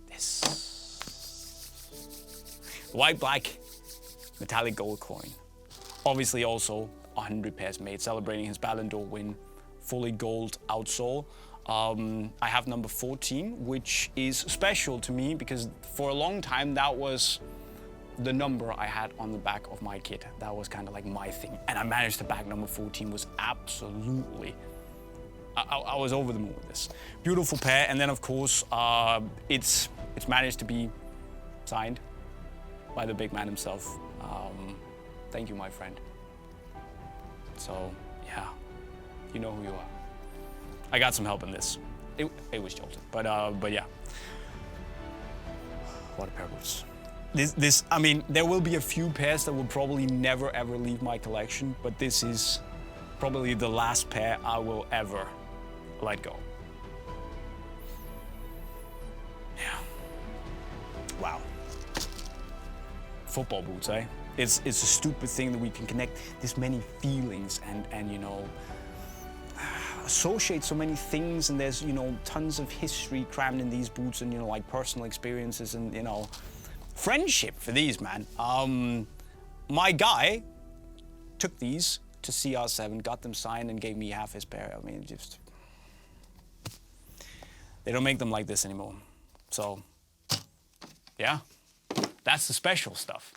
Speaker 1: this. The white black metallic gold coin. Obviously also 100 pairs made, celebrating his Ballon d'Or win. Fully gold outsole. I have number 14, which is special to me because for a long time that was the number I had on the back of my kit. That was kind of like my thing. And I managed to bag number 14, was absolutely, I was over the moon with this. Beautiful pair, and then of course, it's managed to be signed by the big man himself. Thank you, my friend. So yeah, you know who you are. I got some help in this. It was jolted, but yeah. What a pair of boots. I mean, there will be a few pairs that will probably never ever leave my collection, but this is probably the last pair I will ever let go. Yeah. Wow. Football boots, eh? It's a stupid thing that we can connect this many feelings and you know, associate so many things, and there's, you know, tons of history crammed in these boots, and, you know, like personal experiences and, you know, friendship for these, man. My guy took these to CR7, got them signed, and gave me half his pair. I mean, just, they don't make them like this anymore. So, yeah, that's the special stuff.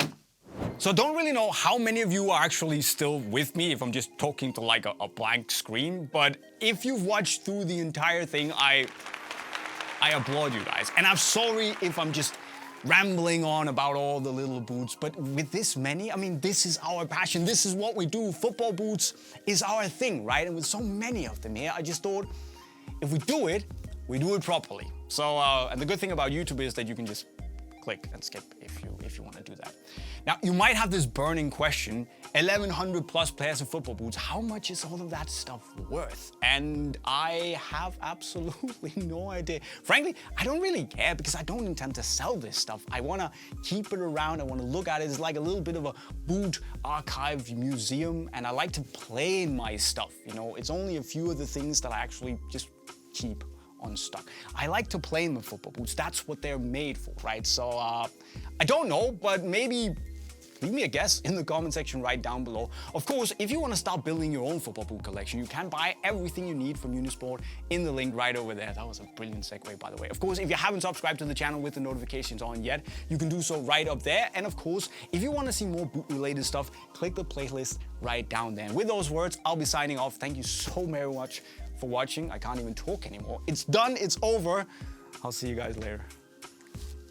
Speaker 1: So I don't really know how many of you are actually still with me if I'm just talking to like a blank screen, but if you've watched through the entire thing, I applaud you guys. And I'm sorry if I'm just rambling on about all the little boots, but with this many, I mean, this is our passion. This is what we do. Football boots is our thing, right? And with so many of them here, I just thought if we do it properly. So, and the good thing about YouTube is that you can just click and skip if you want to do that. Now, you might have this burning question, 1,100 plus pairs of football boots, how much is all of that stuff worth? And I have absolutely no idea. Frankly, I don't really care because I don't intend to sell this stuff. I want to keep it around, I want to look at it. It's like a little bit of a boot archive museum, and I like to play in my stuff. You know, it's only a few of the things that I actually just keep on stock. I like to play in the football boots. That's what they're made for, right? So I don't know, but maybe leave me a guess in the comment section right down below. Of course, if you want to start building your own football boot collection, you can buy everything you need from Unisport in the link right over there. That was a brilliant segue, by the way. Of course, if you haven't subscribed to the channel with the notifications on yet, you can do so right up there. And of course, if you want to see more boot-related stuff, click the playlist right down there. And with those words, I'll be signing off. Thank you so very much for watching. I can't even talk anymore. It's done, it's over. I'll see you guys later.